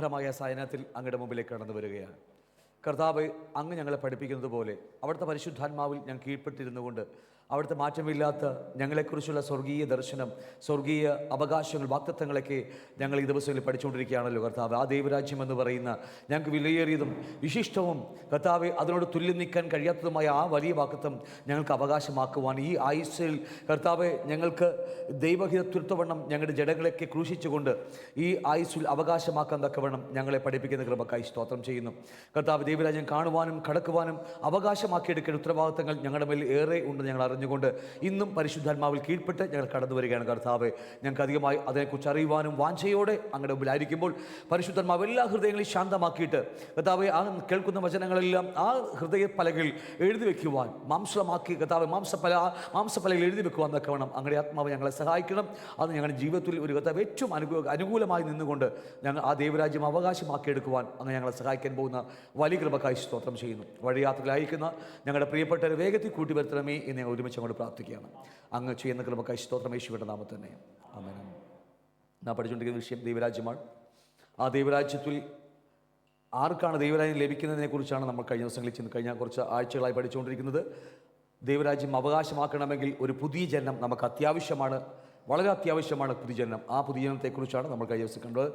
മനോഹരമായ സായനത്തിൽ അങ്ങയുടെ മുമ്പിലേക്ക് കടന്നു വരികയാണ്. കർത്താവ്, അങ്ങ് ഞങ്ങളെ പഠിപ്പിക്കുന്നത് പോലെ അവിടുത്തെ പരിശുദ്ധാത്മാവിൽ ഞാൻ കീഴ്പ്പെട്ടിരുന്നു കൊണ്ട് അവിടുത്തെ മാറ്റമില്ലാത്ത ഞങ്ങളെക്കുറിച്ചുള്ള സ്വർഗീയ ദർശനം, സ്വർഗീയ അവകാശങ്ങൾ, വാഗ്ദത്തങ്ങളൊക്കെ ഞങ്ങൾ ഈ ദിവസങ്ങളിൽ പഠിച്ചുകൊണ്ടിരിക്കുകയാണല്ലോ കർത്താവ്. ആ ദൈവരാജ്യം എന്ന് പറയുന്ന ഞങ്ങൾക്ക് വിലയേറിയതും വിശിഷ്ടവും കർത്താവ് അതിനോട് തുല്യം നിൽക്കാൻ കഴിയാത്തതുമായ ആ വലിയ വാഗ്ദത്തം ഞങ്ങൾക്ക് അവകാശമാക്കുവാൻ ഈ ആയുസ്സിൽ കർത്താവ് ഞങ്ങൾക്ക് ദൈവഹിതത്വവണ്ണം ഞങ്ങളുടെ ജഡങ്ങളൊക്കെ ക്രൂശിച്ചുകൊണ്ട് ഈ ആയുസ്സിൽ അവകാശമാക്കാൻ തക്കവണ്ണം ഞങ്ങളെ പഠിപ്പിക്കുന്ന കൃപക്കായി സ്തോത്രം ചെയ്യുന്നു കർത്താവ്. ദൈവരാജ്യം കാണുവാനും കടക്കുവാനും അവകാശമാക്കിയെടുക്കേണ്ട ഉത്തരവാദിത്തങ്ങൾ ഞങ്ങളുടെ മേൽ ഏറെ ഉണ്ട് ഞങ്ങൾ അറിഞ്ഞുകൊണ്ട് ഇന്നും പരിശുദ്ധാത്മാവിൽ കീഴ്പ്പെട്ട് ഞങ്ങൾ കടന്നു വരികയാണ് കർത്താവ്. ഞങ്ങൾക്ക് അധികമായി അതിനെക്കുറിച്ച് അറിയുവാനും വാഞ്ചയോടെ അങ്ങയുടെ മുമ്പിലായിരിക്കുമ്പോൾ പരിശുദ്ധാത്മാവ് എല്ലാ ഹൃദയങ്ങളെയും ശാന്തമാക്കിയിട്ട് കർത്താവ് ആ കേൾക്കുന്ന വചനങ്ങളെല്ലാം ആ ഹൃദയ പലകയിൽ എഴുതി വെക്കുവാൻ, മാംസമാക്കി കർത്താവ് മാംസപ്പലകയിൽ എഴുതി വെക്കുവാൻ തക്കവണ്ണം അങ്ങയുടെ ആത്മാവ് ഞങ്ങളെ സഹായിക്കണം. അത് ഞങ്ങളുടെ ജീവിതത്തിൽ ഒരു കർത്താവ് ഏറ്റവും അനുകൂലമായി നിന്നുകൊണ്ട് ഞങ്ങൾ ആ ദൈവരാജ്യം അവകാശമാക്കിയെടുക്കുവാൻ അങ്ങ് ഞങ്ങളെ സഹായിക്കാൻ പോകുന്ന വലിയ കൃപക്കായി സ്തോത്രം ചെയ്യുന്നു. വഴിയാത്രയിലായിരിക്കുന്ന ഞങ്ങളുടെ പ്രിയപ്പെട്ടവരെ വേഗത്തിൽ കൂട്ടി വരുത്തണമേ എന്ന് ഞങ്ങൾ ഒരുമിച്ച് അങ്ങോട്ട് പ്രാർത്ഥിക്കുകയാണ്. അങ്ങ് ചെയ്യുന്ന കൃപക്കായി സ്തോത്രം യേശുവിന്റെ നാമത്തിൽ തന്നെ ആമേൻ. നാം പഠിച്ചുകൊണ്ടിരിക്കുന്ന വിഷയം ദൈവരാജ്യമാണ്. ആ ദൈവരാജ്യത്തിൽ ആർക്കാണ് ദൈവരാജ്യം ലഭിക്കുന്നതിനെ കുറിച്ചാണ് നമ്മൾ കഴിഞ്ഞ ദിവസങ്ങളിൽ കഴിഞ്ഞ കുറച്ച് ആഴ്ചകളായി പഠിച്ചുകൊണ്ടിരിക്കുന്നത്. ദൈവരാജ്യം അവകാശമാക്കണമെങ്കിൽ ഒരു പുതിയ ജനനം നമുക്ക് അത്യാവശ്യമാണ്, വളരെ അത്യാവശ്യമാണ് പുതിയ ജനനം. ആ പുതിയ ജനനത്തെക്കുറിച്ചാണ് നമ്മൾ കഴിഞ്ഞ ദിവസം കണ്ടത്.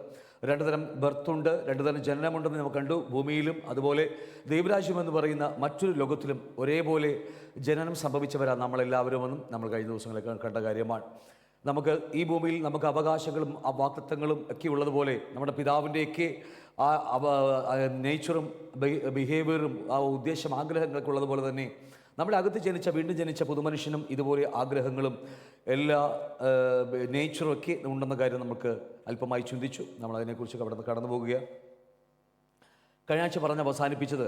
രണ്ട് തരം ബർത്തുണ്ട്, രണ്ട് തരം ജനനമുണ്ടെന്ന് നമ്മൾ കണ്ടു. ഭൂമിയിലും അതുപോലെ ദൈവരാജ്യം എന്ന് പറയുന്ന മറ്റൊരു ലോകത്തിലും ഒരേപോലെ ജനനം സംഭവിച്ചവരാണ് നമ്മളെല്ലാവരും എന്നും നമ്മൾ കഴിഞ്ഞ ദിവസങ്ങളൊക്കെ കണ്ട കാര്യമാണ്. നമുക്ക് ഈ ഭൂമിയിൽ നമുക്ക് അവകാശങ്ങളും വാഗ്ദത്തങ്ങളും ഒക്കെ ഉള്ളതുപോലെ നമ്മുടെ പിതാവിൻ്റെയൊക്കെ ആ നേച്ചറും ബിഹേവിയറും ആ ഉദ്ദേശം ആഗ്രഹങ്ങളൊക്കെ ഉള്ളതുപോലെ തന്നെ നമ്മുടെ അകത്ത് വീണ്ടും ജനിച്ച പുതുമനുഷ്യനും ഇതുപോലെ ആഗ്രഹങ്ങളും എല്ലാ നേച്ചറും ഒക്കെ ഉണ്ടെന്ന കാര്യം നമുക്ക് അല്പമായി ചിന്തിച്ചു. നമ്മൾ അതിനെക്കുറിച്ചൊക്കെ അവിടെ നിന്ന് കടന്നു പോകുക. കഴിഞ്ഞ ആഴ്ച പറഞ്ഞ് അവസാനിപ്പിച്ചത്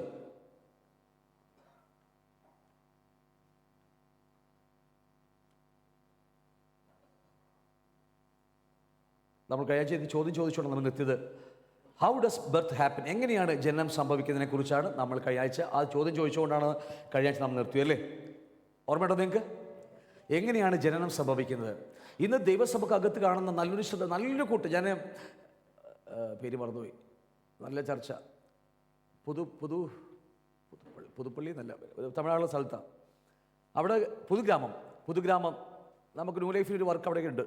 നമ്മൾ കഴിഞ്ഞ ആഴ്ച ചോദ്യം ചോദിച്ചുകൊണ്ട് നമ്മൾ നിർത്തിയത് ഹൗ ഡസ് ബർത്ത് ഹാപ്പൻ, എങ്ങനെയാണ് ജനനം സംഭവിക്കുന്നതിനെ കുറിച്ചാണ് നമ്മൾ കഴിഞ്ഞ ആഴ്ച ആ ചോദ്യം ചോദിച്ചുകൊണ്ടാണ് കഴിഞ്ഞ ആഴ്ച നമ്മൾ നിർത്തിയത് അല്ലേ? ഓർമ്മയുണ്ടോ നിങ്ങൾക്ക്? എങ്ങനെയാണ് ജനനം സംഭവിക്കുന്നത്? ഇന്ന് ദൈവസഭയ്ക്ക് അകത്ത് കാണുന്ന നല്ലൊരു കൂട്ട് ഞാൻ പേര് മറന്നുപോയി, നല്ല ചർച്ച, പുതുപ്പള്ളി എന്നല്ല, തമിഴ്നാടുള്ള സ്ഥലത്താണ്. അവിടെ പുതുഗ്രാമം നമുക്ക് ന്യൂ ലൈഫിൽ ഒരു വർക്ക് അവിടെയൊക്കെ ഉണ്ട്,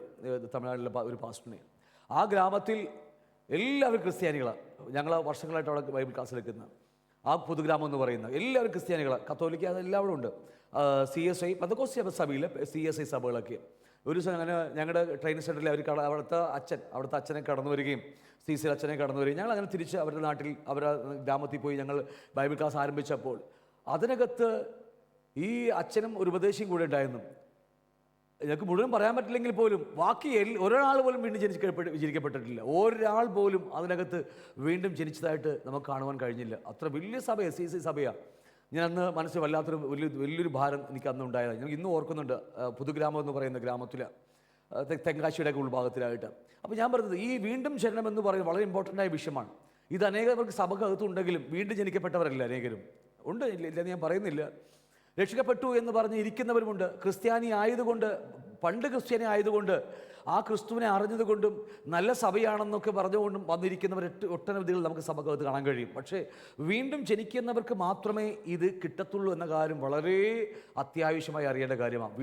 തമിഴ്നാട്ടിലെ ഒരു പാസ്റ്ററിനെ. ആ ഗ്രാമത്തിൽ എല്ലാവരും ക്രിസ്ത്യാനികളാണ്. ഞങ്ങൾ വർഷങ്ങളായിട്ട് അവിടെ ബൈബിൾ ക്ലാസ് എടുക്കുന്ന ആ പുതുഗ്രാമം എന്ന് പറയുന്ന എല്ലാവരും ക്രിസ്ത്യാനികളാണ്. കത്തോലിക്ക അതെല്ലാവരും ഉണ്ട്. CSI പെന്തക്കോസ്ത് സഭയിൽ CSI സഭകളൊക്കെ ഒരു ദിവസം അങ്ങനെ ഞങ്ങളുടെ ട്രെയിനിങ് സെൻറ്ററിൽ അവിടുത്തെ അച്ഛനെ കടന്നു വരികയും CC അച്ഛനെ കടന്നു വരികയും ഞങ്ങൾ അങ്ങനെ തിരിച്ച് അവരുടെ നാട്ടിൽ അവരുടെ ഗ്രാമത്തിൽ പോയി ഞങ്ങൾ ബൈബിൾ ക്ലാസ് ആരംഭിച്ചപ്പോൾ അതിനകത്ത് ഈ അച്ഛനും ഒരു ഉപദേശിയും കൂടെ ഉണ്ടായിരുന്നു. ഞങ്ങൾക്ക് മുഴുവൻ പറയാൻ പറ്റില്ലെങ്കിൽ പോലും ബാക്കി ഒരാൾ പോലും വീണ്ടും ജനിക്കപ്പെട്ടിട്ടില്ല. ഒരാൾ പോലും അതിനകത്ത് വീണ്ടും ജനിച്ചതായിട്ട് നമുക്ക് കാണുവാൻ കഴിഞ്ഞില്ല. അത്ര വലിയ സഭയാണ്, CC സഭയാണ്. ഞാൻ അന്ന് മനസ്സിൽ വല്ലാത്തൊരു വലിയൊരു ഭാരം എനിക്ക് അന്ന് ഉണ്ടായതാണ്. ഞാൻ ഇന്നും ഓർക്കുന്നുണ്ട്. പുതുഗ്രാമം എന്ന് പറയുന്ന ഗ്രാമത്തിൽ തെങ്കാശിയുടെ ഉൾഭാഗത്തിലായിട്ട്. അപ്പോൾ ഞാൻ പറഞ്ഞത് ഈ വീണ്ടും ജനനം എന്ന് പറയുന്നത് വളരെ ഇമ്പോർട്ടൻ്റ് ആയ വിഷയമാണ്. ഇത് അനേകർക്ക് സഭക്കകത്തുണ്ടെങ്കിലും വീണ്ടും ജനിക്കപ്പെട്ടവരല്ല അനേകരും ഉണ്ട്, ഇല്ലെന്ന് ഞാൻ പറയുന്നില്ല. രക്ഷിക്കപ്പെട്ടു എന്ന് പറഞ്ഞ് ഇരിക്കുന്നവരുമുണ്ട്. ക്രിസ്ത്യാനി ആയതുകൊണ്ട്, പണ്ട് ക്രിസ്ത്യാനി ആയതുകൊണ്ട്, ആ ക്രിസ്തുവിനെ അറിഞ്ഞതുകൊണ്ടും നല്ല സഭയാണെന്നൊക്കെ പറഞ്ഞുകൊണ്ടും വന്നിരിക്കുന്നവർ ഒട്ടനവധികൾ നമുക്ക് സഭക്കകത്ത് കാണാൻ കഴിയും. പക്ഷേ വീണ്ടും ജനിക്കുന്നവർക്ക് മാത്രമേ ഇത് കിട്ടത്തുള്ളൂ എന്ന കാര്യം വളരെ അത്യാവശ്യമായി അറിയേണ്ട കാര്യമാണ്.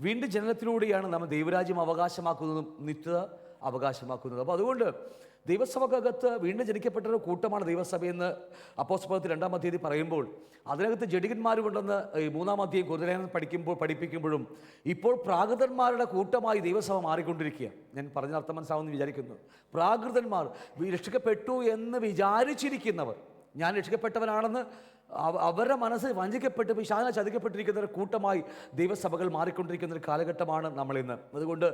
വീണ്ടും ജനനത്തിലൂടെയാണ് നമ്മൾ ദൈവരാജ്യം അവകാശമാക്കുന്നതും നിത്യത അവകാശമാക്കുന്നത്. അപ്പോൾ അതുകൊണ്ട് ദൈവസഭക്കകത്ത് വീണ്ടും ജനിക്കപ്പെട്ട ഒരു കൂട്ടമാണ് ദൈവസഭയെന്ന് അപ്പോസ്തലത്തിൽ 2-ാം അധ്യായത്തിൽ പറയുമ്പോൾ അതിനകത്ത് ജഡികന്മാരുണ്ടെന്ന് 3-ാം അധ്യായം കൊരിന്ത്യർ പഠിപ്പിക്കുമ്പോഴും ഇപ്പോൾ പ്രാകൃതന്മാരുടെ കൂട്ടമായി ദൈവസഭ മാറിക്കൊണ്ടിരിക്കുക. ഞാൻ പറഞ്ഞ അർത്ഥം മനസ്സിലാവുമെന്ന് വിചാരിക്കുന്നു. പ്രാകൃതന്മാർ, രക്ഷിക്കപ്പെട്ടു എന്ന് വിചാരിച്ചിരിക്കുന്നവർ, ഞാൻ രക്ഷിക്കപ്പെട്ടവനാണെന്ന് അവരുടെ മനസ്സ് വഞ്ചിക്കപ്പെട്ട് പിശാചിനാൽ ചതിക്കപ്പെട്ടിരിക്കുന്ന ഒരു കൂട്ടമായി ദൈവസഭകൾ മാറിക്കൊണ്ടിരിക്കുന്ന ഒരു കാലഘട്ടമാണ് നമ്മളിന്ന്. അതുകൊണ്ട്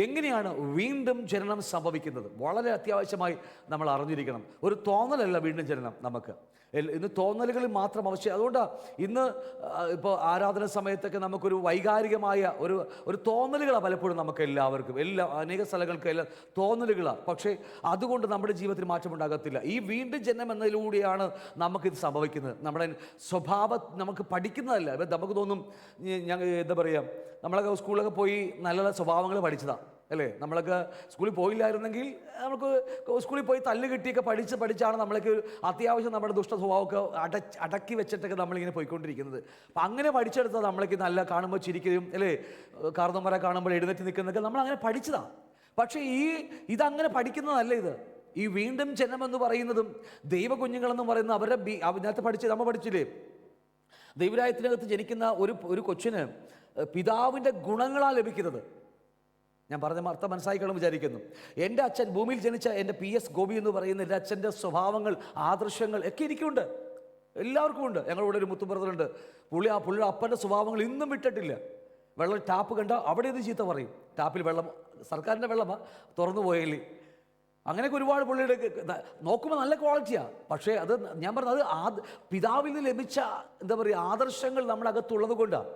എങ്ങനെയാണ് വീണ്ടും ജനനം സംഭവിക്കുന്നത് വളരെ അത്യാവശ്യമായി നമ്മൾ അറിഞ്ഞിരിക്കണം. ഒരു തോന്നലല്ല വീണ്ടും ജനനം നമുക്ക്. ഇന്ന് തോന്നലുകളിൽ മാത്രം ആവശ്യം. അതുകൊണ്ടാണ് ഇന്ന് ഇപ്പോൾ ആരാധന സമയത്തൊക്കെ നമുക്കൊരു വൈകാരികമായ ഒരു തോന്നലുകളാണ് പലപ്പോഴും നമുക്ക് എല്ലാവർക്കും, അനേക സ്ഥലങ്ങൾക്ക് എല്ലാം തോന്നലുകളാണ്. പക്ഷേ അതുകൊണ്ട് നമ്മുടെ ജീവിതത്തിൽ മാറ്റമുണ്ടാകത്തില്ല. ഈ വീണ്ടും ജനനം എന്നതിലൂടെയാണ് നമുക്കിത് സംഭവിക്കുന്നത്. നമ്മുടെ സ്വഭാവം നമുക്ക് പഠിക്കുന്നതല്ല. ഇപ്പം നമുക്ക് തോന്നും, എന്താ പറയുക, നമ്മളൊക്കെ സ്കൂളിലൊക്കെ പോയി നല്ല നല്ല സ്വഭാവങ്ങൾ പഠിച്ചതാണ് അല്ലേ? നമ്മളൊക്കെ സ്കൂളിൽ പോയില്ലായിരുന്നെങ്കിൽ നമുക്ക് സ്കൂളിൽ പോയി തല്ല് കിട്ടിയൊക്കെ പഠിച്ചാണ് നമ്മളൊക്കെ അത്യാവശ്യം നമ്മുടെ ദുഷ്ട സ്വഭാവമൊക്കെ അടക്കി വെച്ചിട്ടൊക്കെ നമ്മളിങ്ങനെ പോയിക്കൊണ്ടിരിക്കുന്നത്. അപ്പം അങ്ങനെ പഠിച്ചെടുത്താൽ നമ്മളൊക്കെ നല്ല കാണുമ്പോൾ ചിരിക്കുകയും അല്ലേ, കാർന്നവരെ കാണുമ്പോൾ എഴുന്നേറ്റ് നിൽക്കുന്നതൊക്കെ നമ്മളങ്ങനെ പഠിച്ചതാണ്. പക്ഷേ ഇതങ്ങനെ പഠിക്കുന്നതല്ല. ഈ വീണ്ടും ജനനമെന്ന് പറയുന്നതും ദൈവകുഞ്ഞുങ്ങളെന്ന് പറയുന്ന അവരുടെ നേരത്തെ നമ്മൾ പഠിച്ചില്ലേ, ദൈവരാജ്യത്തിനകത്ത് ജനിക്കുന്ന ഒരു കൊച്ചിന് പിതാവിൻ്റെ ഗുണങ്ങളാണ് ലഭിക്കുന്നത്. ഞാൻ പറഞ്ഞ അർത്ഥം മനസ്സിലാക്കണം വിചാരിക്കുന്നു. എൻ്റെ അച്ഛൻ, ഭൂമിയിൽ ജനിച്ച എൻ്റെ PS ഗോപി എന്ന് പറയുന്ന എൻ്റെ അച്ഛൻ്റെ സ്വഭാവങ്ങൾ, ആദർശങ്ങൾ ഒക്കെ എനിക്കുണ്ട്, എല്ലാവർക്കും ഉണ്ട്. ഞങ്ങളുടെ ഒരു മുത്തു ബ്രദറുണ്ട്, പുള്ളിയുടെ അപ്പൻ്റെ സ്വഭാവങ്ങൾ ഇന്നും വിട്ടിട്ടില്ല. വെള്ളം ടാപ്പ് കണ്ട അവിടെ ഇത് ചീത്ത പറയും, ടാപ്പിൽ വെള്ളം സർക്കാരിൻ്റെ വെള്ളമാണ് തുറന്നു പോയാൽ. അങ്ങനെയൊക്കെ ഒരുപാട് പുള്ളിയുടെ നോക്കുമ്പോൾ നല്ല ക്വാളിറ്റിയാണ്. പക്ഷേ അത് ഞാൻ പറഞ്ഞത് പിതാവിൽ നിന്ന് ലഭിച്ച എന്താ പറയുക ആദർശങ്ങൾ നമ്മുടെ അകത്തുള്ളത് കൊണ്ടാണ്.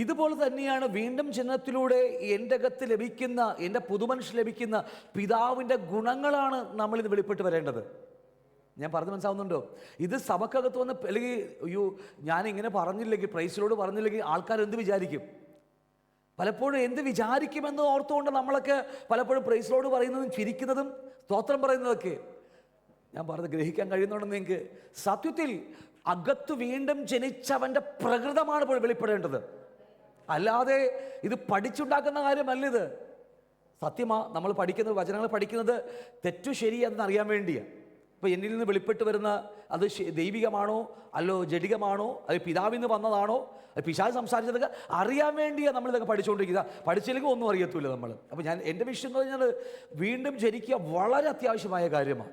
ഇതുപോലെ തന്നെയാണ് വീണ്ടും ജനനത്തിലൂടെ എൻ്റെ അകത്ത് ലഭിക്കുന്ന, എൻ്റെ പുതുമനുഷ്യൻ ലഭിക്കുന്ന പിതാവിൻ്റെ ഗുണങ്ങളാണ് നമ്മളിത് വെളിപ്പെട്ട് വരേണ്ടത്. ഞാൻ പറഞ്ഞ് മനസ്സിലാവുന്നുണ്ടോ? ഇത് സഭക്കകത്ത് വന്ന് അല്ലെങ്കിൽ അയ്യോ ഞാനിങ്ങനെ പറഞ്ഞില്ലെങ്കിൽ, പ്രൈസിലോട് പറഞ്ഞില്ലെങ്കിൽ ആൾക്കാരെന്ത് വിചാരിക്കും, പലപ്പോഴും എന്ത് വിചാരിക്കുമെന്ന് ഓർത്തുകൊണ്ട് നമ്മളൊക്കെ പലപ്പോഴും പ്രൈസിലോട് പറയുന്നതും ചിരിക്കുന്നതും സ്തോത്രം പറയുന്നതൊക്കെ ഞാൻ പറഞ്ഞ് ഗ്രഹിക്കാൻ കഴിയുന്നുണ്ടെന്ന് നിങ്ങൾക്ക്. സത്യത്തിൽ അകത്ത് വീണ്ടും ജനിച്ചവൻ്റെ പ്രകൃതമാണ് ഇപ്പോൾ വെളിപ്പെടേണ്ടത്, അല്ലാതെ ഇത് പഠിച്ചുണ്ടാക്കുന്ന കാര്യമല്ല. ഇത് സത്യമാ, നമ്മൾ പഠിക്കുന്നത്, വചനങ്ങൾ പഠിക്കുന്നത് തെറ്റു ശരിയെന്ന് അറിയാൻ വേണ്ടിയാണ്. ഇപ്പോൾ എന്നിൽ നിന്ന് വെളിപ്പെട്ട് വരുന്ന അത് ദൈവികമാണോ അല്ലോ ജഡികമാണോ, അത് പിതാവിൽ നിന്ന് വന്നതാണോ, അത് പിശാച് സംസാരിച്ചതൊക്കെ അറിയാൻ വേണ്ടിയാണ് നമ്മളിതൊക്കെ പഠിച്ചുകൊണ്ടിരിക്കുക. പഠിച്ചില്ലെങ്കിൽ ഒന്നും അറിയത്തില്ല നമ്മൾ. അപ്പോൾ എൻ്റെ വിഷയം എന്ന് പറഞ്ഞാൽ വീണ്ടും ജനിക്കുക വളരെ അത്യാവശ്യമായ കാര്യമാണ്.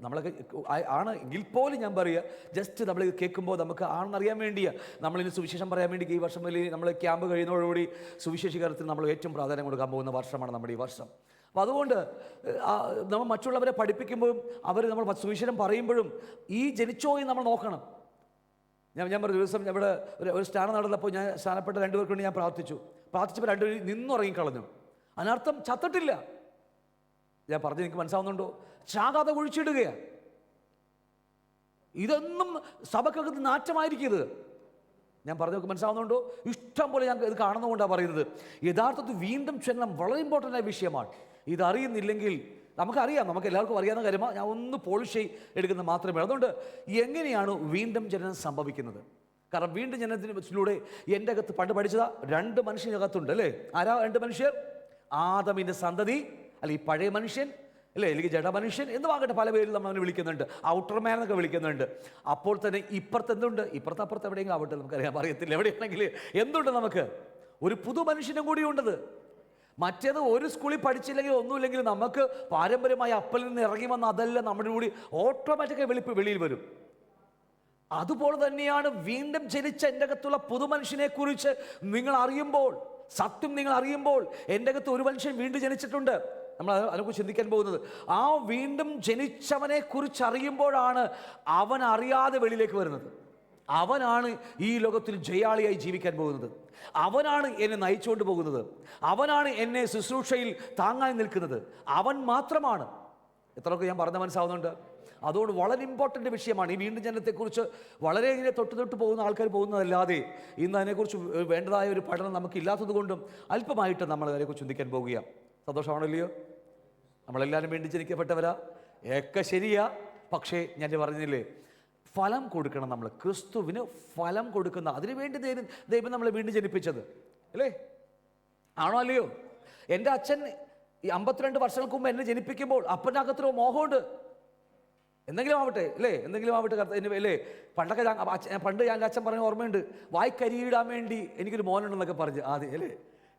നമ്മളൊക്കെ ആണ് എങ്കിൽ പോലും ഞാൻ പറയുക, ജസ്റ്റ് നമ്മൾ കേൾക്കുമ്പോൾ നമുക്ക് ആണെന്നറിയാൻ വേണ്ടിയാണ് നമ്മളിന് സുവിശേഷം പറയാൻ വേണ്ടി ഈ വർഷം വലിയ നമ്മൾ ക്യാമ്പ് കഴിയുന്നതോടുകൂടി സുവിശേഷീകരണത്തിന് നമ്മൾ ഏറ്റവും പ്രാധാന്യം കൊടുക്കാൻ പോകുന്ന വർഷമാണ് നമ്മുടെ ഈ വർഷം. അപ്പോൾ അതുകൊണ്ട് നമ്മൾ മറ്റുള്ളവരെ പഠിപ്പിക്കുമ്പോഴും നമ്മൾ സുവിശേഷം പറയുമ്പോഴും ഈ ജനിച്ചോ എന്ന് നമ്മൾ നോക്കണം. ഞാൻ പറഞ്ഞ ദിവസം ഇവിടെ ഒരു സ്നാനം നടന്നപ്പോൾ ഞാൻ സ്നാനപ്പെട്ട 2 പേർക്ക് വേണ്ടി ഞാൻ പ്രാർത്ഥിച്ചപ്പോൾ 2 പേര് നിന്നുറങ്ങിക്കളഞ്ഞു. അതിനർത്ഥം ചത്തിട്ടില്ല. ഞാൻ പറഞ്ഞ് എനിക്ക് മനസ്സിലാവുന്നുണ്ടോ? ചാകാതെ ഒഴിച്ചിടുകയാണ്. ഇതൊന്നും സഭക്കകത്ത് നാറ്റമായിരിക്കരുത്. ഞാൻ പറഞ്ഞതൊക്കെ മനസ്സിലാവുന്നുണ്ടോ? ഇഷ്ടം പോലെ ഞാൻ ഇത് കാണുന്നതുകൊണ്ടാണ് പറയുന്നത്. യഥാർത്ഥത്തിൽ വീണ്ടും ജനനം വളരെ ഇമ്പോർട്ടൻ്റ് ആയ വിഷയമാണ്. ഇതറിയുന്നില്ലെങ്കിൽ നമുക്കറിയാം, നമുക്ക് എല്ലാവർക്കും അറിയാവുന്ന കാര്യമാണ്, ഞാൻ ഒന്ന് പോളിഷ് എടുക്കുന്നത് മാത്രമേ. അതുകൊണ്ട് എങ്ങനെയാണ് വീണ്ടും ജനനം സംഭവിക്കുന്നത്? കാരണം വീണ്ടും ജനനത്തിലൂടെ എൻ്റെ അകത്ത് പണ്ട് പഠിച്ചതാ 2 മനുഷ്യനകത്തുണ്ട് അല്ലേ? ആരാ 2 മനുഷ്യർ? ആദമിൻ്റെ സന്തതി, അല്ലെങ്കിൽ പഴയ മനുഷ്യൻ അല്ലേ, അല്ലെങ്കിൽ ജഡമനുഷ്യൻ എന്നുമാകട്ടെ പല പേരിൽ നമ്മൾ അവനെ വിളിക്കുന്നുണ്ട്, ഔട്ടർമാൻ എന്നൊക്കെ വിളിക്കുന്നുണ്ട്. അപ്പോൾ തന്നെ ഇപ്പുറത്ത് എന്തുണ്ട്? അപ്പുറത്ത് എവിടെയെങ്കിലും ആവട്ടെ, നമുക്കറിയാൻ അറിയത്തില്ല, എവിടെയാണെങ്കിൽ എന്തുണ്ട്? നമുക്ക് ഒരു പുതു മനുഷ്യനും കൂടി ഉണ്ടത്. മറ്റേത് ഒരു സ്കൂളിൽ പഠിച്ചില്ലെങ്കിൽ ഒന്നുമില്ലെങ്കിൽ നമുക്ക് പാരമ്പര്യമായി അപ്പലിൽ നിന്ന് ഇറങ്ങി വന്ന അതെല്ലാം നമ്മുടെ കൂടി ഓട്ടോമാറ്റിക്കായി വെളിയിൽ വരും. അതുപോലെ തന്നെയാണ് വീണ്ടും ജനിച്ച എൻ്റെ അകത്തുള്ള പുതുമനുഷ്യനെ കുറിച്ച് നിങ്ങൾ അറിയുമ്പോൾ, സത്യം നിങ്ങൾ അറിയുമ്പോൾ, എൻ്റെ അകത്ത് ഒരു മനുഷ്യൻ വീണ്ടും ജനിച്ചിട്ടുണ്ട്, നമ്മൾ അതിനെക്കുറിച്ച് ചിന്തിക്കാൻ പോകുന്നത്. ആ വീണ്ടും ജനിച്ചവനെ കുറിച്ച് അറിയുമ്പോഴാണ് അവൻ അറിയാതെ വെളിയിലേക്ക് വരുന്നത്. അവനാണ് ഈ ലോകത്തിൽ ജയാളിയായി ജീവിക്കാൻ പോകുന്നത്. അവനാണ് എന്നെ നയിച്ചുകൊണ്ട് പോകുന്നത്. അവനാണ് എന്നെ ശുശ്രൂഷയിൽ താങ്ങാൻ നിൽക്കുന്നത്. അവൻ മാത്രമാണ്. എത്രയൊക്കെ ഞാൻ പറഞ്ഞ മനസ്സിലാവുന്നുണ്ട്? അതുകൊണ്ട് വളരെ ഇമ്പോർട്ടൻ്റ് വിഷയമാണ് ഈ വീണ്ടും ജനനത്തെക്കുറിച്ച്. വളരെ ഇങ്ങനെ തൊട്ട് പോകുന്ന ആൾക്കാർ പോകുന്നതല്ലാതെ ഇന്ന് അതിനെക്കുറിച്ച് വേണ്ടതായ ഒരു പഠനം നമുക്കില്ലാത്തത് കൊണ്ടും അല്പമായിട്ട് നമ്മൾ അതിനെക്കുറിച്ച് ചിന്തിക്കാൻ പോകുക. സന്തോഷമാണല്ലയോ? നമ്മളെല്ലാവരും വീണ്ടും ജനിക്കപ്പെട്ടവരാ, ഒക്കെ ശരിയാ. പക്ഷേ ഞാൻ പറഞ്ഞില്ലേ, ഫലം കൊടുക്കണം. നമ്മൾ ക്രിസ്തുവിന് ഫലം കൊടുക്കുന്ന, അതിനുവേണ്ടി ദൈവം നമ്മളെ വീണ്ടും ജനിപ്പിച്ചത് അല്ലേ? ആണോ അല്ലയോ? എൻ്റെ അച്ഛൻ ഈ 52 വർഷങ്ങൾക്ക് മുമ്പ് എന്നെ ജനിപ്പിക്കുമ്പോൾ അപ്പൻ്റെ അകത്തൊരു മോഹമുണ്ട്, എന്തെങ്കിലും ആവട്ടെ അല്ലേ, എന്തെങ്കിലും ആവട്ടെ അല്ലേ. പണ്ട് ഞാൻ അച്ഛൻ പറഞ്ഞ ഓർമ്മയുണ്ട്, വായ്ക്കരിയിടാൻ വേണ്ടി എനിക്കൊരു മോനുണ്ടെന്നൊക്കെ പറഞ്ഞ് ആദ്യം അല്ലേ.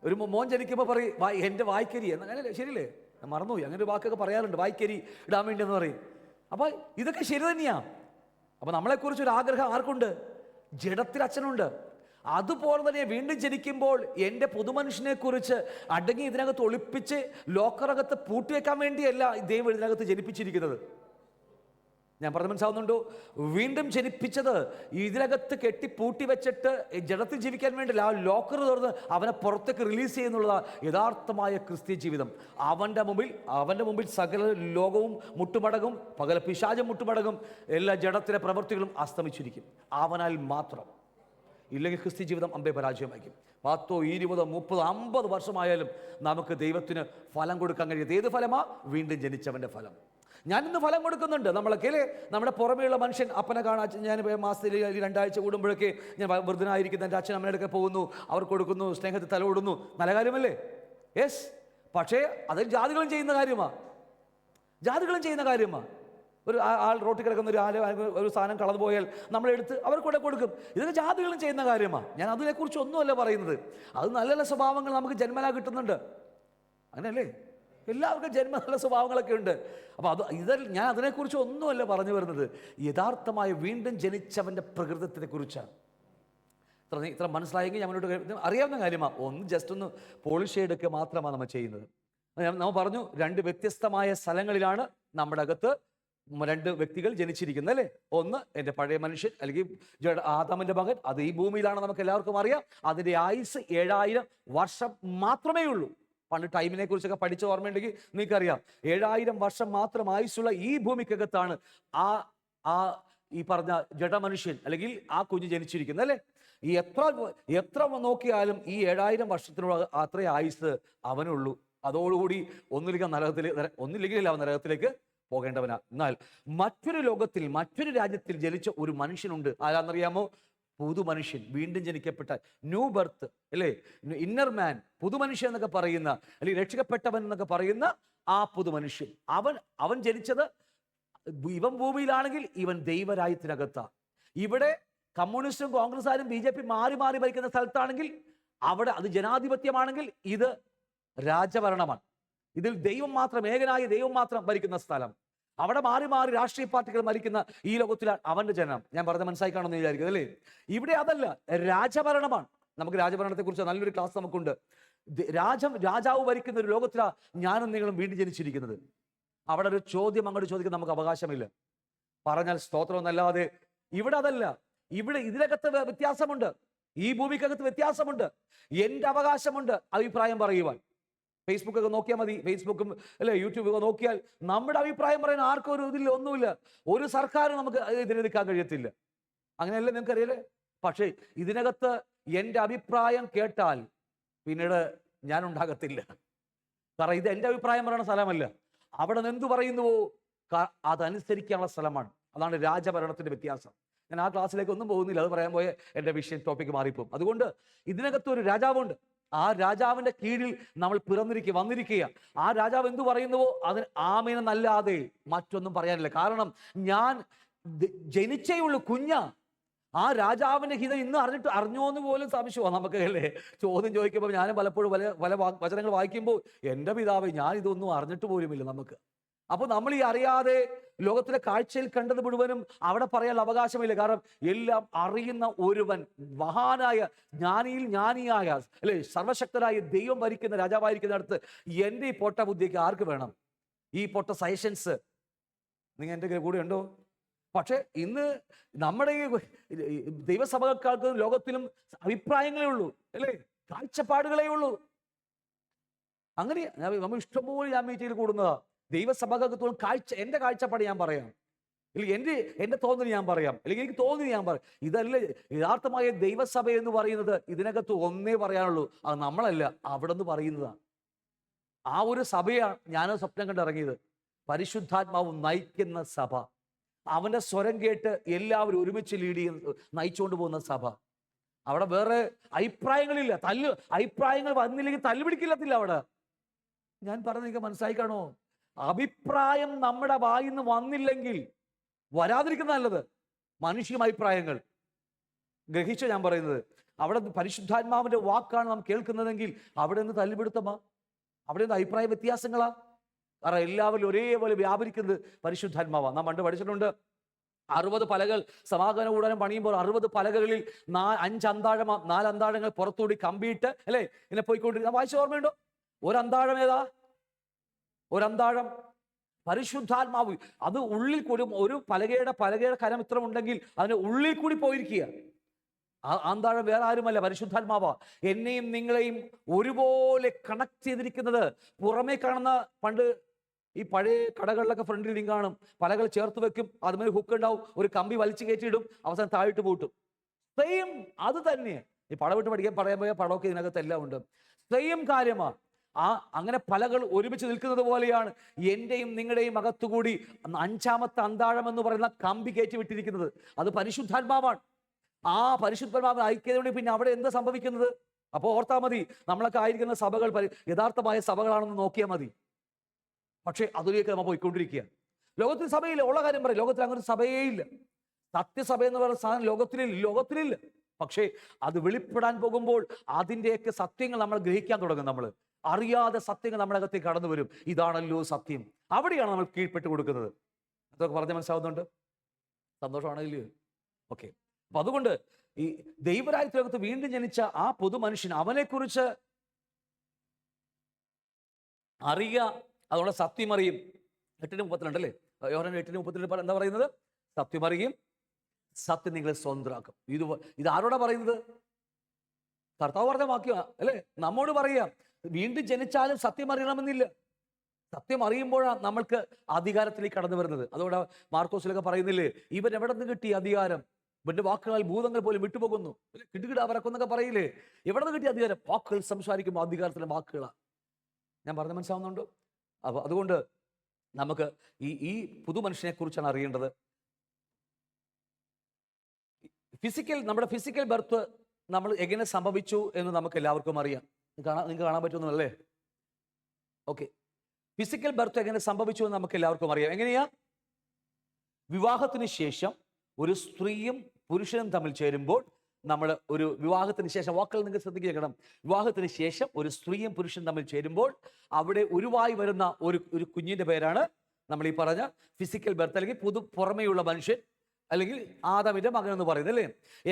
ഒരു മോൻ ജനിക്കുമ്പോൾ പറയും എൻ്റെ വായ്ക്കരി എന്നല്ലേ, ശരിയല്ലേ? മറന്നുപോയി, അങ്ങനെ ഒരു വാക്കൊക്കെ പറയാറുണ്ട്, വായ്ക്കരി ഇടാൻ വേണ്ടി എന്ന് പറയും. അപ്പോൾ ഇതൊക്കെ ശരി തന്നെയാണ്. അപ്പോൾ നമ്മളെക്കുറിച്ചൊരു ആഗ്രഹം ആർക്കുണ്ട്? ജഡത്തിൽ അച്ഛനുണ്ട്. അതുപോലെ തന്നെ വീണ്ടും ജനിക്കുമ്പോൾ എൻ്റെ പുതുമനുഷ്യനെ കുറിച്ച് അടങ്ങി ഇതിനകത്ത് ഒളിപ്പിച്ച് ലോക്കറകത്ത് പൂട്ടിവെക്കാൻ വേണ്ടിയല്ല ദൈവം ഇതിനകത്ത് ജനിപ്പിച്ചിരിക്കുന്നത്. ഞാൻ പറഞ്ഞ മനസ്സിലാവുന്നുണ്ടോ? വീണ്ടും ജനിപ്പിച്ചത് ഇതിനകത്ത് കെട്ടി പൂട്ടി വെച്ചിട്ട് ജഡത്തിൽ ജീവിക്കാൻ വേണ്ടിയില്ല, ആ ലോക്കർ തുറന്ന് അവനെ പുറത്തേക്ക് റിലീസ് ചെയ്യുന്നുള്ളതാണ് യഥാർത്ഥമായ ക്രിസ്ത്യ ജീവിതം. അവൻ്റെ മുമ്പിൽ സകല ലോകവും മുട്ടുമടങ്ങും, പകല പിശാചും മുട്ടുമടങ്ങും, എല്ലാ ജഡത്തിലെ പ്രവൃത്തികളും അസ്തമിച്ചിരിക്കും അവനാൽ മാത്രം. ഇല്ലെങ്കിൽ ക്രിസ്ത്യ ജീവിതം അമ്പേ പരാജയമായിരിക്കും. 10, 20, 30, 50 വർഷമായാലും നമുക്ക് ദൈവത്തിന് ഫലം കൊടുക്കാൻ കഴിയാത്ത ഏത് ഫലമാ? വീണ്ടും ജനിച്ചവൻ്റെ ഫലം. ഞാനിന്ന് ഫലം കൊടുക്കുന്നുണ്ട്. നമ്മളൊക്കെ അല്ലേ, നമ്മുടെ പുറമേയുള്ള മനുഷ്യൻ അപ്പനെ കാണാൻ ഞാൻ മാസത്തിൽ 2 ആഴ്ച കൂടുമ്പോഴൊക്കെ ഞാൻ വൃദ്ധനായിരിക്കുന്ന എൻ്റെ അച്ഛൻ അമ്മയുടെ അടുക്കെ പോകുന്നു, അവർ കൊടുക്കുന്നു, സ്നേഹത്തിൽ തലോടുന്നു, നല്ല കാര്യമല്ലേ? യെസ്. പക്ഷേ അതിൽ ജാതികളും ചെയ്യുന്ന കാര്യമാണ്, ജാതികളും ചെയ്യുന്ന കാര്യമാണ്. ഒരു ആൾ റോട്ടിൽ കിടക്കുന്ന ഒരു സാധനം കളന്നു പോയാൽ നമ്മളെടുത്ത് അവർക്ക് കൂടെ കൊടുക്കും. ഇതൊക്കെ ജാതികളും ചെയ്യുന്ന കാര്യമാണ്. ഞാൻ അതിനെക്കുറിച്ച് ഒന്നുമല്ല പറയുന്നത്. അത് നല്ല നല്ല സ്വഭാവങ്ങൾ നമുക്ക് ജന്മനാ കിട്ടുന്നുണ്ട്, അങ്ങനെയല്ലേ? എല്ലാവർക്കും ജന്മ നല്ല സ്വഭാവങ്ങളൊക്കെ ഉണ്ട്. അപ്പോൾ ഞാൻ അതിനെക്കുറിച്ച് ഒന്നുമല്ല പറഞ്ഞു വരുന്നത്. യഥാർത്ഥമായ വീണ്ടും ജനിച്ചവൻ്റെ പ്രകൃതത്തിനെക്കുറിച്ചാണ്. ഇത്ര മനസ്സിലായെങ്കിൽ ഞങ്ങളോട് അറിയാവുന്ന കാര്യമാണ്. ജസ്റ്റ് ഒന്ന് പോളിഷ് ചെയ്തെടുക്കുക മാത്രമാണ് നമ്മൾ ചെയ്യുന്നത്. നമ്മൾ പറഞ്ഞു 2 വ്യത്യസ്തമായ സ്ഥലങ്ങളിലാണ് നമ്മുടെ അകത്ത് 2 വ്യക്തികൾ ജനിച്ചിരിക്കുന്നത്, അല്ലേ? ഒന്ന് എൻ്റെ പഴയ മനുഷ്യൻ, അല്ലെങ്കിൽ ആദാമിൻ്റെ മകൻ, അത് ഈ ഭൂമിയിലാണ്, നമുക്ക് എല്ലാവർക്കും അറിയാം. അതിൻ്റെ ആയുസ് 7000 വർഷം മാത്രമേ ഉള്ളൂ. പണ്ട് ടൈമിനെ കുറിച്ചൊക്കെ പഠിച്ച ഓർമ്മയുണ്ടെങ്കിൽ നിങ്ങൾക്കറിയാം, 7000 വർഷം മാത്രം ആയുസ്സുള്ള ഈ ഭൂമിക്കകത്താണ് ഈ പറഞ്ഞ ജഡമനുഷ്യൻ അല്ലെങ്കിൽ ആ കുഞ്ഞ് ജനിച്ചിരിക്കുന്നത്, അല്ലേ? ഈ എത്ര നോക്കിയാലും ഈ 7000 വർഷത്തിനുള്ള അത്രേ ആയുസ് അവനുള്ളൂ. അതോടുകൂടി ഒന്നില്ലെങ്കിൽ അവൻ നരകത്തിലേക്ക് പോകേണ്ടവനാ. എന്നാൽ മറ്റൊരു ലോകത്തിൽ, മറ്റൊരു രാജ്യത്തിൽ ജനിച്ച ഒരു മനുഷ്യനുണ്ട്. ആരാന്നറിയാമോ? പുതുമനുഷ്യൻ, വീണ്ടും ജനിക്കപ്പെട്ട ന്യൂ ബർത്ത്, അല്ലേ? ഇന്നർ മാൻ, പുതുമനുഷ്യൻ എന്നൊക്കെ പറയുന്ന, അല്ലെങ്കിൽ രക്ഷിക്കപ്പെട്ടവൻ എന്നൊക്കെ പറയുന്ന ആ പുതുമനുഷ്യൻ. അവൻ ജനിച്ചത്, ഇവൻ ഭൂമിയിലാണെങ്കിൽ ഇവൻ ദൈവരാജ്യത്തിനകത്താ. ഇവിടെ കമ്മ്യൂണിസ്റ്റും കോൺഗ്രസ്സുകാരും BJP മാറി മാറി ഭരിക്കുന്ന സ്ഥലത്താണെങ്കിൽ അവിടെ അത് ജനാധിപത്യമാണെങ്കിൽ ഇത് രാജഭരണമാണ്. ഇതിൽ ദൈവം മാത്രം, ഏകനായ ദൈവം മാത്രം ഭരിക്കുന്ന സ്ഥലം. അവിടെ മാറി മാറി രാഷ്ട്രീയ പാർട്ടികൾ ഭരിക്കുന്ന ഈ ലോകത്തിലാണ് അവന്റെ ജനനം. ഞാൻ പറഞ്ഞ മനസ്സിലായി കാണുമെന്ന് വിചാരിക്കുന്നത്, അല്ലേ? ഇവിടെ അതല്ല, രാജഭരണമാണ്. നമുക്ക് രാജഭരണത്തെ കുറിച്ച് നല്ലൊരു ക്ലാസ് നമുക്കുണ്ട്. രാജാവ് ഭരിക്കുന്ന ഒരു ലോകത്തിലാണ് ഞാനും നിങ്ങളും വീണ്ടും ജനിച്ചിരിക്കുന്നത്. അവിടെ ഒരു ചോദ്യം അങ്ങോട്ട് ചോദിക്കാൻ നമുക്ക് അവകാശമില്ല. പറഞ്ഞാൽ സ്തോത്രം എന്നല്ലാതെ. ഇവിടെ അതല്ല. ഇവിടെ ഇതിനകത്ത് വ്യത്യാസമുണ്ട്, ഈ ഭൂമിക്കകത്ത് വ്യത്യാസമുണ്ട്. എൻ്റെ അവകാശമുണ്ട് അഭിപ്രായം പറയുവാൻ. ഫേസ്ബുക്കൊക്കെ നോക്കിയാൽ മതി, ഫേസ്ബുക്കും അല്ലെ യൂട്യൂബൊക്കെ നോക്കിയാൽ നമ്മുടെ അഭിപ്രായം പറയാൻ ആർക്കും ഒരു ഇതില്ല, ഒന്നുമില്ല. ഒരു സർക്കാരും നമുക്ക് ഇതിനെതിർക്കാൻ കഴിയത്തില്ല. അങ്ങനെയല്ലേ? നിങ്ങൾക്കറിയല്ലേ? പക്ഷേ ഇതിനകത്ത് എൻ്റെ അഭിപ്രായം കേട്ടാൽ പിന്നീട് ഞാൻ ഉണ്ടാകത്തില്ല. കാരണം ഇത് എൻ്റെ അഭിപ്രായം പറയുന്ന സ്ഥലമല്ല. അവിടെ നിന്ന് എന്തു പറയുന്നുവോ അതനുസരിക്കാനുള്ള സ്ഥലമാണ്. അതാണ് രാജഭരണത്തിന്റെ വ്യത്യാസം. ഞാൻ ആ ക്ലാസ്സിലേക്ക് ഒന്നും പോകുന്നില്ല, അത് പറയാൻ പോയ എൻ്റെ വിഷയം ടോപ്പിക്ക് മാറിപ്പോകും. അതുകൊണ്ട് ഇതിനകത്ത് ഒരു രാജാവുണ്ട്. ആ രാജാവിന്റെ കീഴിൽ നമ്മൾ വന്നിരിക്കുക. ആ രാജാവ് എന്തു പറയുന്നുവോ അതിന് ആമേനെന്നല്ലാതെ മറ്റൊന്നും പറയാനില്ല. കാരണം ഞാൻ ജനിച്ചേ ഉള്ളൂ, കുഞ്ഞാ. ആ രാജാവിന്റെ ഹിതം ഇന്ന് അറിഞ്ഞോന്ന് പോലും സംശയമാണ് നമുക്ക്, അല്ലേ? ചോദ്യം ചോദിക്കുമ്പോൾ ഞാനും പലപ്പോഴും പല വചനങ്ങൾ വായിക്കുമ്പോൾ എൻ്റെ പിതാവേ ഞാൻ ഇതൊന്നും അറിഞ്ഞിട്ട് പോലുമില്ല നമുക്ക്. അപ്പോൾ നമ്മൾ ഈ അറിയാതെ ലോകത്തിലെ കാഴ്ചയിൽ കണ്ടത് മുഴുവനും അവിടെ പറയാൻ അവകാശമില്ല. കാരണം എല്ലാം അറിയുന്ന ഒരുവൻ, മഹാനായ ജ്ഞാനിയിൽ ജ്ഞാനിയായ, അല്ലെ, സർവശക്തനായ ദൈവം ഭരിക്കുന്ന രാജാവായിരിക്കുന്ന അടുത്ത് എൻ്റെ ഈ പൊട്ട ബുദ്ധിക്ക് ആർക്ക് വേണം? ഈ പൊട്ട സജഷൻസ് നിങ്ങൾ എൻ്റെ കൂടെ ഉണ്ടോ? പക്ഷെ ഇന്ന് നമ്മുടെ ഈ ദൈവസഭകൾക്കാർക്കും ലോകത്തിലും അഭിപ്രായങ്ങളേ ഉള്ളൂ, അല്ലേ? കാഴ്ചപ്പാടുകളേ ഉള്ളൂ. അങ്ങനെ നമ്മൾ ഇഷ്ടംപോലെ ഞാൻ മീറ്റിങ്ങിൽ കൂടുന്നതാ. ദൈവസഭകത്തോളം എൻ്റെ കാഴ്ചപ്പാട് ഞാൻ പറയാം, അല്ലെങ്കിൽ എൻ്റെ തോന്നൽ ഞാൻ പറയാം, അല്ലെങ്കിൽ എനിക്ക് തോന്നി ഞാൻ പറയാം. ഇതല്ല യഥാർത്ഥമായ ദൈവസഭ എന്ന് പറയുന്നത്. ഇതിനകത്ത് ഒന്നേ പറയാനുള്ളൂ, അത് നമ്മളല്ല, അവിടെ നിന്ന് പറയുന്നതാണ്. ആ ഒരു സഭയാണ് ഞാൻ സ്വപ്നം കണ്ടിറങ്ങിയത്. പരിശുദ്ധാത്മാവ് നയിക്കുന്ന സഭ, അവന്റെ സ്വരം കേട്ട് എല്ലാവരും ഒരുമിച്ച് ലീഡ് ചെയ്യുന്ന, നയിച്ചുകൊണ്ട് പോകുന്ന സഭ. അവിടെ വേറെ അഭിപ്രായങ്ങളില്ല. അഭിപ്രായങ്ങൾ വന്നില്ലെങ്കിൽ തല്ലുപിടിക്കില്ലത്തില്ല അവിടെ. ഞാൻ പറഞ്ഞത് നിങ്ങൾക്ക് മനസ്സിലായി കാണോ? അഭിപ്രായം നമ്മുടെ വായിൽ നിന്ന് വന്നില്ലെങ്കിൽ വരാതിരിക്കുന്ന നല്ലത്. മനുഷ്യ അഭിപ്രായങ്ങൾ ഗ്രഹിച്ച ഞാൻ പറയുന്നത്, അവിടെ പരിശുദ്ധാത്മാവിന്റെ വാക്കാണ് നാം കേൾക്കുന്നതെങ്കിൽ അവിടെ നിന്ന് തല്ലുപിടുത്തമാ, അവിടെ നിന്ന് അഭിപ്രായ വ്യത്യാസങ്ങളാ. കാരണം എല്ലാവരും ഒരേപോലെ വ്യാപരിക്കുന്നത് പരിശുദ്ധാത്മാവാണ്. നാം പണ്ട് പഠിച്ചിട്ടുണ്ട്, 60 പലകൾ സമാഗമന കൂടാരം പണിയുമ്പോൾ 60 പലകകളിൽ 4 അന്താഴങ്ങൾ പുറത്തുകൂടി കമ്പിയിട്ട്, അല്ലേ, ഇങ്ങനെ പോയിക്കൊണ്ടിരിക്കുന്ന വായിച്ച ഓർമ്മയുണ്ടോ? ഒരന്താഴം ഏതാ? ഒരന്താഴം പരിശുദ്ധാത്മാവ്. അത് ഉള്ളിൽ കൂടി, ഒരു പലകയുടെ കരം ഇത്ര ഉണ്ടെങ്കിൽ അതിന് ഉള്ളിൽ കൂടി പോയിരിക്കുക. ആ അന്താഴം വേറെ ആരുമല്ല, പരിശുദ്ധാത്മാവാ. എന്നെയും നിങ്ങളെയും ഒരുപോലെ കണക്ട് ചെയ്തിരിക്കുന്നത്. പുറമേ കാണുന്ന, പണ്ട് ഈ പഴയ കടകളിലൊക്കെ ഫ്രണ്ടിൽ നിങ്ങൾ കാണും, പലകൾ ചേർത്ത് വെക്കും, അതുമാതിരി ഹുക്ക് ഉണ്ടാവും, ഒരു കമ്പി വലിച്ചു കയറ്റിയിടും, അവസാനം താഴിട്ട് പൂട്ടും. സെയിം അത് തന്നെ. ഈ പടം വിട്ട് പഠിക്കാൻ പറയാൻ പോയ പടമൊക്കെ ഇതിനകത്ത് എല്ലാം ഉണ്ട്. സെയിം കാര്യമാണ്. അങ്ങനെ പലകൾ ഒരുമിച്ച് നിൽക്കുന്നത് പോലെയാണ് എന്റെയും നിങ്ങളുടെയും അകത്തുകൂടി 5ാമത്തെ അന്താഴം എന്ന് പറയുന്ന കമ്പി കയറ്റി വിട്ടിരിക്കുന്നത്. അത് പരിശുദ്ധാത്മാവാണ്. ആ പരിശുദ്ധാത്മാവ് ഐക്യതയോടെ പിന്നെ അവിടെ എന്താ സംഭവിക്കുന്നത്? അപ്പോൾ ഓർത്താ മതി, നമ്മളൊക്കെ ആയിരിക്കുന്ന സഭകൾ യഥാർത്ഥമായ സഭകളാണെന്ന് നോക്കിയാൽ മതി. പക്ഷെ അതിലേക്ക് നമ്മൾ പോയിക്കൊണ്ടിരിക്കുക. ലോകത്തിൽ സഭയില്ല, ഉള്ള കാര്യം പറയും. ലോകത്തിൽ അങ്ങനെ സഭയേ ഇല്ല. സത്യസഭ എന്ന് പറയുന്ന സാധനം ലോകത്തിലില്ല. പക്ഷേ അത് വെളിപ്പെടാൻ പോകുമ്പോൾ അതിൻ്റെയൊക്കെ സത്യങ്ങൾ നമ്മൾ ഗ്രഹിക്കാൻ തുടങ്ങും. നമ്മൾ അറിയാതെ സത്യങ്ങൾ നമ്മുടെ അകത്തേക്ക് കടന്നു വരും. ഇതാണല്ലോ സത്യം. അവിടെയാണ് നമ്മൾ കീഴ്പ്പെട്ട് കൊടുക്കുന്നത്. അതൊക്കെ പറഞ്ഞ് മനസ്സിലാവുന്നുണ്ട്? സന്തോഷമാണെങ്കിലോ? ഓക്കെ. അപ്പൊ അതുകൊണ്ട് ഈ ദൈവരാജ്യ ലോകത്ത് വീണ്ടും ജനിച്ച ആ പൊതു മനുഷ്യൻ, അവനെക്കുറിച്ച് അറിയുക, അതുകൊണ്ട് സത്യം അറിയും. 8:32 അല്ലേ? യോഹന്നാൻ 8:32 എന്താ പറയുന്നത്? സത്യം അറിയും, സത്യം നിങ്ങളെ സ്വന്തമാക്കും. ഇത് ആരോടാ പറയുന്നത്? കർത്താവ് പറഞ്ഞ വാക്യം അല്ലേ? നമ്മോട് പറയാം. വീണ്ടും ജനിച്ചാലും സത്യം അറിയണമെന്നില്ല. സത്യം അറിയുമ്പോഴാണ് നമ്മൾക്ക് അധികാരത്തിലേക്ക് കടന്നു വരുന്നത്. അതുകൊണ്ട് മാർക്കോസിലൊക്കെ പറയുന്നില്ലേ, ഇവൻ എവിടെ നിന്ന് കിട്ടി അധികാരം? ഇവന്റെ വാക്കുകൾ ഭൂതങ്ങൾ പോലും വിട്ടുപോകുന്നു, കിടുകിട വരക്കൊന്നൊക്കെ പറയില്ലേ? എവിടെ നിന്ന് കിട്ടിയ അധികാരം? വാക്കുകൾ സംസാരിക്കുമ്പോൾ അധികാരത്തിലെ വാക്കുകളാണ്. ഞാൻ പറഞ്ഞ മനസ്സിലാവുന്നുണ്ടോ? അപ്പോൾ അതുകൊണ്ട് നമുക്ക് ഈ പുതുമനുഷ്യനെ കുറിച്ചാണ് അറിയേണ്ടത്. നമ്മുടെ ഫിസിക്കൽ ബർത്ത് നമ്മൾ എങ്ങനെ സംഭവിച്ചു എന്ന് നമുക്ക് എല്ലാവർക്കും അറിയാം. നിങ്ങൾക്ക് കാണാൻ പറ്റുന്നല്ലേ? ഓക്കെ. ഫിസിക്കൽ ബർത്ത് എങ്ങനെ സംഭവിച്ചു എന്ന് നമുക്ക് എല്ലാവർക്കും അറിയാം. എങ്ങനെയാ? വിവാഹത്തിന് ശേഷം ഒരു സ്ത്രീയും പുരുഷനും തമ്മിൽ ചേരുമ്പോൾ, നമ്മൾ ഒരു വിവാഹത്തിന് ശേഷം, വാക്കുകൾ നിങ്ങൾ ശ്രദ്ധിക്കണം, വിവാഹത്തിന് ശേഷം ഒരു സ്ത്രീയും പുരുഷനും തമ്മിൽ ചേരുമ്പോൾ അവിടെ ഉരുവായി വരുന്ന ഒരു കുഞ്ഞിന്റെ പേരാണ് നമ്മൾ ഈ പറഞ്ഞ ഫിസിക്കൽ ബർത്ത്, അല്ലെങ്കിൽ പുറമേയുള്ള മനുഷ്യൻ, അല്ലെങ്കിൽ ആദമിന്റെ മകൻ എന്ന് പറയുന്നത് അല്ലേ?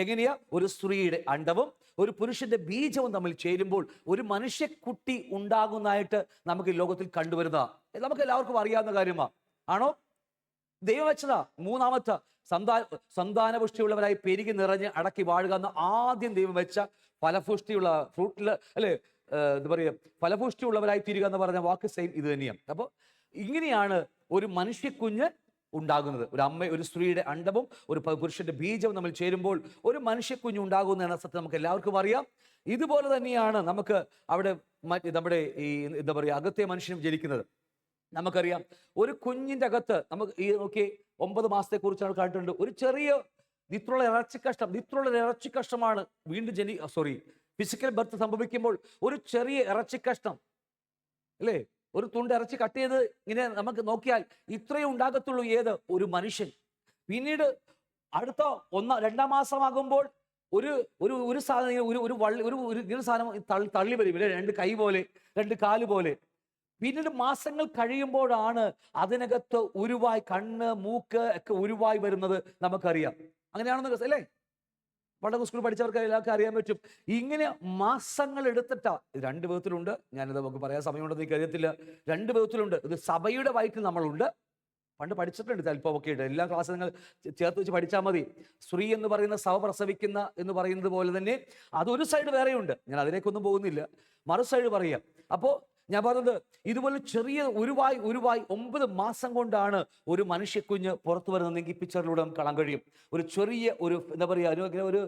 എങ്ങനെയാ? ഒരു സ്ത്രീയുടെ അണ്ഡവും ഒരു പുരുഷന്റെ ബീജവും തമ്മിൽ ചേരുമ്പോൾ ഒരു മനുഷ്യക്കുട്ടി ഉണ്ടാകുന്നതായിട്ട് നമുക്ക് ലോകത്തിൽ കണ്ടുവരുന്ന, നമുക്ക് എല്ലാവർക്കും അറിയാവുന്ന കാര്യമാണ്. ആണോ? ദൈവം വെച്ചതാ. 3ാമത്തെ സന്താനപുഷ്ടിയുള്ളവരായി പെരുകി നിറഞ്ഞ് അടക്കി വാഴുക എന്ന ആദ്യം ദൈവം വെച്ച ഫലപുഷ്ടിയുള്ള ഫ്രൂട്ടിൽ അല്ലേ, എന്താ പറയുക, ഫലപുഷ്ടിയുള്ളവരായി തീരുക എന്ന് പറഞ്ഞ വാക്ക് സെയിം ഇത് തന്നെയാണ്. അപ്പോൾ ഇങ്ങനെയാണ് ഒരു മനുഷ്യക്കുഞ്ഞ് ഉണ്ടാകുന്നത്. ഒരു സ്ത്രീയുടെ അണ്ഡവും ഒരു പുരുഷന്റെ ബീജവും നമ്മൾ ചേരുമ്പോൾ ഒരു മനുഷ്യക്കുഞ്ഞ് ഉണ്ടാകുന്ന എന്ന സത്യം നമുക്ക് എല്ലാവർക്കും അറിയാം. ഇതുപോലെ തന്നെയാണ് നമുക്ക് അവിടെ നമ്മുടെ ഈ എന്താ പറയുക അകത്തെ മനുഷ്യനും ജനിക്കുന്നത്. നമുക്കറിയാം, ഒരു കുഞ്ഞിന്റെ അകത്ത് നമുക്ക് ഈ നോക്കി 9 മാസത്തെ കുറിച്ചാണ് കണ്ടിട്ടുണ്ട്. ഒരു ചെറിയ ഇത്രയുള്ള ഇറച്ചി കഷ്ടമാണ് വീണ്ടും ഫിസിക്കൽ ബർത്ത് സംഭവിക്കുമ്പോൾ ഒരു ചെറിയ ഇറച്ചി കഷ്ടം അല്ലേ, ഒരു തുണ്ട് ഇറച്ചി കട്ട് ചെയ്ത് ഇങ്ങനെ നമുക്ക് നോക്കിയാൽ ഇത്രയേ ഉണ്ടാകത്തുള്ളൂ. ഏത്? ഒരു മനുഷ്യൻ. പിന്നീട് അടുത്ത 2-ാം മാസമാകുമ്പോൾ ഒരു സാധനം ഒരു സാധനം തള്ളി വരും, 2 കൈ പോലെ 2 കാല് പോലെ. പിന്നീട് മാസങ്ങൾ കഴിയുമ്പോഴാണ് അതിനകത്ത് ഉരുവായി കണ്ണ് മൂക്ക് ഒക്കെ ഉരുവായി വരുന്നത് നമുക്കറിയാം. അങ്ങനെയാണെന്ന് അല്ലേ? പണ്ടൊക്കെ സ്കൂളിൽ പഠിച്ചവർക്ക് എല്ലാവർക്കും അറിയാൻ പറ്റും. ഇങ്ങനെ മാസങ്ങൾ എടുത്തിട്ടാ. 2 വിധത്തിലുണ്ട്. ഞാനിത് നമുക്ക് പറയാൻ സമയമുണ്ടെന്ന് എനിക്ക് അറിയത്തില്ല. 2 വിധത്തിലുണ്ട്. ഇത് സഭയുടെ വയറ്റിൽ നമ്മളുണ്ട്. പണ്ട് പഠിച്ചിട്ടുണ്ട് ചിലപ്പോൾ ഉണ്ട്. എല്ലാ ക്ലാസ്സിൽ നിങ്ങൾ ചേർത്ത് വെച്ച് പഠിച്ചാൽ മതി. സ്ത്രീ എന്ന് പറയുന്ന സഭ പ്രസവിക്കുന്ന എന്ന് പറയുന്നത് പോലെ തന്നെ അതൊരു സൈഡ് വേറെയുണ്ട്. ഞാൻ അതിലേക്കൊന്നും പോകുന്നില്ല. മറു സൈഡ് പറയാം. അപ്പോൾ ഞാൻ പറഞ്ഞത് ഇതുപോലെ ചെറിയ ഉരുവായി 9 മാസം കൊണ്ടാണ് ഒരു മനുഷ്യക്കുഞ്ഞ് പുറത്തു വരുന്നതെങ്കിൽ പിക്ചറിലൂടെ നമുക്ക് കാണാൻ കഴിയും. ഒരു ചെറിയ എന്താ പറയുക, ഒരു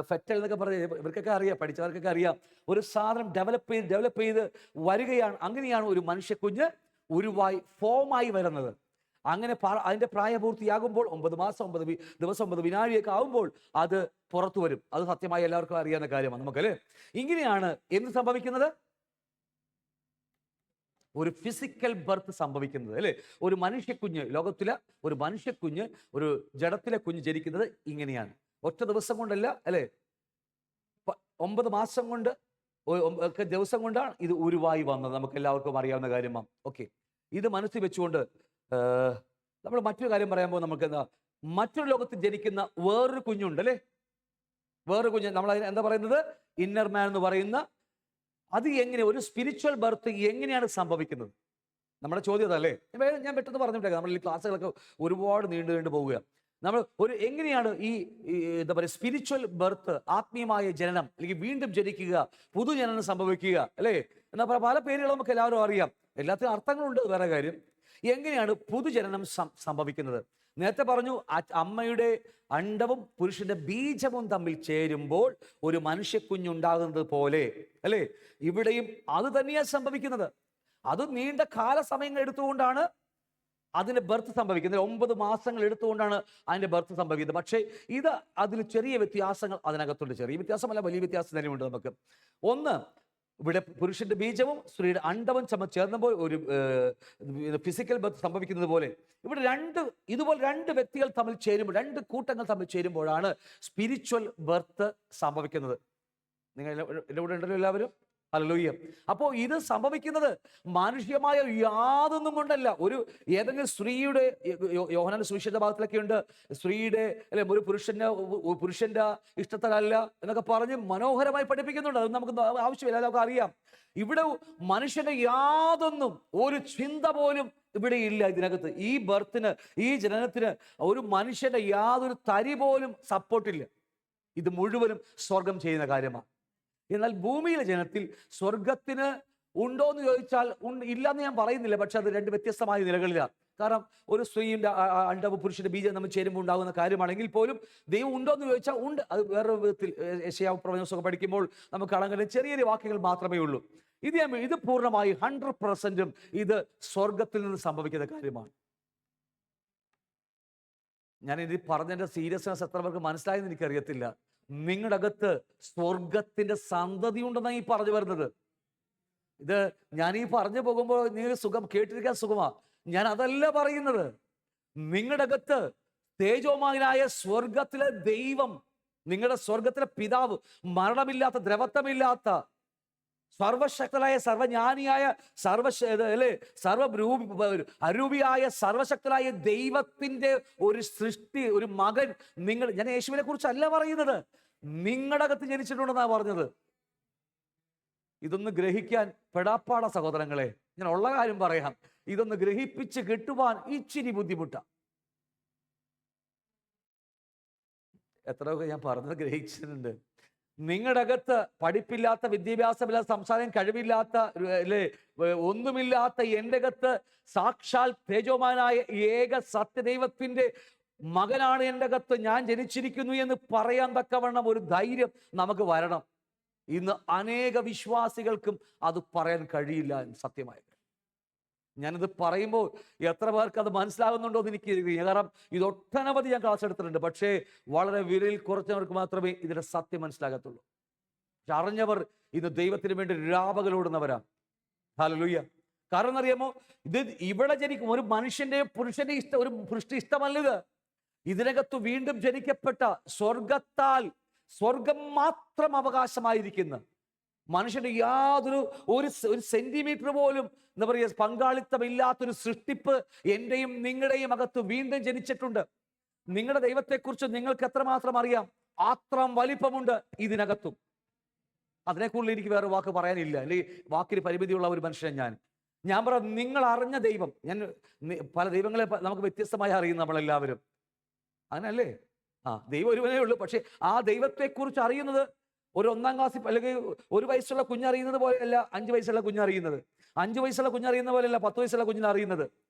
ഫെറ്റൽ എന്നൊക്കെ പറയുക, ഇവർക്കൊക്കെ അറിയാം, പഠിച്ചവർക്കൊക്കെ അറിയാം. ഒരു സാധനം ഡെവലപ്പ് ചെയ്ത് വരികയാണ്. അങ്ങനെയാണ് ഒരു മനുഷ്യക്കുഞ്ഞ് ഉരുവായി ഫോമായി വരുന്നത്. അങ്ങനെ അതിന്റെ പ്രായപൂർത്തിയാകുമ്പോൾ 9 മാസം 9 ദിവസം 9 വിനാഴിയൊക്കെ ആകുമ്പോൾ അത് പുറത്തു വരും. അത് സത്യമായി എല്ലാവർക്കും അറിയാവുന്ന കാര്യമാണ് നമുക്കല്ലേ. ഇങ്ങനെയാണ് എന്ത് സംഭവിക്കുന്നത്? ഒരു ഫിസിക്കൽ ബർത്ത് സംഭവിക്കുന്നത് അല്ലേ. ഒരു മനുഷ്യക്കുഞ്ഞ്, ലോകത്തിലെ ഒരു മനുഷ്യക്കുഞ്ഞ്, ഒരു ജഡത്തിലെ കുഞ്ഞ് ജനിക്കുന്നത് ഇങ്ങനെയാണ്. ഒറ്റ ദിവസം കൊണ്ടല്ല അല്ലേ, 9 മാസം കൊണ്ട് ഒക്കെ ദിവസം കൊണ്ടാണ് ഇത് ഉരുവായി വന്നത്. നമുക്ക് എല്ലാവർക്കും അറിയാവുന്ന കാര്യമാണ്. ഓക്കെ. ഇത് മനസ്സിൽ വെച്ചുകൊണ്ട് നമ്മൾ മറ്റൊരു കാര്യം പറയാൻ പോകുമ്പോൾ നമുക്ക് മറ്റൊരു ലോകത്തിൽ ജനിക്കുന്ന വേറൊരു കുഞ്ഞുണ്ട് അല്ലേ. വേറൊരു കുഞ്ഞ്, നമ്മൾ അതിന് എന്താ പറയുന്നത്? ഇന്നർ മാൻ എന്ന് പറയുന്ന. അത് എങ്ങനെ, ഒരു സ്പിരിച്വൽ ബർത്ത് എങ്ങനെയാണ് സംഭവിക്കുന്നത്? നമ്മുടെ ചോദ്യം അതല്ലേ. ഞാൻ പെട്ടെന്ന് പറഞ്ഞിട്ടേക്കാം, നമ്മൾ ഈ ക്ലാസ്സുകളൊക്കെ ഒരുപാട് നീണ്ടു പോവുക. നമ്മൾ എങ്ങനെയാണ് ഈ എന്താ പറയുക സ്പിരിച്വൽ ബർത്ത്, ആത്മീയമായ ജനനം, അല്ലെങ്കിൽ വീണ്ടും ജനിക്കുക, പുതുജനനം സംഭവിക്കുക അല്ലേ എന്നാ പല പേരുകളും നമുക്ക് എല്ലാവരും അറിയാം. എല്ലാത്തിനും അർത്ഥങ്ങളുണ്ട്, വേറെ കാര്യം. എങ്ങനെയാണ് പുതുജനനം സംഭവിക്കുന്നത്? നേരത്തെ പറഞ്ഞു അമ്മയുടെ അണ്ഡവും പുരുഷന്റെ ബീജവും തമ്മിൽ ചേരുമ്പോൾ ഒരു മനുഷ്യക്കുഞ്ഞുണ്ടാകുന്നത് പോലെ, അല്ലേ? ഇവിടെയും അത് തന്നെയാണ് സംഭവിക്കുന്നത്. അത് നീണ്ട കാലസമയങ്ങൾ എടുത്തുകൊണ്ടാണ് അതിന്റെ ബർത്ത് സംഭവിക്കുന്നത്. 9 മാസങ്ങൾ എടുത്തുകൊണ്ടാണ് അതിന്റെ ബർത്ത് സംഭവിക്കുന്നത്. പക്ഷേ ഇത് അതിൽ ചെറിയ വ്യത്യാസങ്ങൾ അതിനകത്തുണ്ട്. ചെറിയ വ്യത്യാസമല്ല, വലിയ വ്യത്യാസം തന്നെയുണ്ട് നമുക്ക്. ഒന്ന്, ഇവിടെ പുരുഷന്റെ ബീജവും സ്ത്രീയുടെ അണ്ഡവും ചേർന്നപ്പോൾ ഒരു ഫിസിക്കൽ ബർത്ത് സംഭവിക്കുന്നത് പോലെ ഇവിടെ ഇതുപോലെ രണ്ട് വ്യക്തികൾ തമ്മിൽ ചേരുമ്പോൾ, രണ്ട് കൂട്ടങ്ങൾ തമ്മിൽ ചേരുമ്പോഴാണ് സ്പിരിച്വൽ ബർത്ത് സംഭവിക്കുന്നത്. നിങ്ങൾ എൻ്റെ കൂടെ ഉണ്ടല്ലോ എല്ലാവരും? ഹല്ലേലൂയ. അപ്പോൾ ഇത് സംഭവിക്കുന്നത് മാനുഷികമായ യാതൊന്നും കൊണ്ടല്ല. ഏതെങ്കിലും സ്ത്രീയുടെ, യോഹന്നാന്റെ സുവിശേഷ ഭാഗത്തിലൊക്കെ ഉണ്ട്, സ്ത്രീയുടെ അല്ലെ ഒരു പുരുഷന്റെ ഇഷ്ടത്തിലല്ല എന്നൊക്കെ പറഞ്ഞ് മനോഹരമായി പഠിപ്പിക്കുന്നുണ്ട്. അത് നമുക്ക് ആവശ്യമില്ല, നമുക്ക് അറിയാം. ഇവിടെ മനുഷ്യന്റെ യാതൊന്നും, ഒരു ചിന്ത പോലും ഇവിടെ ഇല്ല ഇതിനകത്ത്. ഈ ബർത്തിന്, ഈ ജനനത്തിന് ഒരു മനുഷ്യന്റെ യാതൊരു തരി പോലും സപ്പോർട്ടില്ല. ഇത് മുഴുവനും സ്വർഗം ചെയ്യുന്ന കാര്യമാണ്. എന്നാൽ ഭൂമിയിലെ ജനത്തിൽ സ്വർഗത്തിന് ഉണ്ടോ എന്ന് ചോദിച്ചാൽ ഇല്ലെന്ന് ഞാൻ പറയുന്നില്ല. പക്ഷെ അത് രണ്ട് വ്യത്യസ്തമായ നിലകളിലാണ്. കാരണം ഒരു സ്ത്രീയുടെ അണ്ഡവും പുരുഷന്റെ ബീജം നമ്മൾ ചേരുമ്പോൾ ഉണ്ടാകുന്ന കാര്യമാണെങ്കിൽ പോലും ദൈവം ഉണ്ടോ എന്ന് ചോദിച്ചാൽ ഉണ്ട്. അത് വേറൊരു വിധത്തിൽ യെശയ്യാ പ്രവചനമൊക്കെ പഠിക്കുമ്പോൾ നമുക്ക് കാണാൻ കഴിയുന്ന ചെറിയ വാക്കുകൾ മാത്രമേ ഉള്ളൂ. ഇത് പൂർണ്ണമായി 100% ഇത് സ്വർഗത്തിൽ നിന്ന് സംഭവിക്കുന്ന കാര്യമാണ്. ഞാൻ ഇത് പറഞ്ഞതിന്റെ സീരിയസ്നെസ് എത്ര പേർക്ക് മനസ്സിലായെന്ന് എനിക്കറിയത്തില്ല. നിങ്ങളുടെ അകത്ത് സ്വർഗത്തിന്റെ സന്തതി ഉണ്ടെന്നാണ് ഈ പറഞ്ഞു വരുന്നത്. ഇത് ഞാൻ ഈ പറഞ്ഞു പോകുമ്പോൾ നിങ്ങൾ സുഖം കേട്ടിരിക്കാൻ സുഖമാ. ഞാൻ അതല്ല പറയുന്നത്. നിങ്ങളുടെ അകത്ത് തേജോമയനായ സ്വർഗത്തിലെ ദൈവം, നിങ്ങളുടെ സ്വർഗത്തിലെ പിതാവ്, മരണമില്ലാത്ത, ദ്രവത്വമില്ലാത്ത, സർവശക്തനായ, സർവജ്ഞാനിയായ, അരൂപിയായ, സർവശക്തനായ ദൈവത്തിന്റെ ഒരു സൃഷ്ടി, ഒരു മകൻ ഞാൻ യേശുവിനെ കുറിച്ചല്ല പറയുന്നത്, നിങ്ങളുടെ അകത്ത് ജനിച്ചിട്ടുണ്ടെന്നാണ് പറഞ്ഞത്. ഇതൊന്ന് ഗ്രഹിക്കാൻ പെടാപ്പാട സഹോദരങ്ങളെ, ഞാൻ ഉള്ള കാര്യം പറയാം. ഇതൊന്ന് ഗ്രഹിപ്പിച്ച് കിട്ടുവാൻ ഇച്ചിരി ബുദ്ധിമുട്ടാണ്. എത്രയൊക്കെ ഞാൻ പറഞ്ഞത് ഗ്രഹിച്ചിട്ടുണ്ട്. നിങ്ങളുടെ അകത്ത് പഠിപ്പില്ലാത്ത, വിദ്യാഭ്യാസമില്ലാത്ത, സംസാരം കഴിവില്ലാത്ത, ഒന്നുമില്ലാത്ത എൻ്റെ അകത്ത് സാക്ഷാൽ തേജോമാനായ ഏക സത്യദൈവത്തിന്റെ മകനാണ് എൻ്റെ അകത്ത് ഞാൻ ജനിച്ചിരിക്കുന്നു എന്ന് പറയാൻ തക്കവണ്ണം ഒരു ധൈര്യം നമുക്ക് വരണം. ഇന്ന് അനേക വിശ്വാസികൾക്കും അത് പറയാൻ കഴിയില്ല. സത്യമായി ഞാനിത് പറയുമ്പോൾ എത്ര പേർക്ക് അത് മനസ്സിലാകുന്നുണ്ടോ എന്ന് എനിക്ക് കാരണം ഇതൊട്ടനവധി ഞാൻ ക്ലാസ് എടുത്തിട്ടുണ്ട്. പക്ഷേ വളരെ വിരലിൽ കുറച്ചവർക്ക് മാത്രമേ ഇതിന്റെ സത്യം മനസ്സിലാകത്തുള്ളൂ. പക്ഷെ അറിഞ്ഞവർ ഇന്ന് ദൈവത്തിന് വേണ്ടി രാപകലോടുന്നവരാണ്. ഹല്ലേലൂയ. കാരണം അറിയാമോ, ഇത് ഇവിടെ ജനിക്കും ഒരു മനുഷ്യന്റെ, പുരുഷന്റെ ഒരു പുരുഷ ഇഷ്ടമല്ലത്. ഇതിനകത്ത് വീണ്ടും ജനിക്കപ്പെട്ട, സ്വർഗം മാത്രം അവകാശമായിരിക്കുന്ന, മനുഷ്യന്റെ ഒരു സെന്റിമീറ്റർ പോലും എന്താ പറയുക പങ്കാളിത്തമില്ലാത്തൊരു സൃഷ്ടിപ്പ് എന്റെയും നിങ്ങളുടെയും അകത്ത് വീണ്ടും ജനിച്ചിട്ടുണ്ട്. നിങ്ങളുടെ ദൈവത്തെക്കുറിച്ച് നിങ്ങൾക്ക് എത്രമാത്രം അറിയാം? അത്രം വലിപ്പമുണ്ട് ഇതിനകത്തും. അതിനെക്കുറിച്ച് എനിക്ക് വേറെ വാക്ക് പറയാനില്ല. അല്ലെങ്കിൽ വാക്കിന് പരിമിതിയുള്ള ഒരു മനുഷ്യൻ ഞാൻ പറയാം, നിങ്ങൾ അറിഞ്ഞ ദൈവം, പല ദൈവങ്ങളെ നമുക്ക് വ്യത്യസ്തമായി അറിയുന്നു നമ്മളെല്ലാവരും, അങ്ങനല്ലേ? ദൈവം ഒരുവനേ ഉള്ളൂ. പക്ഷെ ആ ദൈവത്തെക്കുറിച്ച് അറിയുന്നത് ഒരു 1-ാം ക്ലാസ്സിൽ അല്ലെങ്കിൽ 1 വയസ്സുള്ള കുഞ്ഞറിയുന്നത് പോലെയല്ല 5 വയസ്സുള്ള കുഞ്ഞറിയുന്നത്. 5 വയസ്സുള്ള കുഞ്ഞറിയുന്ന പോലെയല്ല 10 വയസ്സുള്ള കുഞ്ഞിനറിയുന്നത്,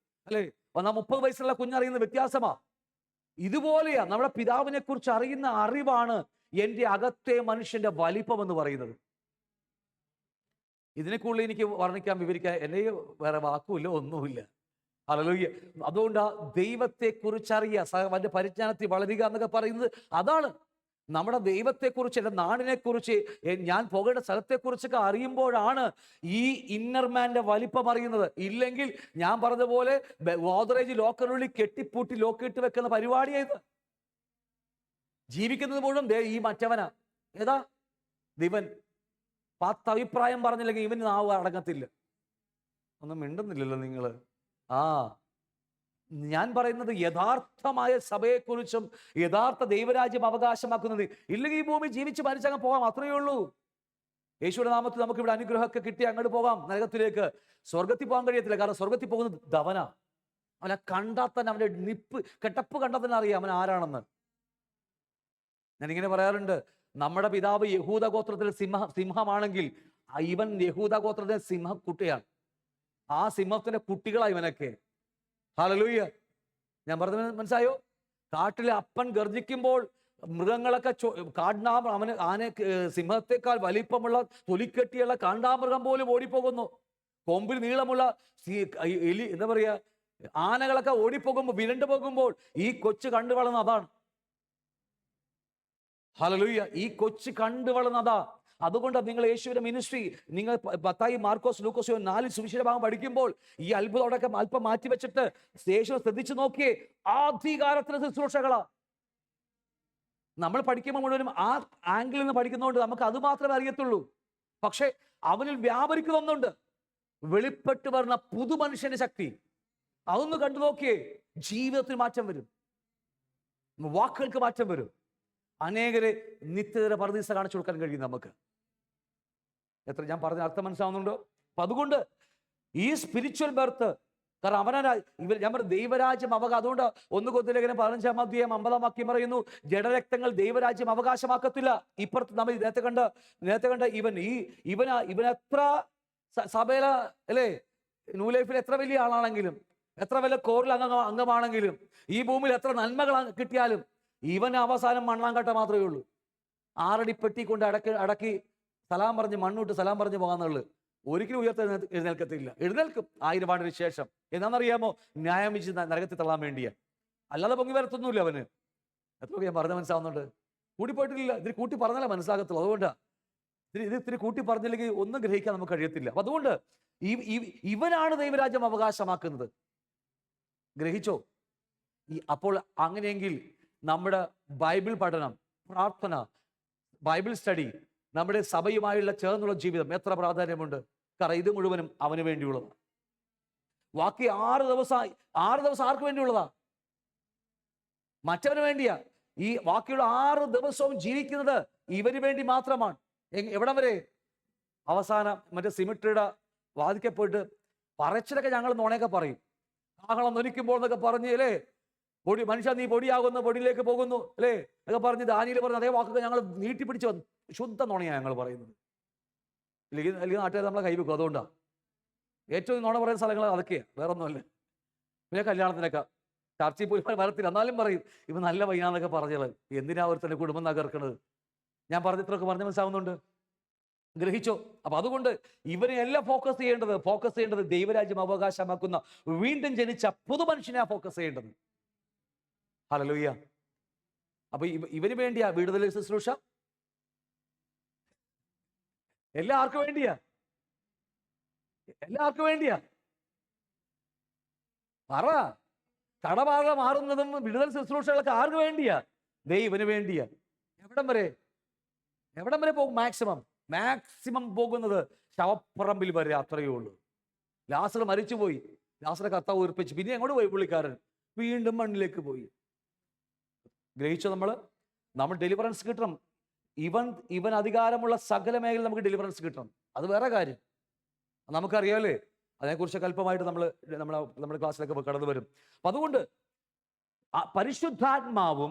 അല്ലേ? 30 വയസ്സുള്ള കുഞ്ഞറിയുന്നത് വ്യത്യാസമാ. ഇതുപോലെയാ നമ്മുടെ പിതാവിനെ കുറിച്ച് അറിയുന്ന അറിവാണ് എൻ്റെ അകത്തെ മനുഷ്യന്റെ വലിപ്പം എന്ന് പറയുന്നത്. ഇതിനെക്കുള്ളിൽ എനിക്ക് വർണ്ണിക്കാൻ, വിവരിക്കാൻ എൻ്റെ വേറെ വാക്കുമില്ല, ഒന്നുമില്ല. ഹല്ലേലൂയ. അതുകൊണ്ട് ദൈവത്തെക്കുറിച്ചറിയുക, അവന്റെ പരിജ്ഞാനത്തിൽ വളരുക എന്നൊക്കെ പറയുന്നത് അതാണ്. നമ്മുടെ ദൈവത്തെക്കുറിച്ച്, എൻ്റെ നാടിനെക്കുറിച്ച്, ഞാൻ പോകേണ്ട സ്ഥലത്തെക്കുറിച്ചൊക്കെ അറിയുമ്പോഴാണ് ഈ ഇന്നർമാന്റെ വലിപ്പം അറിയുന്നത്. ഇല്ലെങ്കിൽ ഞാൻ പറഞ്ഞതുപോലെ ഗോദ്രേജ് ലോക്കറുള്ളിൽ കെട്ടിപ്പൂട്ടി ലോക്കിട്ട് വെക്കുന്ന പരിപാടിയായത്. ജീവിക്കുന്നത് മുഴുവൻ ഈ മറ്റവനാ, ഏതാ ദിവൻ. 10 അഭിപ്രായം പറഞ്ഞില്ലെങ്കിൽ ഇവന് നാവ് അടങ്ങത്തില്ല. ഒന്നും മിണ്ടുന്നില്ലല്ലോ നിങ്ങള്. ഞാൻ പറയുന്നത് യഥാർത്ഥമായ സഭയെക്കുറിച്ചും യഥാർത്ഥ ദൈവരാജ്യം അവകാശമാക്കുന്നത്. ഇല്ലെങ്കിൽ ഈ ഭൂമി ജീവിച്ച് മരിച്ചങ്ങ് പോകാം, അത്രയേ ഉള്ളൂ. യേശുവിന്റെ നാമത്തിൽ നമുക്ക് ഇവിടെ അനുഗ്രഹമൊക്കെ കിട്ടി അങ്ങോട്ട് പോകാം നരകത്തിലേക്ക്. സ്വർഗത്തിൽ പോകാൻ കഴിയത്തില്ല. കാരണം സ്വർഗത്തിൽ പോകുന്നത് ധവനാ. അവനെ കണ്ടാൽ തന്നെ, അവന്റെ കെട്ടപ്പ് കണ്ടാൽ തന്നെ അറിയാം അവൻ ആരാണെന്ന്. ഞാനിങ്ങനെ പറയാറുണ്ട്, നമ്മുടെ പിതാവ് യഹൂദ ഗോത്രത്തിൽ സിംഹമാണെങ്കിൽ ഇവൻ യഹൂദ ഗോത്രത്തിലെ സിംഹക്കുട്ടിയാണ്. ആ സിംഹത്തിന്റെ കുട്ടികളാണ് ഇവനൊക്കെ. ഹല്ലേലൂയ. ഞാൻ പറഞ്ഞത് മനസ്സായോ? കാട്ടിലെ അപ്പൻ ഗർജിക്കുമ്പോൾ മൃഗങ്ങളൊക്കെ ആന സിംഹത്തെക്കാൾ വലിപ്പമുള്ള തൊലിക്കെട്ടിയുള്ള കാണ്ടാമൃഗം പോലും ഓടിപ്പോകുന്നു. കൊമ്പിൽ നീളമുള്ള എലി എന്താ പറയാ ആനകളൊക്കെ ഓടിപ്പോകുമ്പോൾ വിരണ്ടു പോകുമ്പോൾ ഈ കൊച്ചു കണ്ടു വളർന്ന അതാണ്. ഹല്ലേലൂയ! ഈ കൊച്ചു കണ്ടു വളർന്നതാ. അതുകൊണ്ട് നിങ്ങൾ യേശുവിന്റെ മിനിസ്ട്രി, നിങ്ങൾ മത്തായി, മാർക്കോസ്, ലൂക്കോസ് 4 സുവിശേഷ ഭാഗം പഠിക്കുമ്പോൾ ഈ അത്ഭുതമൊക്കെ അല്പം മാറ്റി വെച്ചിട്ട് യേശു ശ്രദ്ധിച്ചു നോക്കിയേ, അധികാരത്തിന് ശുശ്രൂഷകളാ. നമ്മൾ പഠിക്കുമ്പോൾ മുഴുവനും ആ ആംഗിളിൽ നിന്ന് പഠിക്കുന്നതുകൊണ്ട് നമുക്ക് അത് മാത്രമേ അറിയത്തുള്ളൂ. പക്ഷെ അവനിൽ വ്യാപരിക്കുന്ന ഒന്നുണ്ട്, വെളിപ്പെട്ട് വരുന്ന പുതു മനുഷ്യന്റെ ശക്തി. അതൊന്ന് കണ്ടു നോക്കിയേ, ജീവിതത്തിൽ മാറ്റം വരും, വാക്കുകൾക്ക് മാറ്റം വരും, അനേകരെ നിത്യതര പർദീസ കാണിച്ചു കൊടുക്കാൻ കഴിയും നമുക്ക്. എത്ര ഞാൻ പറഞ്ഞ അർത്ഥം മനസ്സിലാവുന്നുണ്ടോ? അപ്പൊ അതുകൊണ്ട് ഈ സ്പിരിച്വൽ ബർത്ത്, കാരണം ഞാൻ പറഞ്ഞ ദൈവരാജ്യം അതുകൊണ്ട് 1 കൊരിന്ത്യർ 15-ാം അധ്യായം 50-ാം വാക്യം പറയുന്നു, ജഡരക്തങ്ങൾ ദൈവരാജ്യം അവകാശമാക്കത്തില്ല. ഇപ്പുറത്ത് നമ്മൾ നേരത്തെ കണ്ട ഇവൻ എത്ര സഭയില അല്ലേ, ന്യൂ ലൈഫിൽ എത്ര വലിയ ആളാണെങ്കിലും, എത്ര വലിയ കോറിൽ അംഗമാണെങ്കിലും, ഈ ഭൂമിയിൽ എത്ര നന്മകൾ കിട്ടിയാലും ഇവന് അവസാനം മണ്ണാങ്കട്ട മാത്രമേ ഉള്ളൂ. 6 അടി പെട്ടി കൊണ്ട് അടക്കി സലാം പറഞ്ഞ് മണ്ണൂട്ട് സലാം പറഞ്ഞ് പോകാന്നുള്ളു. ഒരിക്കലും എഴുന്നേൽക്കത്തില്ല. എഴുന്നേൽക്കും 1000 ആണ്ടിന് ശേഷം. എന്നാണെന്നറിയാമോ? ന്യായം വിധിച്ച് നരകത്തിൽ തള്ളാൻ വേണ്ടിയാ, അല്ലാതെ പൊങ്ങി വരത്തൊന്നുമില്ല അവന്. എത്ര ഞാൻ പറഞ്ഞ മനസ്സിലാവുന്നുണ്ട്? കൂട്ടിപ്പോയിട്ടില്ല. ഇതിന് കൂട്ടി പറഞ്ഞാലേ മനസ്സിലാകത്തുള്ളൂ. അതുകൊണ്ടാ ഇത്തിരി കൂട്ടി പറഞ്ഞില്ലെങ്കിൽ ഒന്നും ഗ്രഹിക്കാൻ നമുക്ക് കഴിയത്തില്ല. അപ്പൊ അതുകൊണ്ട് ഇവനാണ് ദൈവരാജ്യം അവകാശമാക്കുന്നത്. ഗ്രഹിച്ചോ? അപ്പോൾ അങ്ങനെയെങ്കിൽ നമ്മുടെ ബൈബിൾ പഠനം, പ്രാർത്ഥന, ബൈബിൾ സ്റ്റഡി, നമ്മുടെ സഭയുമായുള്ള ചേർന്നുള്ള ജീവിതം എത്ര പ്രാധാന്യമുണ്ട്. കാരണം ഇത് മുഴുവനും അവന് വേണ്ടിയുള്ളതാണ്. ബാക്കി 6 ദിവസം ആർക്ക് വേണ്ടിയുള്ളതാ? മറ്റവന് വേണ്ടിയാ. ഈ ബാക്കിയുള്ള 6 ദിവസവും ജീവിക്കുന്നത് ഇവന് വേണ്ടി മാത്രമാണ്. എവിടം വരെ? അവസാനം മറ്റേ സിമിട്രിയുടെ വാതിക്കെ പോയിട്ട് പറച്ചിലൊക്കെ ഞങ്ങൾ നുണയൊക്കെ പറയും. കാഹളം ധ്വനിക്കുമ്പോൾ എന്നൊക്കെ പറഞ്ഞ് അല്ലേ, മനുഷ്യ നീ പൊടിയാകുന്ന പൊടിയിലേക്ക് പോകുന്നു അല്ലേ എന്നൊക്കെ പറഞ്ഞ് ദാനിയേൽ പറഞ്ഞ അതേ വാക്കൊക്കെ ഞങ്ങൾ നീട്ടിപ്പിടിച്ച് വന്നു. ശുദ്ധ നുണയാണ് ഞങ്ങൾ പറയുന്നത്. അല്ലെങ്കിൽ നാട്ടുകാർ നമ്മളെ കൈവെക്കും. അതുകൊണ്ടാണ് ഏറ്റവും നുണ പറയുന്ന സ്ഥലങ്ങൾ അതൊക്കെയാണ്, വേറെ ഒന്നുമല്ല. പിന്നെ കല്യാണത്തിനൊക്കെ ചർച്ചയിൽ പോയി വരത്തില്ല, എന്നാലും പറയും ഇവ നല്ല വയ്യാന്നൊക്കെ പറഞ്ഞത്. എന്തിനാ അവർ തന്നെ കുടുംബം തകർക്കണത്? ഞാൻ പറഞ്ഞിത്രയൊക്കെ പറഞ്ഞ് മനസ്സിലാവുന്നുണ്ട്? ഗ്രഹിച്ചോ? അപ്പൊ അതുകൊണ്ട് ഇവരെ എല്ലാം ഫോക്കസ് ചെയ്യേണ്ടത് ദൈവരാജ്യം അവകാശമാക്കുന്ന വീണ്ടും ജനിച്ച പുതു മനുഷ്യനെ ഫോക്കസ് ചെയ്യേണ്ടത്. ഹല്ലേലൂയ! അപ്പൊ ഇവന് വേണ്ടിയാ വിടുതൽ ശുശ്രൂഷ. എല്ലാവർക്കും വേണ്ടിയാ. പറ. കടബാധ മാറുന്നതും വിടുതൽ ശുശ്രൂഷകളൊക്കെ ആർക്ക് വേണ്ടിയാ? ദൈവന് വേണ്ടിയാ. എവിടം വരെ പോകും? മാക്സിമം പോകുന്നത് ശവപ്പറമ്പിൽ വരെ, അത്രയേ ഉള്ളൂ. ലാസർ മരിച്ചുപോയി, ലാസറെ കർത്താവ് ഉയർപ്പിച്ചു. പിന്നെ എങ്ങോട്ട് പോയി പുള്ളിക്കാരൻ? വീണ്ടും മണ്ണിലേക്ക് പോയി. ഗ്രഹിച്ചോ? നമ്മൾ ഡെലിവറൻസ് കിട്ടണം. ഇവൻ അധികാരമുള്ള സകല മേഖല നമുക്ക് ഡെലിവറൻസ് കിട്ടണം. അത് വേറെ കാര്യം, നമുക്കറിയാമല്ലേ. അതിനെക്കുറിച്ചൊക്കെ അല്പമായിട്ട് നമ്മുടെ ക്ലാസ്സിലൊക്കെ കടന്നു വരും. അപ്പൊ അതുകൊണ്ട് പരിശുദ്ധാത്മാവും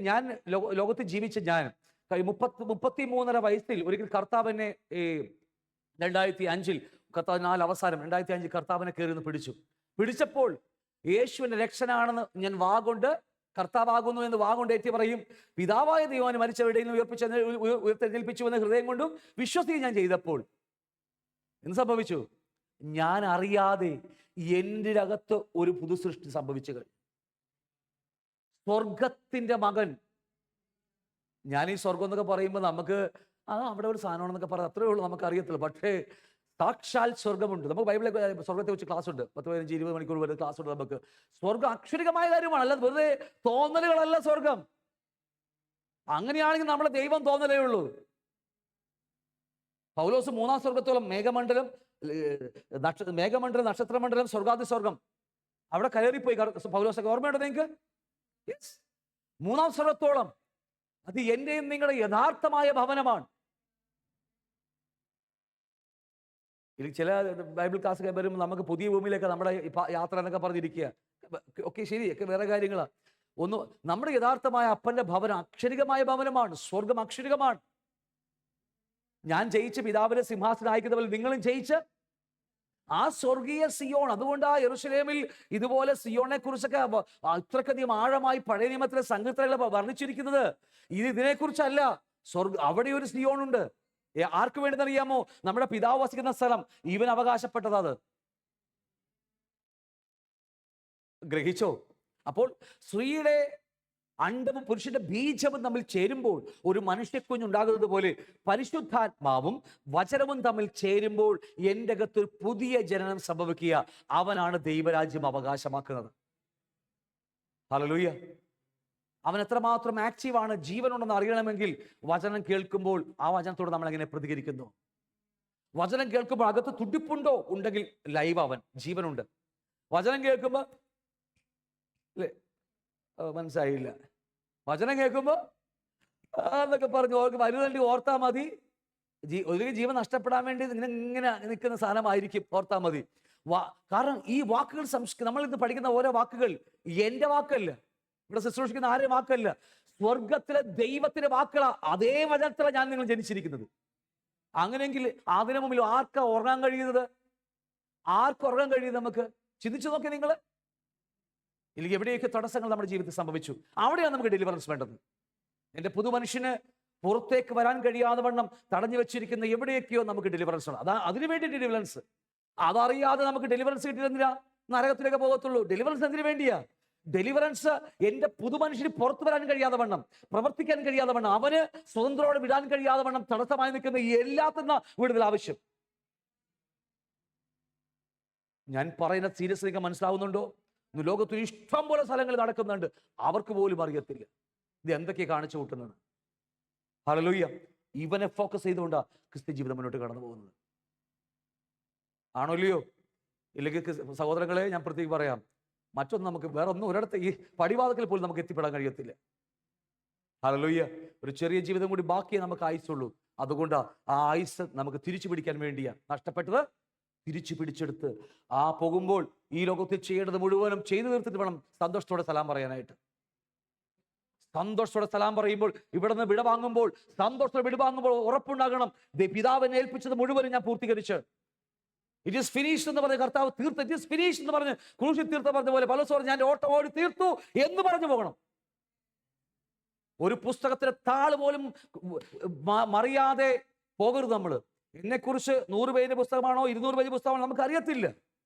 ഞാൻ ലോകത്തിൽ ജീവിച്ച ഞാൻ 33.5 വയസ്സിൽ ഒരിക്കൽ കർത്താവിനെ 2005 കർത്താവ് 4 അവസാനം 2005 കർത്താവിനെ കയറി നിന്ന് പിടിച്ചപ്പോൾ യേശുവിന്റെ രക്ഷനാണെന്ന് ഞാൻ വാഗൊണ്ട്, കർത്താവാകുന്നു എന്ന് വാഗൊണ്ട് ഏറ്റി പറയും. പിതാവായ ദൈവം മരിച്ചവരുടെ ഉയർത്തെഴുന്നേൽപ്പിച്ചു എന്ന ഹൃദയം കൊണ്ടും വിശ്വസിക്കുകയും ഞാൻ ചെയ്തപ്പോൾ എന്ത് സംഭവിച്ചു? ഞാൻ അറിയാതെ എൻ്റെ അകത്ത് ഒരു പുതു സൃഷ്ടി സംഭവിച്ചു കഴിഞ്ഞു. സ്വർഗത്തിന്റെ മകൻ. ഞാൻ ഈ സ്വർഗം എന്നൊക്കെ പറയുമ്പോൾ നമുക്ക് അവിടെ ഒരു സാധനമാണെന്നൊക്കെ പറയാം, അത്രേ ഉള്ളൂ, നമുക്ക് അറിയത്തില്ല. പക്ഷേ സാക്ഷാൽ സ്വർഗമുണ്ട്. നമുക്ക് ബൈബിളിലെ സ്വർഗത്തെ വെച്ച് ക്ലാസ് ഉണ്ട്, 10, 15, 20 മണിക്കൂർ വരെ ക്ലാസ് ഉണ്ട് നമുക്ക്. സ്വർഗം അക്ഷരികമായ കാര്യമാണ്, അല്ലാതെ വെറുതെ തോന്നലുകളല്ല സ്വർഗം. അങ്ങനെയാണെങ്കിൽ നമ്മളെ ദൈവം തോന്നലേ ഉള്ളൂ. പൗലോസ് 3-ാം സ്വർഗത്തോളം മേഘമണ്ഡലം, നക്ഷത്രമണ്ഡലം, സ്വർഗാതി സ്വർഗം അവിടെ കയറിപ്പോയി പൗലോസൊക്കെ. ഓർമ്മയുണ്ടോ നിങ്ങൾക്ക്? യെസ്, 3-ാം സ്വർഗത്തോളം. അത് എന്റെയും നിങ്ങളുടെ യഥാർത്ഥമായ ഭവനമാണ്. ചില ബൈബിൾ ക്ലാസ് വരുമ്പോൾ നമുക്ക് പുതിയ ഭൂമിയിലേക്ക് നമ്മുടെ യാത്ര എന്നൊക്കെ പറഞ്ഞിരിക്കുക. ഓക്കെ, ശരി, ഒക്കെ വേറെ കാര്യങ്ങളാണ്. നമ്മുടെ യഥാർത്ഥമായ അപ്പന്റെ ഭവനം അക്ഷരികമായ ഭവനമാണ്. സ്വർഗം അക്ഷരികമാണ്. ഞാൻ ജയിച്ച് പിതാവിനെ സിംഹാസനം അയക്കുന്ന പോലെ നിങ്ങളും ജയിച്ച് ആ സ്വർഗീയ സിയോൺ. അതുകൊണ്ട് ആ യെരൂശലേമിൽ ഇതുപോലെ സിയോനെ കുറിച്ചൊക്കെ ഇത്രക്കധികം ആഴമായി പഴയ നിയമത്തിലെ സങ്കീർത്തനങ്ങൾ വർണ്ണിച്ചിരിക്കുന്നത് ഇതിനെക്കുറിച്ചല്ല. അവിടെ ഒരു സിയോൺ ഉണ്ട്. ആർക്ക് വേണ്ടെന്നറിയാമോ? നമ്മുടെ പിതാവ് വസിക്കുന്ന സ്ഥലം. ഇവൻ അവകാശപ്പെട്ടത് അത്. ഗ്രഹിച്ചോ? അപ്പോൾ സ്ത്രീയുടെ അണ്ഡവും പുരുഷന്റെ ബീജവും തമ്മിൽ ചേരുമ്പോൾ ഒരു മനുഷ്യക്കുഞ്ഞുണ്ടാകുന്നത് പോലെ പരിശുദ്ധാത്മാവും വചനവും തമ്മിൽ ചേരുമ്പോൾ എൻ്റെ അകത്ത് ഒരു പുതിയ ജനനം സംഭവിക്കുക. അവനാണ് ദൈവരാജ്യം അവകാശമാക്കുന്നത്. ഹല്ലേലൂയ. അവൻ എത്രമാത്രം ആക്റ്റീവാണ്, ജീവനുണ്ടെന്ന് അറിയണമെങ്കിൽ വചനം കേൾക്കുമ്പോൾ ആ വചനത്തോട് നമ്മൾ എങ്ങനെ പ്രതികരിക്കുന്നു? വചനം കേൾക്കുമ്പോൾ അകത്ത് തുടിപ്പുണ്ടോ? ഉണ്ടെങ്കിൽ ലൈവ് അവൻ ജീവനുണ്ട്. വചനം കേൾക്കുമ്പോൾ അല്ലേ, മനസ്സിലായില്ല. വചനം കേൾക്കുമ്പോൾ എന്നൊക്കെ പറഞ്ഞു വലുതണ്ടി ഓർത്താ മതി. ഒരിക്കലും ജീവൻ നഷ്ടപ്പെടാൻ വേണ്ടി ഇങ്ങനെ നിൽക്കുന്ന സാധനമായിരിക്കും. ഓർത്താ മതി. കാരണം ഈ വാക്കുകൾ നമ്മൾ ഇന്ന് പഠിക്കുന്ന ഓരോ വാക്കുകൾ എൻ്റെ വാക്കല്ല, ഇവിടെ ശുശ്രൂഷിക്കുന്ന ആരുടെ വാക്കല്ല, സ്വർഗത്തിലെ ദൈവത്തിന്റെ വാക്കുകളാ. അതേ വചനത്തിലാണ് ഞാൻ നിങ്ങൾ ജനിച്ചിരിക്കുന്നത്. അങ്ങനെയെങ്കിൽ അതിനു മുമ്പിൽ ആർക്കാ ഉറങ്ങാൻ കഴിയുന്നത്? ഉറങ്ങാൻ കഴിയുന്നത്? നമുക്ക് ചിന്തിച്ചു നോക്കി നിങ്ങൾ. ഇല്ലെങ്കിൽ എവിടെയൊക്കെ തടസ്സങ്ങൾ നമ്മുടെ ജീവിതത്തിൽ സംഭവിച്ചു, അവിടെയാണ് നമുക്ക് ഡെലിവറൻസ് വേണ്ടത്. എൻ്റെ പുതു മനുഷ്യന് പുറത്തേക്ക് വരാൻ കഴിയാതെ വണ്ണം തടഞ്ഞു വെച്ചിരിക്കുന്ന എവിടെയൊക്കെയോ നമുക്ക് ഡെലിവറൻസ് ആണ്. അതിനുവേണ്ടി ഡെലിവറൻസ്. അതറിയാതെ നമുക്ക് ഡെലിവറൻസ് കിട്ടിയിരുന്നില്ല, നരകത്തിലേക്ക് പോകത്തുള്ളൂ. ഡെലിവറൻസ് എന്തിനു വേണ്ടിയാ? ഡെലിവറൻസ് എൻ്റെ പുതുമനുഷ്യന് പുറത്തു വരാൻ കഴിയാതെ വണ്ണം, പ്രവർത്തിക്കാൻ കഴിയാതെ വണ്ണം, അവന് സ്വതന്ത്രോടെ വിടാൻ കഴിയാതെ വണ്ണം തടസ്സമായി നിൽക്കുന്ന എല്ലാത്തിനും വിടുതൽ ആവശ്യം. ഞാൻ പറയുന്ന സീരിയസ് നിങ്ങൾക്ക് മനസ്സിലാവുന്നുണ്ടോ? ലോകത്തിൽ ഇഷ്ടം പോലെ സ്ഥലങ്ങളിൽ നടക്കുന്നുണ്ട്, അവർക്ക് പോലും അറിയത്തില്ല ഇത് എന്തൊക്കെ കാണിച്ചു കൂട്ടുന്നത്. ഹല്ലേലൂയ. ഇവനെ ഫോക്കസ് ചെയ്തുകൊണ്ടാണ് ക്രിസ്ത്യ ജീവിതം മുന്നോട്ട് കടന്നു പോകുന്നത്. ആണോ ഇല്ലയോ? ഇല്ലെങ്കിൽ സഹോദരങ്ങളെ, ഞാൻ പ്രത്യേകം പറയാം, മറ്റൊന്നും നമുക്ക് വേറെ ഒന്നും ഒരിടത്ത് ഈ പടിവാതിക്കൽ പോലും നമുക്ക് എത്തിപ്പെടാൻ കഴിയത്തില്ല. ഹല്ലേലൂയ. ഒരു ചെറിയ ജീവിതം കൂടി ബാക്കിയേ നമുക്ക് ആയുസുള്ളൂ. അതുകൊണ്ട് ആ ആയുസ് നമുക്ക് തിരിച്ചു പിടിക്കാൻ വേണ്ടിയാ. നഷ്ടപ്പെട്ടത് തിരിച്ചു പിടിച്ചെടുത്ത് പോകുമ്പോൾ ഈ ലോകത്തിൽ ചെയ്യേണ്ടത് മുഴുവനും ചെയ്തു തീർത്തിട്ട് വേണം സന്തോഷത്തോടെ സലാം പറയാനായിട്ട്. സന്തോഷത്തോടെ സലാം പറയുമ്പോൾ, ഇവിടെ നിന്ന് വിട വാങ്ങുമ്പോൾ സന്തോഷത്തോടെ വിടവാങ്ങുമ്പോൾ ഉറപ്പുണ്ടാകണം, പിതാവിനെ ഏൽപ്പിച്ചത് മുഴുവനും ഞാൻ പൂർത്തീകരിച്ച്, ഇറ്റ് ഈസ് ഫിനിഷ്ഡ് എന്ന് പറഞ്ഞ കർത്താവ് തീർത്ത്, ഇറ്റ് ഈസ് ഫിനിഷ്ഡ് എന്ന് പറഞ്ഞ് ക്രൂശിൽ തീർത്ത പറഞ്ഞ പോലെ പലസോർ ഞാൻ ഓട്ടം ഓടി തീർത്തു എന്ന് പറഞ്ഞു പോകണം. ഒരു പുസ്തകത്തിലെ താള് പോലും മറിയാതെ പോകരുത് നമ്മൾ. എന്നെക്കുറിച്ച് 100 പേജിന്റെ പുസ്തകമാണോ 200 പേജ് പുസ്തകമാണോ നമുക്ക് അറിയത്തില്ല.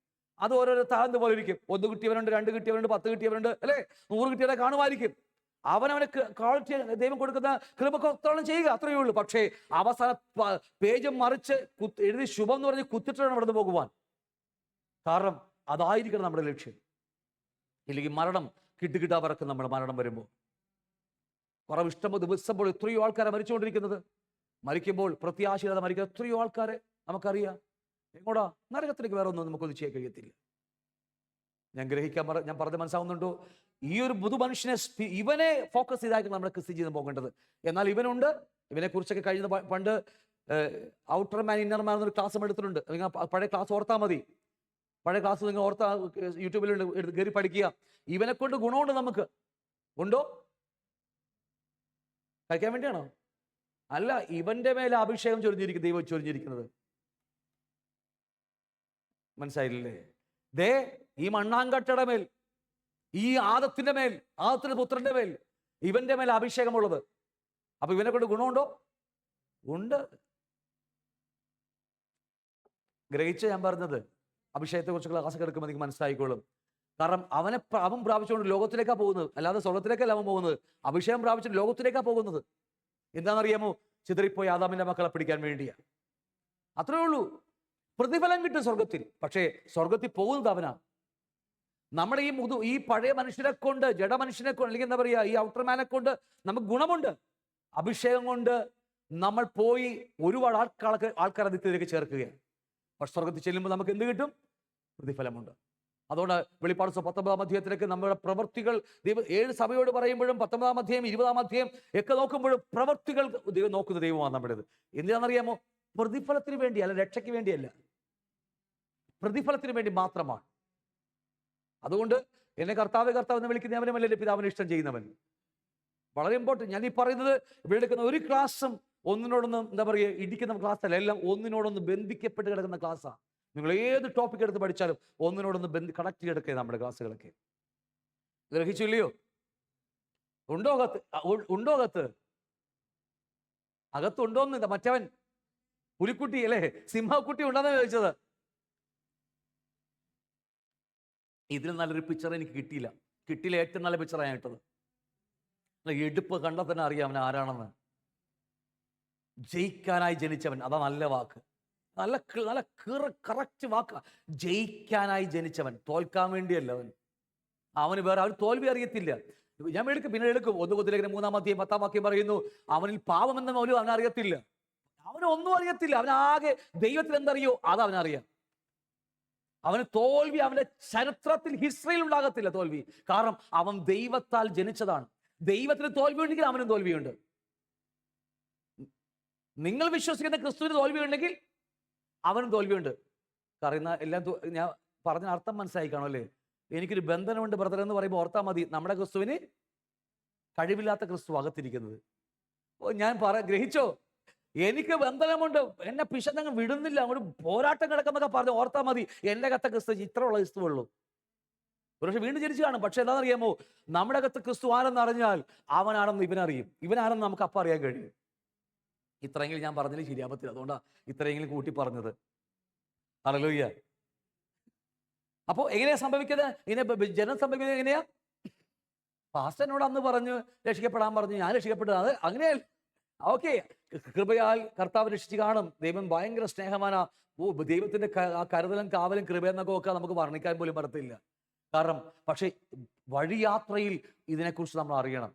അത് ഓരോരോ താഴ്ന്ന പോലെ ഇരിക്കും. 1 കിട്ടിയവരുണ്ട്, 2 കിട്ടിയവരുണ്ട്, 10 കിട്ടിയവരുണ്ട്, അല്ലെ 100 കിട്ടിയവരെ കാണുമായിരിക്കും. അവനവന് ക്വാളിറ്റി ദൈവം കൊടുക്കുന്ന കൃപക്കൊത്തോളം ചെയ്യുക, അത്രയേ ഉള്ളൂ. പക്ഷേ അവസാന പേജും മറിച്ച് എഴുതി ശുഭം എന്ന് പറഞ്ഞ് കുത്തിട്ടാണ് അവിടെ പോകുവാൻ. കാരണം അതായിരിക്കണം നമ്മുടെ ലക്ഷ്യം. ഇല്ലെങ്കിൽ മരണം കിട്ടുകിട്ടാ പറക്കും. നമ്മുടെ മരണം വരുമ്പോൾ കുറവ് ഇഷ്ടം ദിവസം പോലെ എത്രയോ ആൾക്കാരെ മരിച്ചുകൊണ്ടിരിക്കുന്നത്. മരിക്കുമ്പോൾ പ്രത്യാശയില്ലാതെ മരിക്കുന്ന എത്രയോ ആൾക്കാരെ നമുക്കറിയാം. എങ്ങോട്ടാ? നരകത്തിലേക്ക്. വേറെ ഒന്നും നമുക്കൊന്നും ചെയ്യാൻ കഴിയത്തില്ല. ഞാൻ പറഞ്ഞത് മനസ്സിലാവുന്നുണ്ടോ? ഈ ഒരു പുതുമനുഷ്യനെ ഇവനെ ഫോക്കസ് ചെയ്തായിരിക്കും നമ്മുടെ ക്രിസ്ത്യ ജീവിതം പോകേണ്ടത്. എന്നാൽ ഇവനുണ്ട്. ഇവനെ കുറിച്ചൊക്കെ കഴിഞ്ഞ പണ്ട് ഔട്ടർ മാൻ ഇന്നർ മാൻ എന്നൊരു ക്ലാസ് എടുത്തിട്ടുണ്ട്. നിങ്ങൾ പഴയ ക്ലാസ് ഓർത്താൽ മതി. പഴയ ക്ലാസ് നിങ്ങൾ ഓർത്താ യൂട്യൂബിലുണ്ട്, കയറി പഠിക്കുക. ഇവനെ കൊണ്ട് ഗുണമുണ്ട്. നമുക്ക് ഉണ്ടോ? കഴിക്കാൻ വേണ്ടിയാണോ? അല്ല, ഇവന്റെ മേലെ അഭിഷേകം ചൊരിഞ്ഞിരിക്കും, ദൈവം ചൊരിഞ്ഞിരിക്കുന്നത്. മനസ്സിലായില്ലേ? ഈ മണ്ണാങ്കട്ടയുടെ മേൽ, ഈ ആദത്തിന്റെ മേൽ, ആദത്തിന്റെ പുത്രന്റെ മേൽ, ഇവന്റെ മേൽ അഭിഷേകമുള്ളത്. അപ്പൊ ഇവനെ കൊണ്ട് ഗുണമുണ്ടോ? ഉണ്ട്. ഗ്രഹിച്ച ഞാൻ പറഞ്ഞത് അഭിഷേകത്തെ കുറിച്ചുള്ള ക്ലാസ്സൊക്കെ എടുക്കുമ്പോൾ എനിക്ക് മനസ്സിലായിക്കോളും. കാരണം അവൻ പ്രാപിച്ചുകൊണ്ട് ലോകത്തിലേക്കാണ് പോകുന്നത്, അല്ലാതെ സ്വർഗത്തിലേക്കല്ല അവൻ പോകുന്നത്. അഭിഷേകം പ്രാപിച്ചിട്ട് ലോകത്തിലേക്കാണ് പോകുന്നത്. എന്താണെന്നറിയാമോ? ചിതറിപ്പോയി ആദാമിന്റെ മക്കളെ പിടിക്കാൻ വേണ്ടിയാ. അത്രേ ഉള്ളൂ. പ്രതിഫലം കിട്ടും സ്വർഗത്തിൽ. പക്ഷേ സ്വർഗത്തിൽ പോകുന്നത് അവനാ. നമ്മുടെ ഈ പഴയ മനുഷ്യരെ കൊണ്ട്, ജഡമനുഷ്യനെ കൊണ്ട്, അല്ലെങ്കിൽ എന്താ പറയുക, ഈ ഔട്ടർമാനെ കൊണ്ട് നമുക്ക് ഗുണമുണ്ട്. അഭിഷേകം കൊണ്ട് നമ്മൾ പോയി ഒരുപാട് ആൾക്കാർ അതിലേക്ക് ചേർക്കുകയാണ്. പക്ഷെ സ്വർഗത്തിൽ ചെല്ലുമ്പോൾ നമുക്ക് എന്ത് കിട്ടും? പ്രതിഫലമുണ്ട്. അതുകൊണ്ട് വെളിപ്പാട് 19-ാം അധ്യായത്തിലേക്ക് നമ്മുടെ പ്രവൃത്തികൾ ദൈവം 7 സഭയോട് പറയുമ്പോഴും 19-ാം അധ്യായം 20-ാം അധ്യായം ഒക്കെ നോക്കുമ്പോഴും പ്രവൃത്തികൾ ദൈവം നോക്കുന്ന ദൈവമാണ് നമ്മുടേത്. എന്തിനാണെന്നറിയാമോ? പ്രതിഫലത്തിന് വേണ്ടി അല്ല, രക്ഷയ്ക്ക് വേണ്ടിയല്ല, പ്രതിഫലത്തിന് വേണ്ടി മാത്രമാണ്. അതുകൊണ്ട് എന്നെ കർത്താവ് എന്ന് വിളിക്കുന്നവനുമല്ലേ പിതാവിനെ ഇഷ്ടം ചെയ്യുന്നവൻ. വളരെ ഇമ്പോർട്ടൻറ്റ്. ഞാൻ ഈ പറയുന്നത് ഇവിടെ എടുക്കുന്ന ഒരു ക്ലാസ്സും ഒന്നിനോടൊന്നും എന്താ പറയുക ഇടിക്കുന്ന ക്ലാസ് അല്ല, എല്ലാം ഒന്നിനോടൊന്ന് ബന്ധിക്കപ്പെട്ട് കിടക്കുന്ന ക്ലാസ്സാണ്. നിങ്ങൾ ഏത് ടോപ്പിക് എടുത്ത് പഠിച്ചാലും ഒന്നിനോടൊന്ന് കണക്ട് ചെയ്തെടുക്കുക നമ്മുടെ ക്ലാസ്സുകളൊക്കെ. ഗ്രഹിച്ചില്ലയോ? ഉണ്ടോ അകത്ത്? ഉണ്ടോ അകത്ത്? അകത്തുണ്ടോന്ന് മറ്റവൻ പുലിക്കുട്ടി അല്ലേ, സിംഹക്കുട്ടി ഉണ്ടെന്നാ ചോദിച്ചത്. ഇതിൽ നല്ലൊരു പിക്ചർ എനിക്ക് കിട്ടിയില്ല. ഏറ്റവും നല്ല പിക്ചറാണ് ഞാൻ ഇട്ടത്. എടുപ്പ് കണ്ടാൽ തന്നെ അറിയാം അവൻ ആരാണെന്ന്. ജയിക്കാനായി ജനിച്ചവൻ, അതാ നല്ല വാക്ക്, നല്ല കറക്റ്റ് വാക്ക്. ജയിക്കാനായി ജനിച്ചവൻ, തോൽക്കാൻ വേണ്ടിയല്ല അവൻ. അവന് വേറെ അവൻ തോൽവി അറിയത്തില്ല. ഞാൻ പിന്നെ എടുക്കും 1 Corinthians 3-ാം 10-ാം വാക്യം പറയുന്നു, അവനിൽ പാപമെന്ന പോലും അവനറിയത്തില്ല. അവനൊന്നും അറിയത്തില്ല. അവനാകെ ദൈവത്തിൽ എന്തറിയോ അത് അവനറിയാം. അവന് തോൽവി അവന്റെ ചരിത്രത്തിൽ, ഹിസ്റ്ററിയിൽ ഉണ്ടാകത്തില്ല തോൽവി. കാരണം അവൻ ദൈവത്താൽ ജനിച്ചതാണ്. ദൈവത്തിന് തോൽവി ഉണ്ടെങ്കിൽ അവനും തോൽവിയുണ്ട്. നിങ്ങൾ വിശ്വസിക്കുന്ന ക്രിസ്തുവിന് തോൽവി ഉണ്ടെങ്കിൽ അവനും തോൽവിയുണ്ട്. കാരണം എല്ലാം ഞാൻ പറഞ്ഞ അർത്ഥം മനസ്സിലായി കാണും അല്ലേ? എനിക്കൊരു ബന്ധനമുണ്ട് ബ്രദർ എന്ന് പറയുമ്പോൾ ഓർത്താൽ മതി, നമ്മുടെ ക്രിസ്തുവിന് കഴിവില്ലാത്ത ക്രിസ്തു അകത്തിരിക്കുന്നത്. ഞാൻ ഗ്രഹിച്ചോ? എനിക്ക് ബന്ധനമുണ്ട്, എന്നെ പിശനങ്ങ് വിടുന്നില്ല, അങ്ങോട്ട് പോരാട്ടം കിടക്കുന്നൊക്കെ പറഞ്ഞ് ഓർത്താൽ മതി, എൻ്റെ അകത്തെ ക്രിസ്തു ഇത്രയുള്ള ക്രിസ്തുവുള്ളൂ. പക്ഷെ വീണ്ടും ജനിച്ചു കാണും. പക്ഷെ എന്താണെന്നറിയാമോ? നമ്മുടെ അകത്ത് ക്രിസ്തു ആരെന്ന് അറിഞ്ഞാൽ അവനാണെന്ന് ഇവനറിയും. ഇവനാണെന്ന് നമുക്ക് അപ്പം അറിയാൻ കഴിയും. ഇത്രയെങ്കിലും ഞാൻ പറഞ്ഞതിൽ ശരിയാപത്തില്ല, അതുകൊണ്ടാണ് ഇത്രയെങ്കിലും കൂട്ടി പറഞ്ഞത്. ഹല്ലേലൂയ. അപ്പോൾ എങ്ങനെയാ സംഭവിക്കുന്നത്? ഇങ്ങനെ ജനം സംഭവിക്കുന്നത് എങ്ങനെയാ? പാസ്റ്ററിനോട് അന്ന് പറഞ്ഞു രക്ഷിക്കപ്പെടാൻ പറഞ്ഞു, ഞാൻ രക്ഷിക്കപ്പെട്ടത്. അത് അങ്ങനെയല്ല. ഓക്കെ, കൃപയാൽ കർത്താവ് രക്ഷിച്ച് കാണും. ദൈവം ഭയങ്കര സ്നേഹമാനാ. ദൈവത്തിന്റെ കരുതലും കാവലും കൃപയെന്നൊക്കെ ഒക്കെ നമുക്ക് വർണ്ണിക്കാൻ പോലും പറ്റത്തില്ല. കാരണം പക്ഷെ വഴിയാത്രയിൽ ഇതിനെക്കുറിച്ച് നമ്മൾ അറിയണം.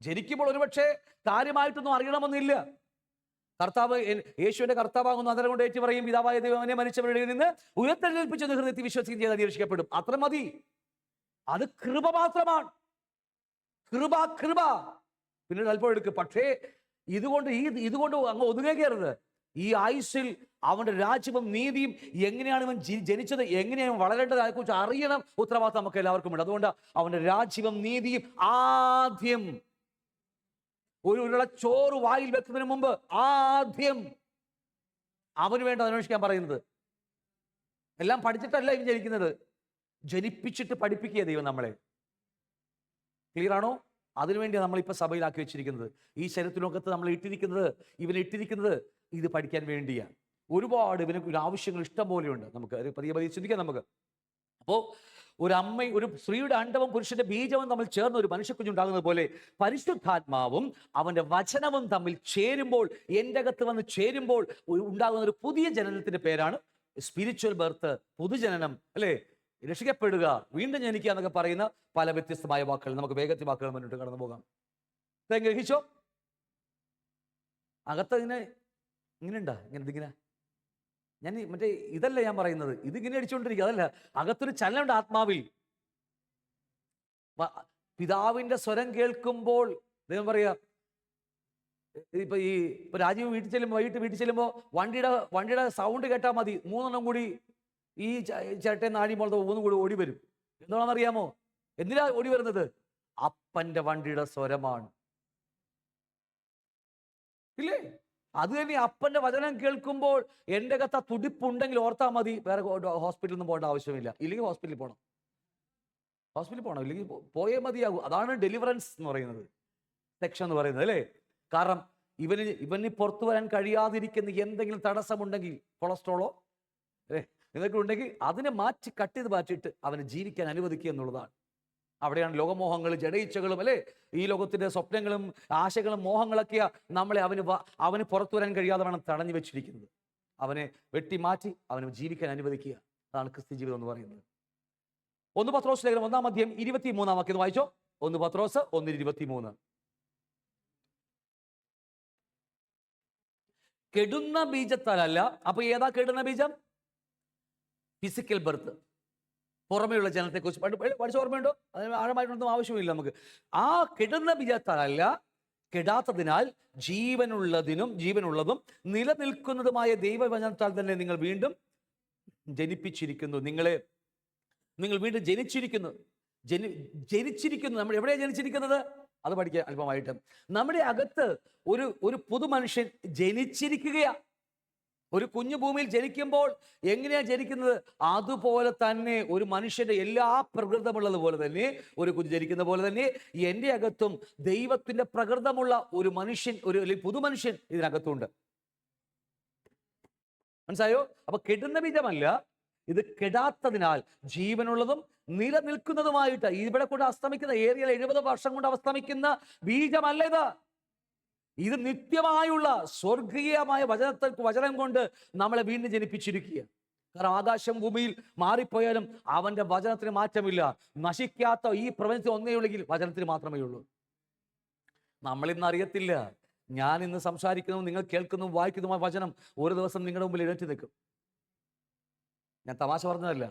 ജനിക്കുമ്പോൾ ഒരുപക്ഷെ കാര്യമായിട്ടൊന്നും അറിയണമെന്നില്ല. കർത്താവ് യേശുവിന്റെ കർത്താവാകുന്നു അന്നേരം കൊണ്ട് ഏറ്റു പറയും, പിതാവായ ദൈവം മരിച്ചവരുടെ നിന്ന് ഉയർത്തെഴുന്നേൽപ്പിച്ച ഹൃദയത്തിൽ വിശ്വസിക്കുകയും ചെയ്താൽ രക്ഷിക്കപ്പെടും. അത്ര മതി. അത് കൃപ മാത്രമാണ്. കൃപ. പിന്നീട് അല്പം എടുക്കും. പക്ഷേ ഇതുകൊണ്ട് അങ്ങ് ഒതുങ്ങരുത്. ഈ ആയുസ്സിൽ അവന്റെ രാജ്യവും നീതിയും എങ്ങനെയാണ് ഇവൻ ജനിച്ചത്, എങ്ങനെയാണ് വളരേണ്ടത്, അതേക്കുറിച്ച് അറിയണം. ഉത്തരവാദിത്തം നമുക്ക് എല്ലാവർക്കും ഉണ്ട്. അതുകൊണ്ട് അവന്റെ രാജ്യവും നീതിയും ആദ്യം, ഒരു ഉരുള ചോറ് വായിൽ വെക്കുന്നതിന് മുമ്പ് ആദ്യം അവന് വേണ്ട അന്വേഷിക്കാൻ പറയുന്നത്. എല്ലാം പഠിച്ചിട്ടല്ല ഇവൻ ജനിക്കുന്നത്, ജനിപ്പിച്ചിട്ട് പഠിപ്പിക്കുക ദൈവം നമ്മളെ. ക്ലിയർ ആണോ? അതിനുവേണ്ടിയാണ് നമ്മളിപ്പോൾ സഭയിലാക്കി വെച്ചിരിക്കുന്നത്. ഈ ശരീരത്തിനൊക്കത്ത് നമ്മൾ ഇവനെ ഇത് പഠിക്കാൻ വേണ്ടിയാണ്. ഒരുപാട് ഇവന് ആവശ്യങ്ങൾ ഇഷ്ടം പോലെയുണ്ട്. നമുക്ക് പതിയെ ചിന്തിക്കാം നമുക്ക്. അപ്പോൾ ഒരു സ്ത്രീയുടെ അണ്ഡവും പുരുഷന്റെ ബീജവും തമ്മിൽ ചേർന്ന് ഒരു മനുഷ്യക്കുഞ്ഞുണ്ടാകുന്നത് പോലെ പരിശുദ്ധാത്മാവും അവന്റെ വചനവും തമ്മിൽ ചേരുമ്പോൾ, എൻ്റെ അകത്ത് വന്ന് ചേരുമ്പോൾ ഉണ്ടാകുന്ന ഒരു പുതിയ ജനനത്തിന്റെ പേരാണ് സ്പിരിച്വൽ ബർത്ത്, പുതുജനനം അല്ലേ? രക്ഷിക്കപ്പെടുക, വീണ്ടും ജനിക്കുക എന്നൊക്കെ പറയുന്ന പല വ്യത്യസ്തമായ വാക്കുകൾ. നമുക്ക് വേഗത്തിൽ വാക്കുകൾ മുന്നോട്ട് കടന്നു പോകാം. ഗ്രഹിച്ചോ? അകത്ത് ഇങ്ങനെ ഉണ്ടാ ഇതിങ്ങനെ ഞാൻ മറ്റേ ഇതല്ല ഞാൻ പറയുന്നത്, ഇതിങ്ങനെ അടിച്ചുകൊണ്ടിരിക്കുക അതല്ല. അകത്തൊരു ചലനമുണ്ട് ആത്മാവിൽ. പിതാവിന്റെ സ്വരം കേൾക്കുമ്പോൾ ദൈവം പറയാ, ഇപ്പൊ രാജീവ് വീട്ടിൽ ചെല്ലുമ്പോൾ വണ്ടിയുടെ സൗണ്ട് കേട്ടാൽ മതി, 3 കൂടി ഈ ചേട്ടൻ നാടി പോലത്തെ 3 കൂടി ഓടി വരും. എന്താണെന്നറിയാമോ? എന്തിനാ ഓടി വരുന്നത്? അപ്പന്റെ വണ്ടിയുടെ സ്വരമാണ്. ഇല്ലേ? അത് തന്നെ അപ്പന്റെ വചനം കേൾക്കുമ്പോൾ എൻ്റെ അകത്ത് ആ തുടിപ്പുണ്ടെങ്കിൽ ഓർത്താൽ മതി, വേറെ ഹോസ്പിറ്റലിൽ ഒന്നും പോകേണ്ട ആവശ്യമില്ല. ഇല്ലെങ്കിൽ ഹോസ്പിറ്റലിൽ പോകണം, ഇല്ലെങ്കിൽ പോയേ മതിയാകും. അതാണ് ഡെലിവറൻസ് എന്ന് പറയുന്നത്, സെക്ഷൻ എന്ന് പറയുന്നത് അല്ലേ? കാരണം ഇവന് പുറത്തു വരാൻ കഴിയാതിരിക്കുന്ന എന്തെങ്കിലും തടസ്സമുണ്ടെങ്കിൽ, കൊളസ്ട്രോളോ ഇതൊക്കെ ഉണ്ടെങ്കിൽ അതിനെ കട്ട് ചെയ്ത് മാറ്റിയിട്ട് അവനെ ജീവിക്കാൻ അനുവദിക്കുക എന്നുള്ളതാണ്. അവിടെയാണ് ലോകമോഹങ്ങൾ, ജഡയിച്ചകളും അല്ലേ, ഈ ലോകത്തിന്റെ സ്വപ്നങ്ങളും ആശകളും മോഹങ്ങളൊക്കെയാ നമ്മളെ അവന് പുറത്തു വരാൻ കഴിയാതെ വേണം തടഞ്ഞു വെച്ചിരിക്കുന്നത്. അവനെ വെട്ടിമാറ്റി അവന് ജീവിക്കാൻ അനുവദിക്കുക. അതാണ് ക്രിസ്ത്യ ജീവിതം എന്ന് പറയുന്നത്. 1 പത്രോസ് ലേഖനം 1-ാം അധ്യായം 23-ാം വാക്യം വായിച്ചോ. 1 പത്രോസ് 1:23. കെടുന്ന ബീജത്താലല്ല. അപ്പൊ ഏതാ കെടുന്ന ബീജം? ഫിസിക്കൽ ബർത്ത്, പുറമെയുള്ള ജനനത്തെക്കുറിച്ച് പഠിച്ച ഓർമ്മയുണ്ടോ? അതിന് ആഴമായിട്ടൊന്നും ആവശ്യമില്ല നമുക്ക്. ആ കെടുന്ന ബീജത്താലല്ല, കെടാത്തതിനാൽ ജീവനുള്ളതും നിലനിൽക്കുന്നതുമായ ദൈവവചനത്താൽ തന്നെ നിങ്ങൾ വീണ്ടും ജനിപ്പിച്ചിരിക്കുന്നു. നിങ്ങൾ വീണ്ടും ജനിച്ചിരിക്കുന്നു. നമ്മൾ എവിടെയാണ് ജനിച്ചിരിക്കുന്നത്? അത് പഠിക്കുക അല്പമായിട്ട്. നമ്മുടെ അകത്ത് ഒരു പുതു മനുഷ്യൻ ജനിച്ചിരിക്കുകയാ. ഒരു കുഞ്ഞു ഭൂമിയിൽ ജനിക്കുമ്പോൾ എങ്ങനെയാണ് ജനിക്കുന്നത്, അതുപോലെ തന്നെ ഒരു മനുഷ്യന്റെ എല്ലാ പ്രകൃതമുള്ളത് പോലെ തന്നെ, ഒരു കുഞ്ഞ് ജനിക്കുന്ന പോലെ തന്നെ എൻ്റെ അകത്തും ദൈവത്തിന്റെ പ്രകൃതമുള്ള ഒരു മനുഷ്യൻ, ഒരു പുതുമനുഷ്യൻ ഇതിനകത്തുണ്ട്. മനസ്സിലായോ? അപ്പൊ കെടുന്ന ബീജമല്ല ഇത്, കെടാത്തതിനാൽ ജീവനുള്ളതും നിലനിൽക്കുന്നതുമായിട്ട് ഇവിടെ കൊണ്ട് അസ്തമിക്കുന്ന, ഏറിയ 70 വർഷം കൊണ്ട് അസ്തമിക്കുന്ന ബീജമല്ല ഇത്. ഇത് നിത്യമായുള്ള സ്വർഗീയമായ വചനം കൊണ്ട് നമ്മളെ വീണ്ടും ജനിപ്പിച്ചിരിക്കുക. കാരണം ആകാശം ഭൂമിയിൽ മാറിപ്പോയാലും അവന്റെ വചനത്തിന് മാറ്റമില്ല. നശിക്കാത്ത ഈ പ്രപഞ്ചത്തിൽ ഒന്നേ ഉള്ളെങ്കിൽ വചനത്തിന് മാത്രമേ ഉള്ളൂ. നമ്മളിന്ന് അറിയത്തില്ല. ഞാൻ ഇന്ന് സംസാരിക്കുന്നു, നിങ്ങൾ കേൾക്കുന്നു, വായിക്കുന്നതുമായ വചനം ഒരു ദിവസം നിങ്ങളുടെ മുമ്പിൽ എഴുന്നേറ്റ് നിൽക്കും. ഞാൻ തമാശ പറഞ്ഞതല്ല.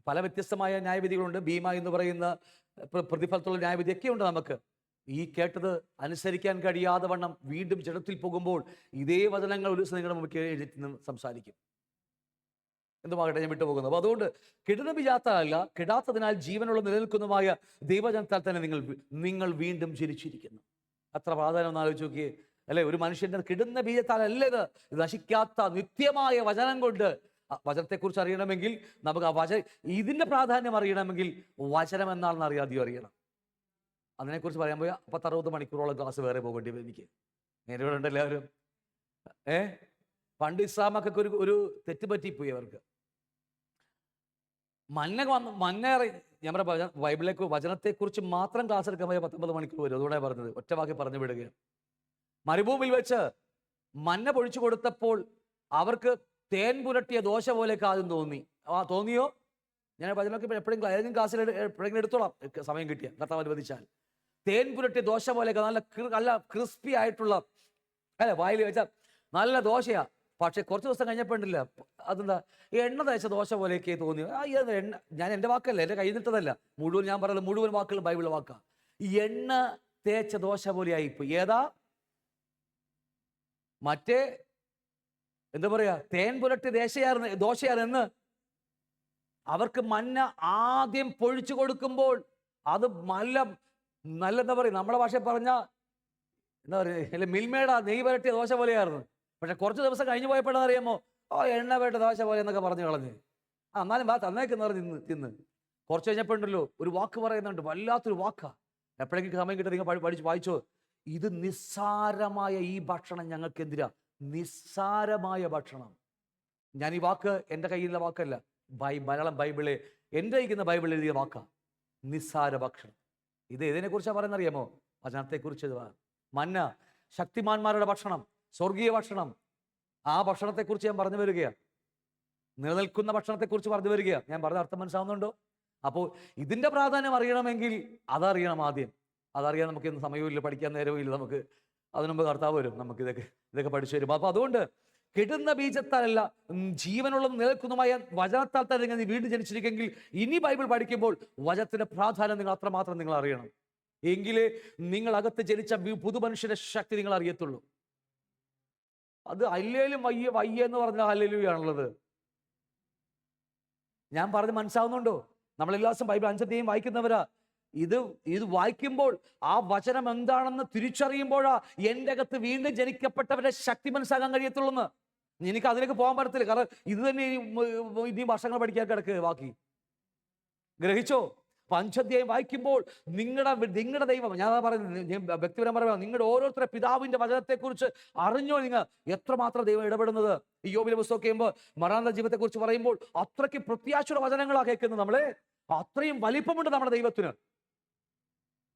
പല വ്യത്യസ്തമായ ന്യായവിധികളുണ്ട്. ഭീമ എന്ന് പറയുന്ന പ്രതിഫലത്തുള്ള ന്യായവിധിയൊക്കെ ഉണ്ട്. നമുക്ക് ഈ കേട്ടത് അനുസരിക്കാൻ കഴിയാതെ വണ്ണം വീണ്ടും ജഡത്തിൽ പോകുമ്പോൾ ഇതേ വചനങ്ങൾ ഒരു ദിവസം നിങ്ങളുടെ മുമ്പിൽ എഴുതി സംസാരിക്കും. എന്തുമാകട്ടെ, ഞാൻ വിട്ടുപോകുന്നത്. അപ്പോൾ അതുകൊണ്ട് കെടുന്ന ബീജത്താലല്ല, കെടാത്തതിനാൽ ജീവനുള്ള നിലനിൽക്കുന്നതുമായ ദൈവജനത്താൽ തന്നെ നിങ്ങൾ വീണ്ടും ജനിച്ചിരിക്കുന്നു. അത്ര പ്രാധാന്യം ഒന്ന് ആലോചിച്ച് നോക്കിയേ, അല്ലെ? ഒരു മനുഷ്യന്റെ കെടുന്ന ബീജത്താലല്ല ഇത് നശിക്കാത്ത നിത്യമായ വചനം കൊണ്ട്. വചനത്തെക്കുറിച്ച് അറിയണമെങ്കിൽ നമുക്ക് ഇതിന്റെ പ്രാധാന്യം അറിയണമെങ്കിൽ വചനം എന്നാണെന്ന് അറിയണം. അതിനെക്കുറിച്ച് പറയാൻ പോയാൽ 60 മണിക്കൂറോളം ക്ലാസ് വേറെ പോകേണ്ടി വരും എനിക്ക്. നേരെ ഉണ്ട് എല്ലാവരും. പണ്ട് ഇസ്ലാമൊക്കെ ഒരു തെറ്റ് പറ്റിപ്പോയി അവർക്ക്. മന്ന ഞാൻ പറയാം, ബൈബിളിലേക്ക് വചനത്തെക്കുറിച്ച് മാത്രം ക്ലാസ് എടുക്കാൻ പോയാൽ 19 മണിക്കൂർ വരും. അതുകൊണ്ടാണ് പറഞ്ഞത്, ഒറ്റ വാക്കി പറഞ്ഞു വിടുകയാണ്. മരുഭൂമിയിൽ വെച്ച് മന്ന പൊഴിച്ചു കൊടുത്തപ്പോൾ അവർക്ക് തേൻ പുരട്ടിയ ദോശ പോലെയൊക്കെ ആദ്യം തോന്നിയോ? ഞാൻ വചനമൊക്കെ എപ്പോഴും ഏതെങ്കിലും ക്ലാസ്സിൽ എപ്പോഴെങ്കിലും എടുത്തോളാം, സമയം കിട്ടിയ കർത്താവ് അനുവദിച്ചാൽ. തേൻ പുരട്ടിയ ദോശ പോലെയൊക്കെ നല്ല ക്രിസ്പി ആയിട്ടുള്ള, അല്ലെ, വായിൽ വെച്ചാൽ നല്ല ദോശയാ. പക്ഷെ കുറച്ച് ദിവസം കഴിഞ്ഞപ്പോണ്ടില്ല, അതെന്താ എണ്ണ തേച്ച ദോശ പോലെയൊക്കെ തോന്നി. എണ്ണ, ഞാൻ എൻ്റെ വാക്കല്ല, എൻ്റെ കയ്യിൽ നിട്ടതല്ല, മുഴുവൻ ഞാൻ പറയുന്നത് മുഴുവൻ വാക്കുകൾ ബൈബിളിലെ വാക്കാ. എണ്ണ തേച്ച ദോശ പോലെ ആയിപ്പോയി. ഏതാ? മറ്റേ എന്താ പറയാ, തേൻ പുരട്ടി ദോശയാണെന്ന് അവർക്ക് മന്ന ആദ്യം പൊഴിച്ചു കൊടുക്കുമ്പോൾ അത് നല്ല എന്താ പറയുക, നമ്മുടെ ഭാഷയിൽ പറഞ്ഞ എന്താ പറയുക, മിൽമേട നെയ്യ് പുരട്ടിയ ദോശ പോലെയായിരുന്നു. പക്ഷെ കുറച്ച് ദിവസം കഴിഞ്ഞ് പോയപ്പോഴാണ് അറിയാമോ, എണ്ണ വേട്ട ദോശ പോലെ എന്നൊക്കെ പറഞ്ഞു കളഞ്ഞ്. എന്നാലും തന്നേക്കെന്ന് പറഞ്ഞ് തിന്ന് കുറച്ച് കഴിഞ്ഞപ്പോഴുണ്ടല്ലോ ഒരു വാക്ക് പറയുന്നുണ്ട്, വല്ലാത്തൊരു വാക്കാ. എപ്പോഴെങ്കിലും സമയം കിട്ടുക നിങ്ങൾ വായിച്ചോ. ഇത് നിസ്സാരമായ ഈ ഭക്ഷണം ഞങ്ങൾക്ക് എന്തിനാ? നിസ്സാരമായ ഭക്ഷണം. ഞാൻ ഈ വാക്ക് എൻ്റെ കയ്യിലുള്ള വാക്കല്ല, മലയാളം ബൈബിള്, എൻ്റെ കയ്യിക്കുന്ന ബൈബിളിൽ എഴുതിയ വാക്കാ, നിസ്സാര ഭക്ഷണം. ഇത് ഏതിനെ കുറിച്ചാണ് പറയുന്നത് അറിയാമോ? വചനത്തെക്കുറിച്ച്. മന്ന ശക്തിമാന്മാരുടെ ഭക്ഷണം, സ്വർഗീയ ഭക്ഷണം. ആ ഭക്ഷണത്തെക്കുറിച്ച് ഞാൻ പറഞ്ഞു വരികയാണ്. നിലനിൽക്കുന്ന ഭക്ഷണത്തെക്കുറിച്ച് പറഞ്ഞു വരികയാണ്. ഞാൻ പറഞ്ഞ അർത്ഥം മനസ്സിലാവുന്നുണ്ടോ? അപ്പോൾ ഇതിൻ്റെ പ്രാധാന്യം അറിയണമെങ്കിൽ അതറിയണം ആദ്യം. അതറിയാൻ നമുക്ക് ഇന്ന് സമയമില്ല, പഠിക്കാൻ നേരവും ഇല്ല. നമുക്ക് അതിനുമുമ്പ് കർത്താവ് വരും, നമുക്ക് ഇതൊക്കെ പഠിച്ചു വരും. അപ്പോൾ അതുകൊണ്ട് കെടുന്ന ബീജത്താലല്ല, ജീവനുള്ള നിലനിൽക്കുന്നതുമായ വചനത്താൽ തന്നെ നിങ്ങൾ വീണ്ടും ജനിച്ചിരിക്കെങ്കിൽ ഇനി ബൈബിൾ പഠിക്കുമ്പോൾ വചനത്തിന്റെ പ്രാധാന്യം നിങ്ങൾ അത്രമാത്രം നിങ്ങൾ അറിയണം. എങ്കിലേ നിങ്ങൾ അകത്ത് ജനിച്ച പുതുമനുഷ്യന്റെ ശക്തി നിങ്ങൾ അറിയത്തുള്ളൂ. അത് അല്ലേലും വയ്യ എന്ന് പറഞ്ഞാൽ ഹല്ലേലൂയാണുള്ളത്. ഞാൻ പറഞ്ഞ് മനസ്സിലാവുന്നുണ്ടോ? നമ്മളെല്ലാ ദിവസം ബൈബിൾ 5 അധ്യായം വായിക്കുന്നവരാ. ഇത് വായിക്കുമ്പോൾ ആ വചനം എന്താണെന്ന് തിരിച്ചറിയുമ്പോഴാ എൻ്റെ അകത്ത് വീണ്ടും ജനിക്കപ്പെട്ടവരുടെ ശക്തി മനസ്സിലാക്കാൻ കഴിയത്തുള്ളൂ. എനിക്ക് അതിലേക്ക് പോകാൻ പറ്റത്തില്ല. കാരണം ഇത് തന്നെ ഇനി വർഷങ്ങൾ പഠിക്കാൻ കിടക്കുക ബാക്കി. ഗ്രഹിച്ചോ? 5 അധ്യായം വായിക്കുമ്പോൾ നിങ്ങളുടെ ദൈവം, ഞാൻ പറയുന്നത് വ്യക്തിപരം പറയാം, നിങ്ങളുടെ ഓരോരുത്തരുടെ പിതാവിന്റെ വചനത്തെക്കുറിച്ച് അറിഞ്ഞോ നിങ്ങൾ എത്രമാത്രം ദൈവം ഇടപെടുന്നത്. ഈ യോബിന്റെ പുസ്തകം ചെയ്യുമ്പോൾ മരണ ജീവിതത്തെക്കുറിച്ച് പറയുമ്പോൾ അത്രയ്ക്ക് പ്രത്യാശയുടെ വചനങ്ങളാണ് കേൾക്കുന്നത്. നമ്മളെ അത്രയും വലിപ്പമുണ്ട് നമ്മുടെ ദൈവത്തിന്.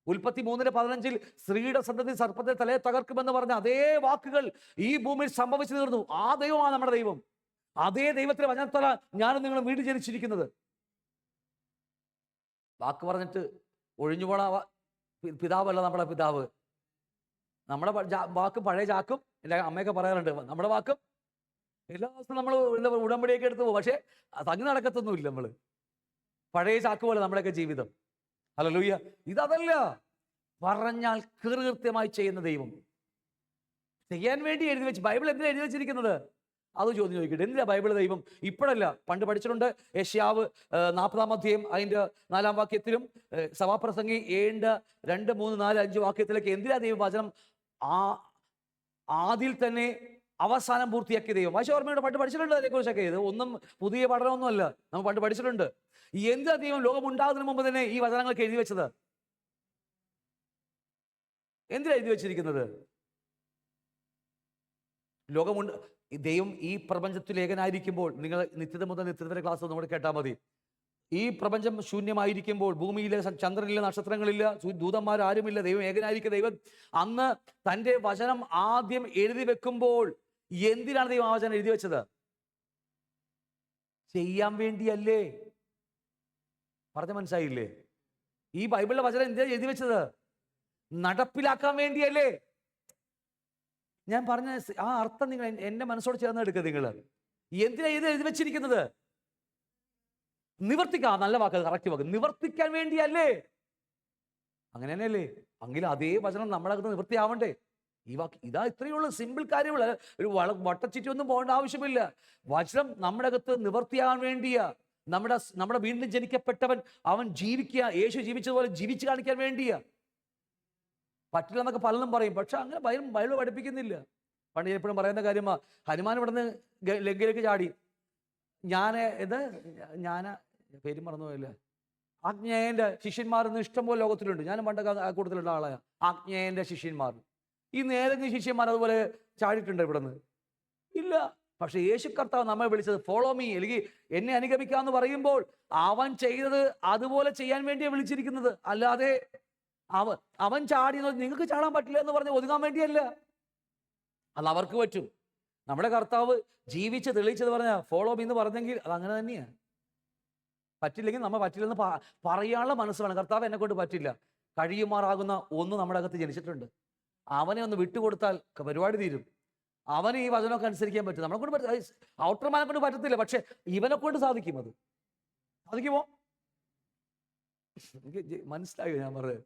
ഉൽപ്പത്തി 3:15 സ്ത്രീയുടെ സന്തതി സർപ്പത്തെ തലയെ തകർക്കുമെന്ന് പറഞ്ഞ അതേ വാക്കുകൾ ഈ ഭൂമിയിൽ സംഭവിച്ചു തീർന്നു. ആ ദൈവമാണ് നമ്മുടെ ദൈവം. അതേ ദൈവത്തിന്റെ വചനത്താല ഞാനും നിങ്ങളും വീണ്ടും ജനിച്ചിരിക്കുന്നത്. വാക്ക് പറഞ്ഞിട്ട് ഒഴിഞ്ഞുപോണ പിതാവല്ല നമ്മുടെ പിതാവ്. നമ്മുടെ വാക്കും പഴയ ചാക്കും. എൻ്റെ അമ്മയൊക്കെ പറയാറുണ്ട്, നമ്മുടെ വാക്കും എല്ലാ ദിവസവും നമ്മൾ ഉടമ്പടിയൊക്കെ എടുത്തു പോകും, പക്ഷെ തങ്ങി നടക്കത്തൊന്നുമില്ല. നമ്മൾ പഴയ ചാക്ക് പോലെ നമ്മുടെയൊക്കെ ജീവിതം. ഹല്ലേലൂയ. ഇതല്ല, പറഞ്ഞാൽ കൃത്യമായി ചെയ്യുന്ന ദൈവം. ചെയ്യാൻ വേണ്ടി എഴുതി വെച്ച് ബൈബിൾ എന്തിനാ എഴുതി വെച്ചിരിക്കുന്നത്? അത് ചോദിക്കട്ടെ. എന്തിനാ ബൈബിൾ ദൈവം? ഇപ്പോഴല്ല, പണ്ട് പഠിച്ചിട്ടുണ്ട്. യെശയ്യാവ് 40-ാം അധ്യായം അതിൻ്റെ 4-ാം വാക്യത്തിലും സഭാപ്രസംഗി 7, 2, 3, 4, 5 വാക്യത്തിലേക്ക് എന്തിനാ ദൈവവചനം ആദിയിൽ തന്നെ അവസാനം പൂർത്തിയാക്കിയ ദൈവം. വായിച്ച ഓർമ്മയുടെ പണ്ട് പഠിച്ചിട്ടുണ്ട് അതിനെക്കുറിച്ചൊക്കെ. ഇത് ഒന്നും പുതിയ പഠനമൊന്നുമല്ല, നമ്മൾ പണ്ട് പഠിച്ചിട്ടുണ്ട്. എന്താ ദൈവം ലോകം ഉണ്ടാകുന്നതിന് മുമ്പ് തന്നെ ഈ വചനങ്ങൾക്ക് എഴുതി വെച്ചത്? എന്തിനാ എഴുതി വെച്ചിരിക്കുന്നത്? ലോകമുണ്ട്, ദൈവം ഈ പ്രപഞ്ചത്തിൽ ഏകനായിരിക്കുമ്പോൾ, നിങ്ങൾ നിത്യത മുതൽ നിത്യത വരെ ക്ലാസ് നമ്മുടെ കേട്ടാൽ മതി. ഈ പ്രപഞ്ചം ശൂന്യമായിരിക്കുമ്പോൾ, ഭൂമിയിലെ ചന്ദ്രനില്ല, നക്ഷത്രങ്ങളില്ല, ദൂതന്മാരാരുമില്ല, ദൈവം ഏകനായിരിക്കും. ദൈവം അന്ന് തൻ്റെ വചനം ആദ്യം എഴുതി വെക്കുമ്പോൾ എന്തിനാണ് ദൈവം ആ വചനം എഴുതി വെച്ചത്? ചെയ്യാൻ വേണ്ടിയല്ലേ? പറഞ്ഞ മനസ്സിലായില്ലേ? ഈ ബൈബിളിലെ വചനം എന്തിനാ എഴുതി വെച്ചത്? നടപ്പിലാക്കാൻ വേണ്ടിയല്ലേ? ഞാൻ പറഞ്ഞ ആ അർത്ഥം നിങ്ങൾ എൻ്റെ മനസ്സോട് ചേർന്ന് എടുക്കുക. നിങ്ങൾ എന്തിനാ ഇത് എഴുതി വെച്ചിരിക്കുന്നത്? നിവർത്തിക്കാം, നല്ല വാക്ക്, കറക്റ്റ് വാക്ക്, നിവർത്തിക്കാൻ വേണ്ടിയല്ലേ? അങ്ങനെ തന്നെയല്ലേ? എങ്കിൽ അതേ വചനം നമ്മുടെ അകത്ത് നിവൃത്തിയാവണ്ടേ? ഈ വാക്ക് ഇതാ, ഇത്രയേ ഉള്ളൂ, സിമ്പിൾ കാര്യമുള്ള ഒരു വട്ടച്ചിറ്റൊന്നും പോകേണ്ട ആവശ്യമില്ല. വചനം നമ്മുടെ അകത്ത് നിവർത്തിയാകാൻ വേണ്ടിയാ. നമ്മുടെ വീണ്ടും ജനിക്കപ്പെട്ടവൻ അവൻ ജീവിക്കുക, യേശു ജീവിച്ചതുപോലെ ജീവിച്ചു കാണിക്കാൻ വേണ്ടിയാ. പറ്റില്ല എന്നൊക്കെ പലതും പറയും, പക്ഷെ അങ്ങനെ ബൈബിൾ പഠിപ്പിക്കുന്നില്ല. പണ്ട് എപ്പോഴും പറയുന്ന കാര്യമാ, ഹനുമാൻ ഇവിടുന്ന് ലങ്കയിലേക്ക് ചാടി. പേരും മറന്നുപോയില്ല, ആജ്ഞേയന്റെ ശിഷ്യന്മാരെന്ന് ഇഷ്ടംപോലെ ലോകത്തിലുണ്ട്. ഞാനും പണ്ടൊക്കെ ആ കൂട്ടത്തിലുള്ള ആളാണ്. ആജ്ഞേയന്റെ ശിഷ്യന്മാർ, ഈ നേരെങ്കിലും ശിഷ്യന്മാർ അതുപോലെ ചാടിയിട്ടുണ്ട് ഇവിടുന്ന്? ഇല്ല. പക്ഷെ യേശു കർത്താവ് നമ്മെ വിളിച്ചത് ഫോളോ മീ, അല്ലെങ്കിൽ എന്നെ അനുഗമിക്കാന്ന് പറയുമ്പോൾ അവൻ ചെയ്തത് അതുപോലെ ചെയ്യാൻ വേണ്ടിയാണ് വിളിച്ചിരിക്കുന്നത്. അല്ലാതെ അവൻ ചാടിയെന്ന് നിങ്ങൾക്ക് ചാടാൻ പറ്റില്ല എന്ന് പറഞ്ഞ് ഒതുങ്ങാൻ വേണ്ടിയല്ല. അത് അവർക്ക് പറ്റും. നമ്മുടെ കർത്താവ് ജീവിച്ച് തെളിയിച്ചത് പറഞ്ഞ ഫോളോ മീ എന്ന് പറഞ്ഞെങ്കിൽ അത് അങ്ങനെ തന്നെയാണ്. പറ്റില്ലെങ്കിൽ നമ്മൾ പറ്റില്ലെന്ന് പറയാനുള്ള മനസ്സ് വേണം. കർത്താവ് എന്നെ കൊണ്ട് പറ്റില്ല, കഴിയുമാറാകുന്ന ഒന്ന് നമ്മുടെ അകത്ത് ജനിച്ചിട്ടുണ്ട്. അവനെ ഒന്ന് വിട്ടുകൊടുത്താൽ പരിപാടി തീരും. അവന് ഈ വചനമൊക്കെ അനുസരിക്കാൻ പറ്റും. നമ്മളെ കൊണ്ട് ഔട്ടർമാനെ കൊണ്ട് പറ്റത്തില്ല, പക്ഷെ ഇവനെ കൊണ്ട് സാധിക്കും. അത് സാധിക്കുമോ? എനിക്ക് മനസ്സിലായോ ഞാൻ പറഞ്ഞത്?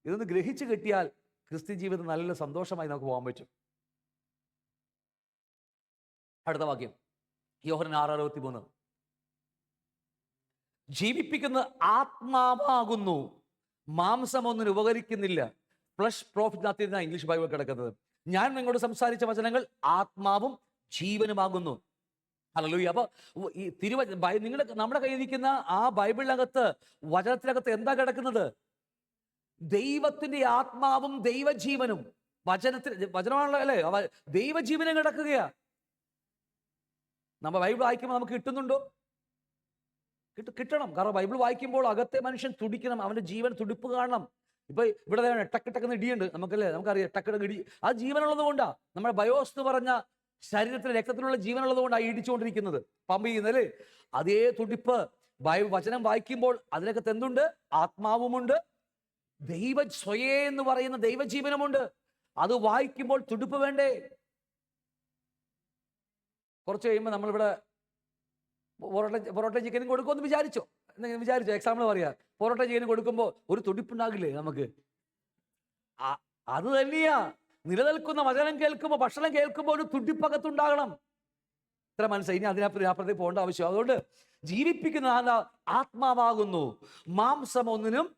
ഇതൊന്ന് ഗ്രഹിച്ചു കിട്ടിയാൽ ക്രിസ്ത്യൻ ജീവിതം നല്ല സന്തോഷമായി നമുക്ക് പോകാൻ പറ്റും. അടുത്ത വാക്യം യോഹന്നാൻ 6:63. ജീവിപ്പിക്കുന്ന ആത്മാവാകുന്നു, മാംസം ഒന്നിന് ഉപകരിക്കുന്നില്ല. ഫ്ലഷ് പ്രോഫിറ്റ് നടത്തിയിരുന്ന ഇംഗ്ലീഷ് ബൈബിൾ കിടക്കുന്നത്. ഞാൻ നിങ്ങളോട് സംസാരിച്ച വചനങ്ങൾ ആത്മാവും ജീവനുമാകുന്നു. ഹല്ലേലൂയ. അപ്പൊ ഈ നമ്മുടെ കയ്യിൽ ഇരിക്കുന്ന ആ ബൈബിളിനകത്ത്, വചനത്തിനകത്ത് എന്താ കിടക്കുന്നത്? ദൈവത്തിന്റെ ആത്മാവും ദൈവജീവനും. വചനമാണല്ലോ അല്ലേ? ദൈവജീവനം കിടക്കുകയാ. നമ്മൾ ബൈബിൾ വായിക്കുമ്പോൾ നമുക്ക് കിട്ടുന്നുണ്ടോ? കിട്ടണം. കാരണം ബൈബിൾ വായിക്കുമ്പോൾ അകത്തെ മനുഷ്യൻ തുടിക്കണം, അവന്റെ ജീവൻ തുടിപ്പ് കാണണം. ഇപ്പൊ ഇവിടെ ടക്ക് ടക്കെന്ന് ഇടിയുണ്ട്, നമുക്കറിയാം, ടക്ക് ഇടി. ആ ജീവനുള്ളത് കൊണ്ടാ. നമ്മുടെ ബയോസ് എന്ന് പറഞ്ഞ ശരീരത്തിലെ രക്തത്തിലുള്ള ജീവനുള്ളത് കൊണ്ടാണ് ഇടിച്ചുകൊണ്ടിരിക്കുന്നത്, പമ്പ് ചെയ്യുന്നത്. അതേ തുടിപ്പ് വചനം വായിക്കുമ്പോൾ അതിനകത്ത് എന്തുണ്ട്? ആത്മാവുമുണ്ട്, സ്വയേ എന്ന് പറയുന്ന ദൈവജീവനമുണ്ട്. അത് വായിക്കുമ്പോൾ തുടിപ്പ് വേണ്ടേ? കുറച്ച് കഴിയുമ്പോൾ നമ്മളിവിടെ പൊറോട്ട ചിക്കനും കൊടുക്കുമെന്ന് വിചാരിച്ചോ? എക്സാമ്പിൾ പറയാ, പൊറോട്ട ചിക്കനും കൊടുക്കുമ്പോൾ ഒരു തുടിപ്പുണ്ടാകില്ലേ നമുക്ക്? അത് തന്നെയാ നിലനിൽക്കുന്ന വചനം കേൾക്കുമ്പോൾ, ഭക്ഷണം കേൾക്കുമ്പോൾ ഒരു തുടിപ്പകത്തുണ്ടാകണം. ഇത്ര മനസ്സിലായി. ഇനി അതിനപ്പുറത്തേക്ക് പോകേണ്ട ആവശ്യം. അതുകൊണ്ട് ജീവിപ്പിക്കുന്ന ആത്മാവാകുന്നു, മാംസം ഒന്നിനും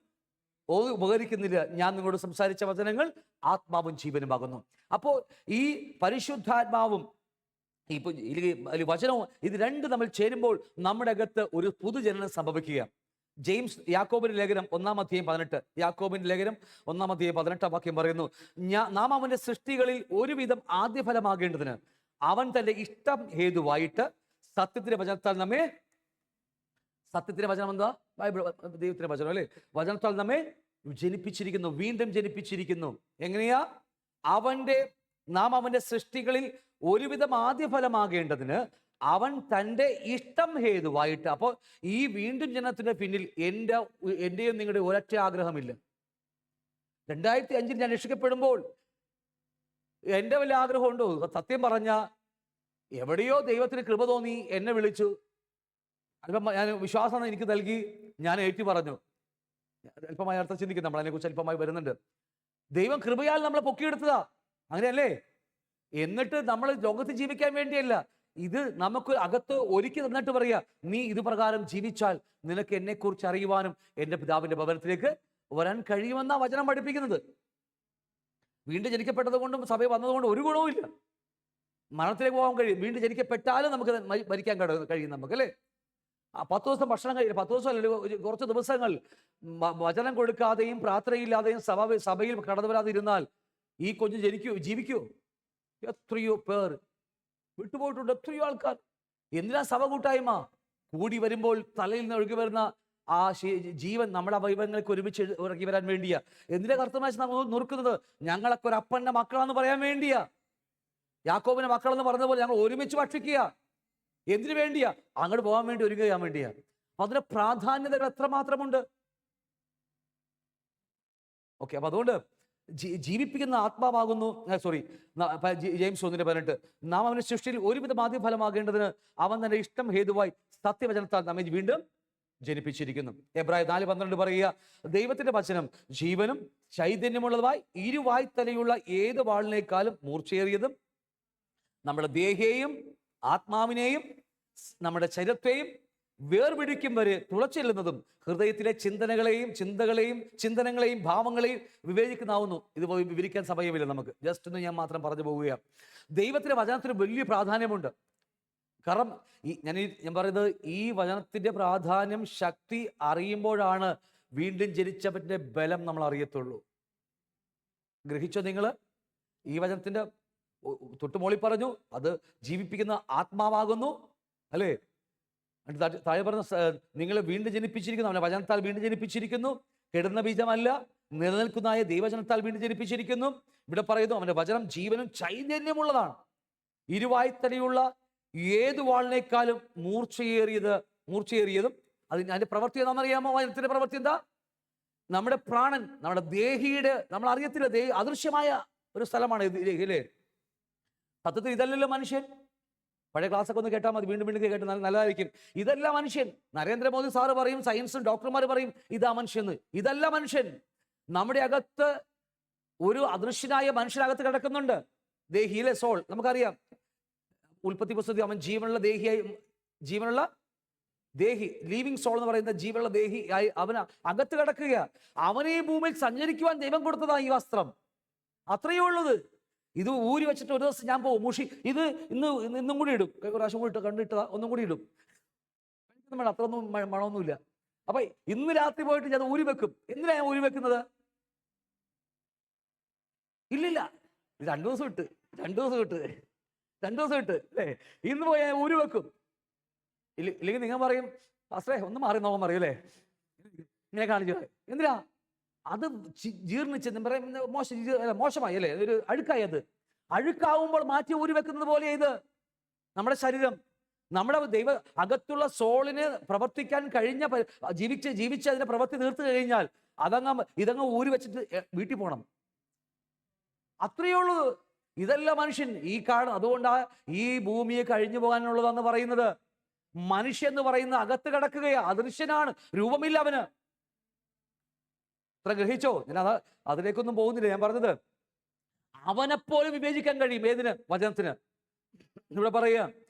ഉപകരിക്കുന്നില്ല. ഞാൻ നിങ്ങളോട് സംസാരിച്ച വചനങ്ങൾ ആത്മാവും ജീവനുമാകുന്നു. അപ്പോൾ ഈ പരിശുദ്ധാത്മാവും വചനവും ഇത് രണ്ടും തമ്മിൽ ചേരുമ്പോൾ നമ്മുടെ അകത്ത് ഒരു പുതുജനനം സംഭവിക്കുക. യാക്കോബിന്റെ ലേഖനം 1:18. യാക്കോബിന്റെ ലേഖനം 1:18 വാക്യം പറയുന്നു, നാം അവന്റെ സൃഷ്ടികളിൽ ഒരുവിധം ആദ്യഫലമാകേണ്ടതിന് അവൻ തന്റെ ഇഷ്ടം ഹേതുവായിട്ട് സത്യത്തിന്റെ വചനത്താൽ നമ്മെ, സത്യത്തിന്റെ വചനം എന്താ? ബൈബിൾ, ദൈവത്തിന്റെ വചനം അല്ലേ? വചനത്താൽ നമ്മെ ജനിപ്പിച്ചിരിക്കുന്നു, വീണ്ടും ജനിപ്പിച്ചിരിക്കുന്നു. എങ്ങനെയാ? നാം അവന്റെ സൃഷ്ടികളിൽ ഒരുവിധം ആദ്യഫലമാകേണ്ടതിന് അവൻ തൻ്റെ ഇഷ്ടം ഹേതുവായിട്ട്. അപ്പോൾ ഈ വീണ്ടും ജനനത്തിന്റെ പിന്നിൽ എന്റെയും നിങ്ങളുടെ ഒരൊറ്റ ആഗ്രഹമില്ല. 2005 ഞാൻ രക്ഷിക്കപ്പെടുമ്പോൾ എൻ്റെ വല്ല ആഗ്രഹമുണ്ടോ? സത്യം പറഞ്ഞ എവിടെയോ ദൈവത്തിന് കൃപ തോന്നി, എന്നെ വിളിച്ചു, അല്പം ഞാൻ വിശ്വാസം എനിക്ക് നൽകി, ഞാൻ ഏറ്റു പറഞ്ഞു. അല്പമായി അർത്ഥം ചിന്തിക്കും, നമ്മൾ അതിനെക്കുറിച്ച് അല്പമായി വരുന്നുണ്ട്. ദൈവം കൃപയാൽ നമ്മളെ പൊക്കിയെടുത്തതാ, അങ്ങനെയല്ലേ? എന്നിട്ട് നമ്മൾ ലോകത്ത് ജീവിക്കാൻ വേണ്ടിയല്ല, ഇത് നമുക്ക് അകത്ത് ഒരുക്കി തന്നിട്ട് പറയാ, നീ ഇത് പ്രകാരം ജീവിച്ചാൽ നിനക്ക് എന്നെക്കുറിച്ച് അറിയുവാനും എൻ്റെ പിതാവിന്റെ ഭവനത്തിലേക്ക് വരാൻ കഴിയുമെന്നാ വചനം പഠിപ്പിക്കുന്നത്. വീണ്ടും ജനിക്കപ്പെട്ടത് കൊണ്ടും സഭ വന്നതുകൊണ്ടും ഒരു ഗുണവുമില്ല. മരണത്തിലേക്ക് പോകാൻ കഴിയും. വീണ്ടും ജനിക്കപ്പെട്ടാലും നമുക്ക് മരിക്കാൻ കഴിയും നമുക്ക്, അല്ലേ? 10 ദിവസം ഭക്ഷണം കഴിയില്ല, 10 ദിവസം അല്ലെങ്കിൽ കുറച്ച് ദിവസങ്ങൾ വചനം കൊടുക്കാതെയും പ്രാർത്ഥനയില്ലാതെയും സഭയിൽ കടന്നു വരാതെ ഇരുന്നാൽ ഈ കുഞ്ഞ് ജീവിക്കുമോ? എത്രയോ പേർ വിട്ടുപോയിട്ടുണ്ട്, എത്രയോ ആൾക്കാർ. എന്തിനാ സഭ കൂട്ടായ്മ? കൂടി വരുമ്പോൾ തലയിൽ നിന്ന് ഒഴുകി വരുന്ന ആ ജീവൻ നമ്മുടെ അവയവങ്ങൾക്ക് ഒരുമിച്ച് ഇറങ്ങി വരാൻ വേണ്ടിയാ. എന്തിനാ കർത്തമാശ നമ്മൾ നോക്കുന്നത്? ഞങ്ങളൊക്കെ ഒരു അപ്പന്റെ മക്കളാന്ന് പറയാൻ വേണ്ടിയാ. യാക്കോബിന്റെ മക്കളെന്ന് പറഞ്ഞതുപോലെ ഞങ്ങൾ ഒരുമിച്ച് ഭക്ഷിക്കുക. എന്തിനു വേണ്ടിയാ? അങ്ങോട്ട് പോകാൻ വേണ്ടി, ഒരുങ്ങുക ചെയ്യാൻ വേണ്ടിയാ. അപ്പൊ അതിന്റെ പ്രാധാന്യതകൾ എത്രമാത്രമുണ്ട്. ഓക്കെ, അപ്പൊ അതുകൊണ്ട് ജീവിപ്പിക്കുന്ന ആത്മാവാകുന്നു. ജെയിംസ് 1:18 നാം അവന്റെ സൃഷ്ടിയിൽ ഒരുവിധ ആദ്യഫലമാകേണ്ടതിന് അവൻ തന്നെ ഇഷ്ടം ഹേതുവായി സത്യവചനത്താൽ നമ്മെ വീണ്ടും ജനിപ്പിച്ചിരിക്കുന്നു. എബ്രായ 4:12 പറയുക, ദൈവത്തിന്റെ വചനം ജീവനും ചൈതന്യമുള്ളതുമായി ഇരുവായ്ത്തലയുള്ള ഏത് വാളിനേക്കാളും മൂർച്ചയേറിയതും നമ്മുടെ ദേഹിയെയും ആത്മാവിനെയും നമ്മുടെ ശരീരത്തെയും വേർപിടിക്കും വരെ തുളച്ചെല്ലുന്നതും ഹൃദയത്തിലെ ചിന്തനങ്ങളെയും ഭാവങ്ങളെയും വിവേചിക്കുന്നാവുന്നു. ഇത് വിവരിക്കാൻ സമയമില്ല നമുക്ക്, ജസ്റ്റ് ഒന്ന് ഞാൻ മാത്രം പറഞ്ഞു പോവുകയാണ്. ദൈവത്തിന്റെ വചനത്തിന് വലിയ പ്രാധാന്യമുണ്ട്. കാരണം ഞാൻ പറയുന്നത്, ഈ വചനത്തിന്റെ പ്രാധാന്യം, ശക്തി അറിയുമ്പോഴാണ് വീണ്ടും ജനിച്ചവന്റെ ബലം നമ്മൾ അറിയത്തുള്ളൂ. ഗ്രഹിച്ചോ നിങ്ങൾ? ഈ വചനത്തിന്റെ തൊട്ടുമോളി പറഞ്ഞു, അത് ജീവിപ്പിക്കുന്ന ആത്മാവാകുന്നു, അല്ലേ? താഴെ പറഞ്ഞ നിങ്ങൾ വീണ്ടും ജനിപ്പിച്ചിരിക്കുന്നു, അവനെ വചനത്താൽ വീണ്ടും ജനിപ്പിച്ചിരിക്കുന്നു. കെടുന്ന ബീജമല്ല, നിലനിൽക്കുന്നതായ ദൈവവചനത്താൽ വീണ്ടും ജനിപ്പിച്ചിരിക്കുന്നു. ഇവിടെ പറയുന്നു അവന്റെ വചനം ജീവനും ചൈതന്യമുള്ളതാണ്, ഇരുവായ്ത്തലയുള്ള ഏത് വാളിനേക്കാളും മൂർച്ചയേറിയതും. അതിന്റെ പ്രവൃത്തി എന്താണെന്നറിയാമോ? വചനത്തിന്റെ പ്രവൃത്തി എന്താ? നമ്മുടെ പ്രാണൻ, നമ്മുടെ ദേഹിയുടെ, നമ്മൾ അറിയത്തില്ല, അദൃശ്യമായ ഒരു സ്ഥലമാണ് അല്ലേ? സത്യത്തിൽ ഇതല്ലല്ലോ മനുഷ്യൻ. പഴയ ക്ലാസ്സൊക്കെ ഒന്ന് കേട്ടാൽ മതി, വീണ്ടും കേട്ട് നല്ലതായിരിക്കും. ഇതല്ല മനുഷ്യൻ. നരേന്ദ്രമോദി സാറ് പറയും, സയൻസും ഡോക്ടർമാർ പറയും ഇതാ മനുഷ്യന്ന്. ഇതല്ല മനുഷ്യൻ. നമ്മുടെ അകത്ത് ഒരു അദൃശ്യനായ മനുഷ്യനകത്ത് കിടക്കുന്നുണ്ട്, ദേഹിയിലെ സോൾ. നമുക്കറിയാം, ഉൽപ്പത്തി പുസ്തകത്തിൽ അവൻ ജീവനുള്ള ദേഹി, ലീവിങ് സോൾ എന്ന് പറയുന്ന ജീവനുള്ള ദേഹി ആയി അവന് അകത്ത് കിടക്കുക. അവനെ ഈ ഭൂമിയിൽ സഞ്ചരിക്കുവാൻ ദൈവം കൊടുത്തതാ ഈ വസ്ത്രം. അത്രയേ ഉള്ളത്. ഇത് ഊരി വെച്ചിട്ട് ഒരു ദിവസം ഞാൻ പോകും, ഇന്നും കൂടി ഇടും, പ്രാവശ്യം കൂടി കണ്ടിട്ടതാ, ഒന്നും കൂടി ഇടും. വേണം, അത്രയൊന്നും മണമൊന്നുമില്ല. അപ്പൊ ഇന്ന് രാത്രി പോയിട്ട് ഞാൻ ഊരി വെക്കും. എന്തിനാ ഞാൻ ഊരി വെക്കുന്നത്? ഇല്ലില്ല, 2 ദിവസം ഇട്ട് അല്ലേ? ഇന്ന് പോയി ഞാൻ ഊരി വെക്കും. ഇല്ലെങ്കിൽ നിങ്ങൾ പറയും, പാസ്റ്ററേ ഒന്ന് മാറി നോക്കാൻ പറയും, അല്ലേ? ഇങ്ങനെ കാണിച്ചു. എന്തിനാ? അത് ജീർണിച്ച് മോശമായി, അല്ലേ? ഒരു അഴുക്കായി. അത് അഴുക്കാവുമ്പോൾ മാറ്റി ഊരി വെക്കുന്നത് പോലെ ഇത് നമ്മുടെ ശരീരം, നമ്മുടെ അകത്തുള്ള സോളിന് പ്രവർത്തിക്കാൻ കഴിഞ്ഞ, ജീവിച്ച് അതിന്റെ പ്രവൃത്തി തീർത്തു കഴിഞ്ഞാൽ ഇതങ്ങ് ഊരി വെച്ചിട്ട് വീട്ടിൽ പോകണം. അത്രയേ ഉള്ളൂ. ഇതല്ല മനുഷ്യൻ. ഈ അതുകൊണ്ടാ ഈ ഭൂമിയെ കഴിഞ്ഞു പോകാനുള്ളതെന്ന് പറയുന്നത്. മനുഷ്യൻ എന്ന് പറയുന്ന അകത്ത് കിടക്കുകയാ, അദൃശ്യനാണ്, രൂപമില്ല അവന്. അത്ര ഗ്രഹിച്ചോ? ഞാൻ അതിലേക്കൊന്നും പോകുന്നില്ല. ഞാൻ പറഞ്ഞത് അവനെപ്പോലും വിവേചിക്കാൻ കഴിയും. ഏതിന്? വചനത്തിന്. ഇവിടെ പറയുക,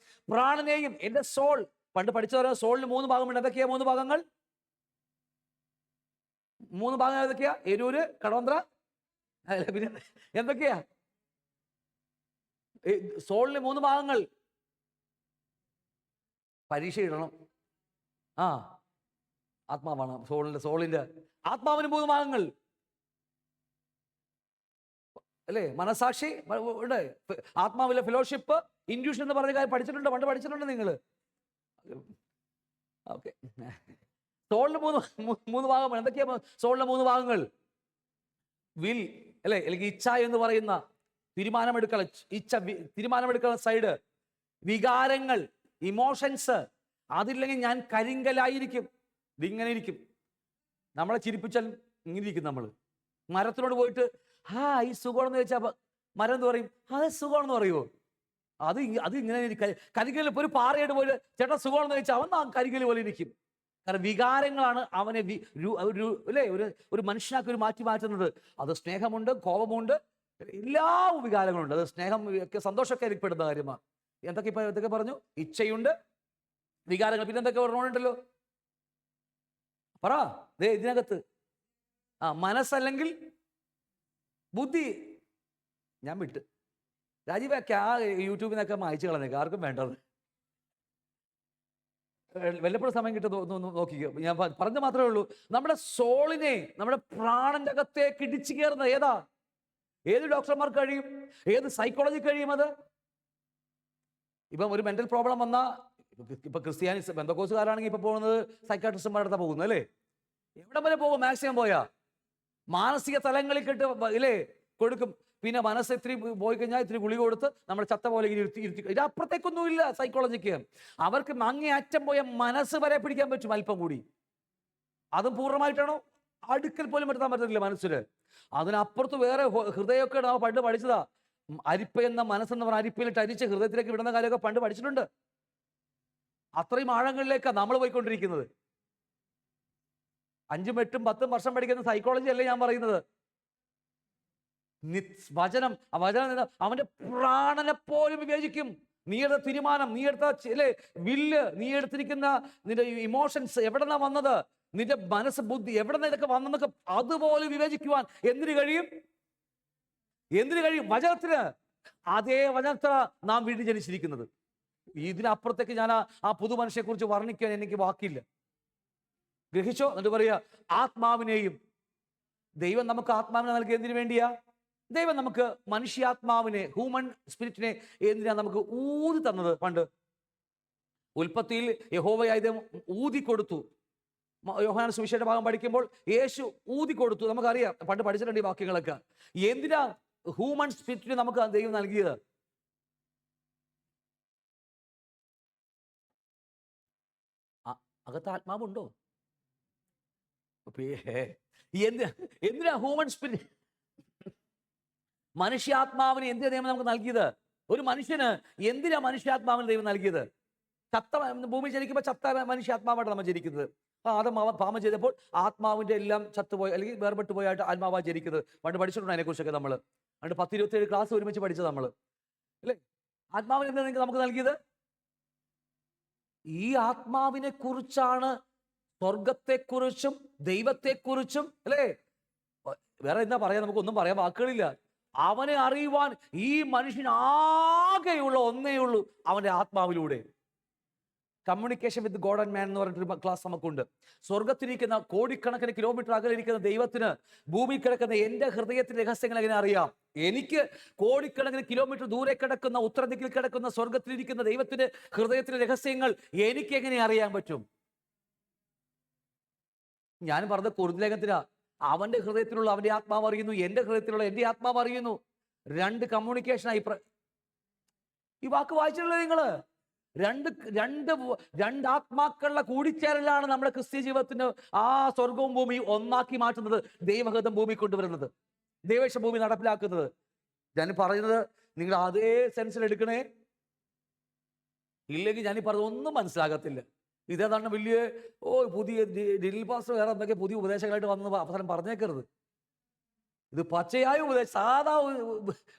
പ്രാണനെയും എന്റെ സോൾ, പണ്ട് പഠിച്ചവരെ സോളിന് 3 ഭാഗമുണ്ട്. എന്തൊക്കെയാ 3 ഭാഗങ്ങൾ? 3 ഭാഗങ്ങൾ ഏതൊക്കെയാ? എരൂര്, കടവന്ത്ര, പിന്നെ എന്തൊക്കെയാ സോളിന് 3 ഭാഗങ്ങൾ? പരീക്ഷ ഇടണം. ആത്മാവാണ് സോളിന്റെ ആത്മാവിന് 3 ഭാഗങ്ങൾ, അല്ലേ? മനസാക്ഷി ഉണ്ട്, ആത്മാവിലെ ഫെലോഷിപ്പ്, ഇൻഡ്യൂഷൻ എന്ന് പറഞ്ഞ കാര്യം പണ്ട് പഠിച്ചിട്ടുണ്ട് നിങ്ങൾ. ഓക്കെ, സോളിന് 3 ഭാഗങ്ങൾ. എന്തൊക്കെയാ സോളിന്റെ 3 ഭാഗങ്ങൾ? വിൽ, അല്ലേ? അല്ലെങ്കിൽ ഇച്ഛ എന്ന് പറയുന്ന തീരുമാനമെടുക്കുന്ന സൈഡ്, വികാരങ്ങൾ, ഇമോഷൻസ്. അതില്ലെങ്കിൽ ഞാൻ കരിങ്കലായിരിക്കും. ഇതിങ്ങനെ ഇരിക്കും. നമ്മളെ ചിരിപ്പിച്ചാൽ ഇങ്ങനെ ഇരിക്കും. നമ്മൾ മരത്തിനോട് പോയിട്ട് ഈ സുഖമാണെന്ന് ചോദിച്ചാൽ മരം എന്ന് പറയും, സുഖമാണെന്ന് പറയുമോ? അത് ഇങ്ങനെ കരിങ്കൽ. ഒരു പാറയോട് പോയിട്ട് ചേട്ടാ സുഖമാണെന്ന് ചോദിച്ചാൽ അവൻ കരിങ്കൽ പോലെ ഇരിക്കും. കാരണം വികാരങ്ങളാണ് അവനെ അല്ലേ ഒരു മനുഷ്യനാക്കി മാറ്റുന്നത്. അത് സ്നേഹമുണ്ട്, കോപമുണ്ട്, എല്ലാ വികാരങ്ങളുണ്ട്. അത് സ്നേഹം ഒക്കെ സന്തോഷമൊക്കെ ഏർപ്പെടുന്ന കാര്യമാണ്. എന്തൊക്കെ പറഞ്ഞു? ഇച്ഛയുണ്ട്, വികാരങ്ങൾ, പിന്നെ എന്തൊക്കെ പറഞ്ഞോണ്ടല്ലോ, പറ. ഇതിനകത്ത് മനസ്സല്ലെങ്കിൽ ബുദ്ധി. ഞാൻ വിട്ട് രാജീവൊക്കെ ആ യൂട്യൂബിൽ നിന്നൊക്കെ മായച്ചു കളഞ്ഞേക്ക്, ആർക്കും വേണ്ടത്. വല്ലപ്പോഴും സമയം കിട്ടും നോക്കിക്കോ. ഞാൻ പറഞ്ഞ മാത്രമേ ഉള്ളൂ, നമ്മുടെ സോളിനെ, നമ്മുടെ പ്രാണന്റെ അകത്തേക്ക് ഇടിച്ചു കയറുന്ന ഏത് ഡോക്ടർമാർക്ക് കഴിയും? ഏത് സൈക്കോളജി കഴിയും അത്? ഇപ്പം ഒരു മെന്റൽ പ്രോബ്ലം വന്നാൽ, ഇപ്പൊ ക്രിസ്ത്യാനിസ് ബന്ധക്കോസുകാരാണെങ്കിൽ ഇപ്പൊ പോകുന്നത് സൈക്കാട്രിസ്റ്റുമാരുടെ അടുത്താ പോകുന്നത് അല്ലേ? എവിടെ വരെ പോകും? മാക്സിമം പോയാ മാനസിക തലങ്ങളിൽ കെട്ട് ഇല്ലേ കൊടുക്കും. പിന്നെ മനസ്സ് ഇത്തിരി പോയി കഴിഞ്ഞാൽ ഇത്തിരി ഗുളിക കൊടുത്ത് നമ്മുടെ ചത്ത പോലെ ഇരുത്തി. ഇതിനപ്പുറത്തേക്കൊന്നുമില്ല സൈക്കോളജിക്ക്. അവർക്ക് അങ്ങേയറ്റം പോയ മനസ്സ് വരെ പിടിക്കാൻ പറ്റും അല്പം കൂടി. അതും പൂർണ്ണമായിട്ടാണോ? അടുക്കൽ പോലും എടുത്താൻ പറ്റുന്നില്ല മനസ്സിൽ. അതിനപ്പുറത്ത് വേറെ ഹൃദയമൊക്കെ നാം പണ്ട് പഠിച്ചതാ. അരിപ്പ എന്ന മനസ്സെന്ന് പറഞ്ഞ അരിപ്പയിലിട്ട് അരിച്ച് ഹൃദയത്തിലേക്ക് വിടുന്ന കാര്യമൊക്കെ പണ്ട് പഠിച്ചിട്ടുണ്ട്. അത്രയും ആഴങ്ങളിലേക്കാണ് നമ്മൾ പോയിക്കൊണ്ടിരിക്കുന്നത്. 5, 8, 10 വർഷം പഠിക്കുന്ന സൈക്കോളജി അല്ലേ ഞാൻ പറയുന്നത്. വചനം, ആ വചനം അവന്റെ പ്രാണനെ പോലും വിവേചിക്കും. നീ എടുത്ത തീരുമാനം, നീ എടുത്ത വില്ല്, നീ എടുത്തിരിക്കുന്ന നിന്റെ ഇമോഷൻസ് എവിടെ നിന്നാ വന്നത്, നിന്റെ മനസ്സ് ബുദ്ധി എവിടെ നിന്ന് ഇതൊക്കെ വന്നെന്നൊക്കെ അതുപോലെ വിവേചിക്കുവാൻ എന്തിനു കഴിയും? വചനത്തിന്. അതേ വചനത്തിന് നാം വീണ്ടും ജനിച്ചിരിക്കുന്നത്. ഇതിനപ്പുറത്തേക്ക് ഞാൻ ആ പുതു മനുഷ്യനെ കുറിച്ച് വർണ്ണിക്കാൻ എനിക്ക് വാക്കില്ല. ഗ്രഹിച്ചോ? എന്നിട്ട് പറയുക, ആത്മാവിനെയും ദൈവം നമുക്ക് ആത്മാവിനെ നൽകിയ എന്തിനു വേണ്ടിയാ? ദൈവം നമുക്ക് മനുഷ്യാത്മാവിനെ, ഹ്യൂമൻ സ്പിരിറ്റിനെ എന്തിനാ നമുക്ക് ഊതി തന്നത്? പണ്ട് ഉൽപ്പത്തിയിൽ യഹോവയായ ദൈവം ഊതി കൊടുത്തു. യോഹന്നാൻ സുവിശേഷ ഭാഗം പഠിക്കുമ്പോൾ യേശു ഊതി കൊടുത്തു. നമുക്കറിയാം, പണ്ട് പഠിച്ചിട്ടുണ്ട് ഈ വാക്യങ്ങളൊക്കെ. എന്തിനാ ഹ്യൂമൻ സ്പിരിറ്റിന് നമുക്ക് ദൈവം നൽകിയത്? അകത്ത് ആത്മാവുണ്ടോ? എന്തിനാ ഹ്യൂമൻ സ്പിരിറ്റ്, മനുഷ്യാത്മാവിന് എന്തിനാ ദൈവം നമുക്ക് നൽകിയത്? ഒരു മനുഷ്യന് എന്തിനാ മനുഷ്യാത്മാവിന് ദൈവം നൽകിയത്? ഭൂമി ജനിക്കുമ്പോൾ ചത്ത മനുഷ്യാത്മാവായിട്ട് നമ്മൾ ജനിക്കുന്നത്. ആദം പാപം ചെയ്തപ്പോൾ ആത്മാവിന്റെ എല്ലാം ചത്തുപോയി, അല്ലെങ്കിൽ വേർപെട്ടു പോയായിട്ട് ആത്മാവാ ജനിക്കുന്നത്. പണ്ട് പഠിച്ചിട്ടുണ്ട് അതിനെക്കുറിച്ചൊക്കെ. നമ്മൾ പണ്ട് 10-27 ക്ലാസ് ഒരുമിച്ച് പഠിച്ചത് നമ്മൾ അല്ലേ. ആത്മാവിനെ എന്താ നമുക്ക് നൽകിയത്? ഈ ആത്മാവിനെ കുറിച്ചാണ് സ്വർഗത്തെക്കുറിച്ചും ദൈവത്തെക്കുറിച്ചും അല്ലേ, വേറെ എന്താ പറയാ, നമുക്കൊന്നും പറയാൻ വാക്കുകളില്ല. അവനെ അറിയുവാൻ ഈ മനുഷ്യനാകെയുള്ള ഒന്നേ ഉള്ളൂ, അവന്റെ ആത്മാവിലൂടെ. കമ്മ്യൂണിക്കേഷൻ വിത്ത് ഗോഡ് ആൻഡ് മാൻ എന്ന് പറഞ്ഞിട്ടൊരു ക്ലാസ് നമുക്കുണ്ട്. സ്വർഗത്തിരിക്കുന്ന കോടിക്കണക്കിന് കിലോമീറ്റർ അകലിരിക്കുന്ന ദൈവത്തിന് ഭൂമി കിടക്കുന്ന എൻ്റെ ഹൃദയത്തിന്റെ രഹസ്യങ്ങൾ എങ്ങനെ അറിയാം? എനിക്ക് കോടിക്കണക്കിന് കിലോമീറ്റർ ദൂരെ കിടക്കുന്ന, ഉത്തരദിക്കിൽ കിടക്കുന്ന സ്വർഗത്തിലിരിക്കുന്ന ദൈവത്തിന്റെ ഹൃദയത്തിലെ രഹസ്യങ്ങൾ എനിക്ക് എങ്ങനെ അറിയാൻ പറ്റും? ഞാൻ പറഞ്ഞത് കുറുലേഖത്തിലാ. അവന്റെ ഹൃദയത്തിലുള്ള അവന്റെ ആത്മാവ് അറിയുന്നു, എൻ്റെ ഹൃദയത്തിലുള്ള എൻ്റെ ആത്മാവ് അറിയുന്നു. 2 കമ്മ്യൂണിക്കേഷനായി. ഈ വാക്ക് വായിച്ചിട്ടുള്ളത് നിങ്ങള്? രണ്ട് ആത്മാക്കളുടെ കൂടിച്ചേരലാണ് നമ്മുടെ ക്രിസ്ത്യ ജീവിതത്തിന് ആ സ്വർഗവും ഭൂമിയും ഒന്നാക്കി മാറ്റുന്നത്, ദൈവഹിതം ഭൂമി കൊണ്ടുവരുന്നത്, ദൈവേശ ഭൂമി നടപ്പിലാക്കുന്നത്. ഞാൻ പറയുന്നത് നിങ്ങൾ അതേ സെൻസിൽ എടുക്കണേ. ഇല്ലെങ്കിൽ ഞാൻ ഈ പറഞ്ഞത് ഒന്നും മനസ്സിലാകത്തില്ല. ഇതേതാണ് വലിയ പുതിയ ഡിജിറ്റൽ പാസ്റ്റർ വേറെ എന്തൊക്കെ പുതിയ ഉപദേശങ്ങളായിട്ട് വന്ന് അവസരം പറഞ്ഞേക്കരുത്. ഇത് പച്ചയായ ഉപദേശം, സാധാ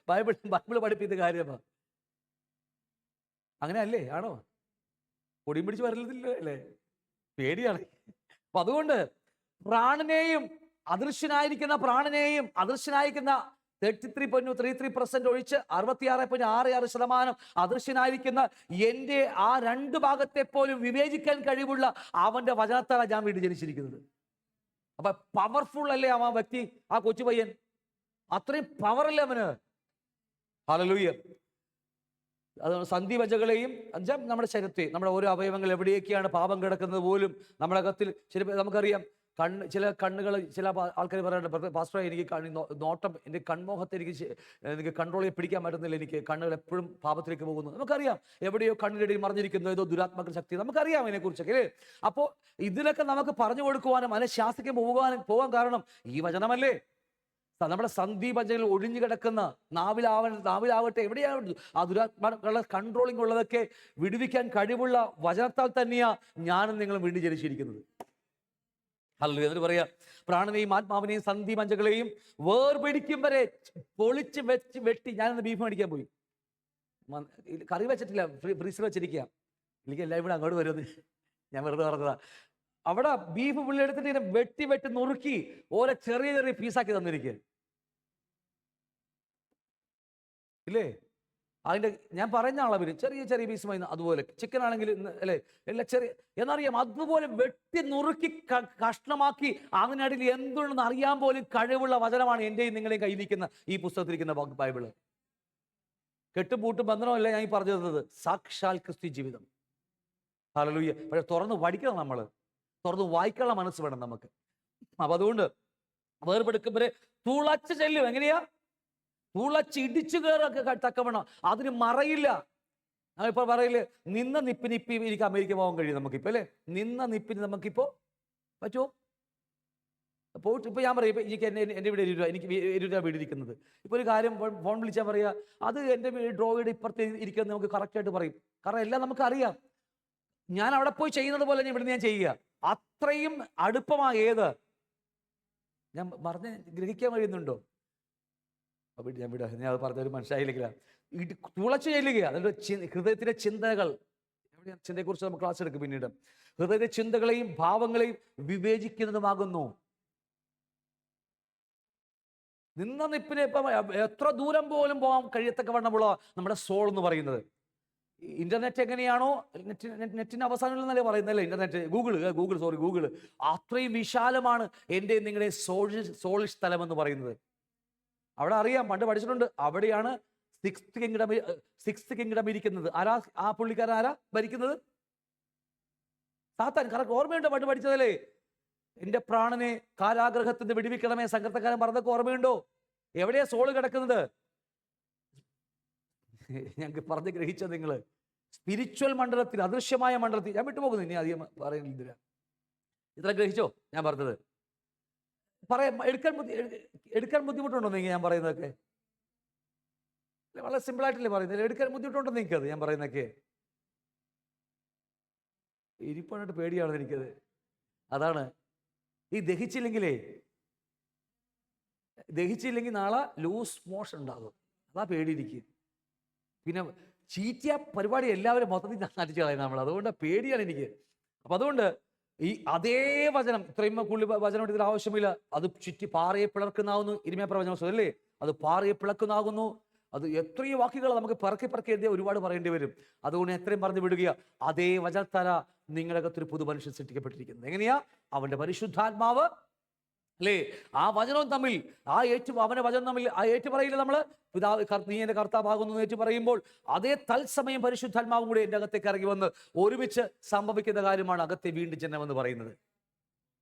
ബൈബിൾ പഠിപ്പിക്കുന്ന കാര്യമാണ്. അങ്ങനെ അല്ലേ? ആണോ? പൊടിയും പിടിച്ച് വരരുതില്ല അല്ലേ? പേടിയാണ്. അപ്പൊ അതുകൊണ്ട് പ്രാണനെയും അദൃശ്യനായിരിക്കുന്ന പ്രാണനെയും അദൃശ്യനായിരിക്കുന്ന 33.33% ഒഴിച്ച് 66.66% അദൃശ്യനായിരിക്കുന്ന എൻ്റെ ആ 2 ഭാഗത്തെ പോലും വിവേചിക്കാൻ കഴിവുള്ള അവന്റെ വചനത്താലാണ് ഞാൻ വീണ്ടും ജനിച്ചിരിക്കുന്നത്. അപ്പൊ പവർഫുൾ അല്ലേ ആ വ്യക്തി, ആ കൊച്ചു പയ്യൻ? അത്രയും പവറല്ലേ അവന്. ഹല്ലേലൂയ. അതുകൊണ്ട് സന്ധിവചകളെയും നമ്മുടെ ശരീരത്തെ, നമ്മുടെ ഓരോ അവയവങ്ങൾ എവിടെയൊക്കെയാണ് പാപം കിടക്കുന്നത് പോലും നമ്മുടെ അകത്തിൽ നമുക്കറിയാം. ചില കണ്ണുകൾ, ചില ആൾക്കാർ പറയാറുണ്ട്, പാസ്റ്റർ എനിക്ക് നോട്ടം, എൻ്റെ കൺമോഹത്തെ എനിക്ക് കൺട്രോൾ ചെയ്യാൻ പിടിക്കാൻ പറ്റുന്നില്ല, എനിക്ക് കണ്ണുകൾ എപ്പോഴും പാപത്തിലേക്ക് പോകുന്നു. നമുക്കറിയാം എവിടെയോ കണ്ണിനിടയിൽ മറിഞ്ഞിരിക്കുന്നു ഏതോ ദുരാത്മക ശക്തി, നമുക്കറിയാം അതിനെക്കുറിച്ചൊക്കെ അല്ലേ. അപ്പോൾ ഇതിനൊക്കെ നമുക്ക് പറഞ്ഞു കൊടുക്കുവാനും അതിനെ ശാസിക്കാൻ പോകാൻ കാരണം ഈ വചനമല്ലേ. നമ്മുടെ സന്ധിപഞ്ചകൾ ഒഴിഞ്ഞു കിടക്കുന്ന നാവിലാവട്ടെ എവിടെയാണ് ആ ദുരാത്മാക്കളുടെ കൺട്രോളിംഗ് ഉള്ളതൊക്കെ വിടുവിക്കാൻ കഴിവുള്ള വചനത്താൽ തന്നെയാ ഞാനും നിങ്ങളും വീണ്ടും ജനിച്ചിരിക്കുന്നത്. ഹല്ലേലൂയ. എന്നിട്ട് പറയാ, പ്രാണനെയും ആത്മാവിനെയും സന്ധിപഞ്ചകളെയും വേർപിടിക്കും വരെ പൊളിച്ച് വെട്ടി. ഞാനൊന്ന് ബീഫ് മേടിക്കാൻ പോയി, കറി വെച്ചിട്ടില്ല, ഫ്രീസർ വെച്ചിരിക്കുക. എനിക്ക് എല്ലാവരും കൂടെ അങ്ങോട്ട് വരുന്നത് ഞാൻ വെറുതെ പറഞ്ഞതാ. അവിടെ ബീഫ് പുള്ളി എടുത്തിട്ട് ഇങ്ങനെ വെട്ടി നുറുക്കി ഓരോ ചെറിയ പീസാക്കി തന്നിരിക്കുക ഇല്ലേ. അതിൻ്റെ ഞാൻ പറയുന്ന അളവിൽ ചെറിയ ചെറിയ പീസുമായി അതുപോലെ ചിക്കൻ ആണെങ്കിൽ അല്ലേ എല്ലാം ചെറിയ എന്നറിയാം, അതുപോലെ വെട്ടി നുറുക്കി കഷ്ണമാക്കി അതിനിടയിൽ എന്തുണ്ടെന്ന് അറിയാൻ പോലും കഴിവുള്ള വചനമാണ് എൻ്റെയും നിങ്ങളെയും കയ്യിലിരിക്കുന്ന ഈ പുസ്തകത്തിലിരിക്കുന്ന ബൈബിള്. കെട്ടും പൂട്ടും ബന്ധനമല്ല ഞാൻ ഈ പറഞ്ഞു തന്നത്, സാക്ഷാൽ ക്രിസ്തു ജീവിതം. ഹല്ലേലൂയ. പക്ഷെ തുറന്ന് പഠിക്കണം, നമ്മൾ തുറന്ന് വായിക്കാനുള്ള മനസ്സ് വേണം നമുക്ക്. അപ്പൊ അതുകൊണ്ട് വേർപെടുക്കുമ്പോഴേ തുളച്ച് ചെല്ലും. എങ്ങനെയാ? തുളച്ച് ഇടിച്ചു കയറൊക്കെ തക്കവണ്ണം അതിന് മറയില്ല. ഇപ്പൊ പറയില്ലേ, നിന്ന നിപ്പിന് ഇപ്പം എനിക്ക് അമേരിക്ക പോകാൻ കഴിയും നമുക്കിപ്പോൾ അല്ലേ? നിന്ന നിപ്പിന് നമുക്കിപ്പോൾ പറ്റുമോ? പോയിട്ട് ഇപ്പം ഞാൻ പറയാം, ഇപ്പം എനിക്ക് എൻ്റെ വീട് 20 രൂപ, എനിക്ക് 20 രൂപ വീടിരിക്കുന്നത്. ഇപ്പോൾ ഒരു കാര്യം ഫോൺ വിളിച്ചാൽ പറയുക, അത് എൻ്റെ ഡ്രോയുടെ ഇപ്പുറത്ത് ഇരിക്കുന്നത് നമുക്ക് കറക്റ്റായിട്ട് പറയും. കാരണം എല്ലാം നമുക്കറിയാം. ഞാൻ അവിടെ പോയി ചെയ്യുന്നത് പോലെ ഇവിടുന്ന് ഞാൻ ചെയ്യുക. അത്രയും അടുപ്പമാണ്. ഏത് ഞാൻ പറഞ്ഞ് ഗ്രഹിക്കാൻ കഴിയുന്നുണ്ടോ? ഞാൻ വിടാ, ഞാൻ അത് പറഞ്ഞൊരു മനസ്സിലായില്ല. തുളച്ചു ചെല്ലുക. അതിൻ്റെ ഹൃദയത്തിലെ ചിന്തകൾ, എവിടെയാണ് ചിന്തയെക്കുറിച്ച് നമ്മൾ ക്ലാസ് എടുക്കും പിന്നീട്. ഹൃദയത്തിലെ ചിന്തകളെയും ഭാവങ്ങളെയും വിവേചിക്കുന്നതുമാകുന്നു. നിന്ന നിപ്പിനെ ഇപ്പം എത്ര ദൂരം പോലും പോകാൻ കഴിയത്തക്ക വണ്ണമുള്ള നമ്മുടെ സോൾ എന്ന് പറയുന്നത്. ഇന്റർനെറ്റ് എങ്ങനെയാണോ, നെറ്റിന്റെ അവസാനം എന്നല്ലേ പറയുന്നല്ലേ ഇന്റർനെറ്റ്, ഗൂഗിൾ അത്രയും വിശാലമാണ് എൻ്റെ നിങ്ങളുടെ സോൾ സ്ഥലം എന്ന് പറയുന്നത്. അവിടെ അറിയാം, പണ്ട് പഠിച്ചിട്ടുണ്ട്, അവിടെയാണ് സിക്സ്ത് കിങ്ഡം ഇരിക്കുന്നത്. ആരാ ആ പുള്ളിക്കാരൻ? ആരാ ഭരിക്കുന്നത്? സാത്താൻ. കറക്റ്റ് ഓർമ്മയുണ്ടോ? പണ്ട് പഠിച്ചതല്ലേ? എന്റെ പ്രാണനെ കാരാഗ്രഹത്തിൽ നിന്ന് വിടുവിക്കണമേ, സങ്കീർത്തനക്കാരൻ പറഞ്ഞതൊക്കെ ഓർമ്മയുണ്ടോ? എവിടെയാ സോള് കിടക്കുന്നത്? ഞങ്ങൾക്ക് പറഞ്ഞ് ഗ്രഹിച്ചത് നിങ്ങൾ സ്പിരിച്വൽ മണ്ഡലത്തിൽ, അദൃശ്യമായ മണ്ഡലത്തിൽ. ഞാൻ വിട്ടുപോകുന്നു, ഇനി അധികം പറയുന്നില്ല. ഇത്ര ഗ്രഹിച്ചോ ഞാൻ പറഞ്ഞത്? എടുക്കാൻ ബുദ്ധിമുട്ടുണ്ടോ നിങ്ങൾക്ക് ഞാൻ പറയുന്നതൊക്കെ? വളരെ സിമ്പിളായിട്ടല്ലേ പറയുന്നത്. എടുക്കാൻ ബുദ്ധിമുട്ടുണ്ടോ നിങ്ങൾക്കത് ഞാൻ പറയുന്നതൊക്കെ? ഇരിപ്പാനായിട്ട് പേടിയാണ് എനിക്കത്. അതാണ് ഈ ദഹിച്ചില്ലെങ്കിൽ നാളെ ലൂസ് മോഷൻ ഉണ്ടാകും. അതാ പേടിയിരിക്കും. പിന്നെ ചീറ്റിയ പരിപാടി എല്ലാവരും മൊത്തത്തിൽ നടിച്ചു കളയും നമ്മൾ. അതുകൊണ്ട് പേടിയാണ് എനിക്ക്. അപ്പം അതുകൊണ്ട് ഈ അതേ വചനം, ഇത്രയും കൂടുതൽ വചനം ഇതിൽ ആവശ്യമില്ല. അത് ചുറ്റി പാറയെ പിളർക്കുന്നാവുന്നു. ഇരിമയ പ്രവചനം അല്ലേ? അത് പാറയെ പിളക്കുന്നാകുന്നു. അത് എത്രയോ വാക്കുകൾ നമുക്ക് പറക്കി എഴുതിയ ഒരുപാട് പറയേണ്ടി വരും. അതുകൊണ്ട് എത്രയും പറഞ്ഞു വിടുക. അതേ വചനത്താല നിങ്ങളകത്തൊരു പുതു മനുഷ്യൻ സൃഷ്ടിക്കപ്പെട്ടിരിക്കുന്നത്. എങ്ങനെയാ? അവന്റെ പരിശുദ്ധാത്മാവ് അല്ലേ? ആ വചനവും തമ്മിൽ അവന്റെ വചനം തമ്മിൽ ആ ഏറ്റുപറയില്ല നമ്മള്. പിതാവ് നീ എന്റെ കർത്താവാകുന്നു ഏറ്റു പറയുമ്പോൾ അതേ തത്സമയം പരിശുദ്ധാത്മാവും കൂടി എൻ്റെ അകത്തേക്ക് ഇറങ്ങി വന്ന് ഒരുമിച്ച് സംഭവിക്കുന്ന കാര്യമാണ് അകത്തെ വീണ്ടും ജനമെന്ന് പറയുന്നത്.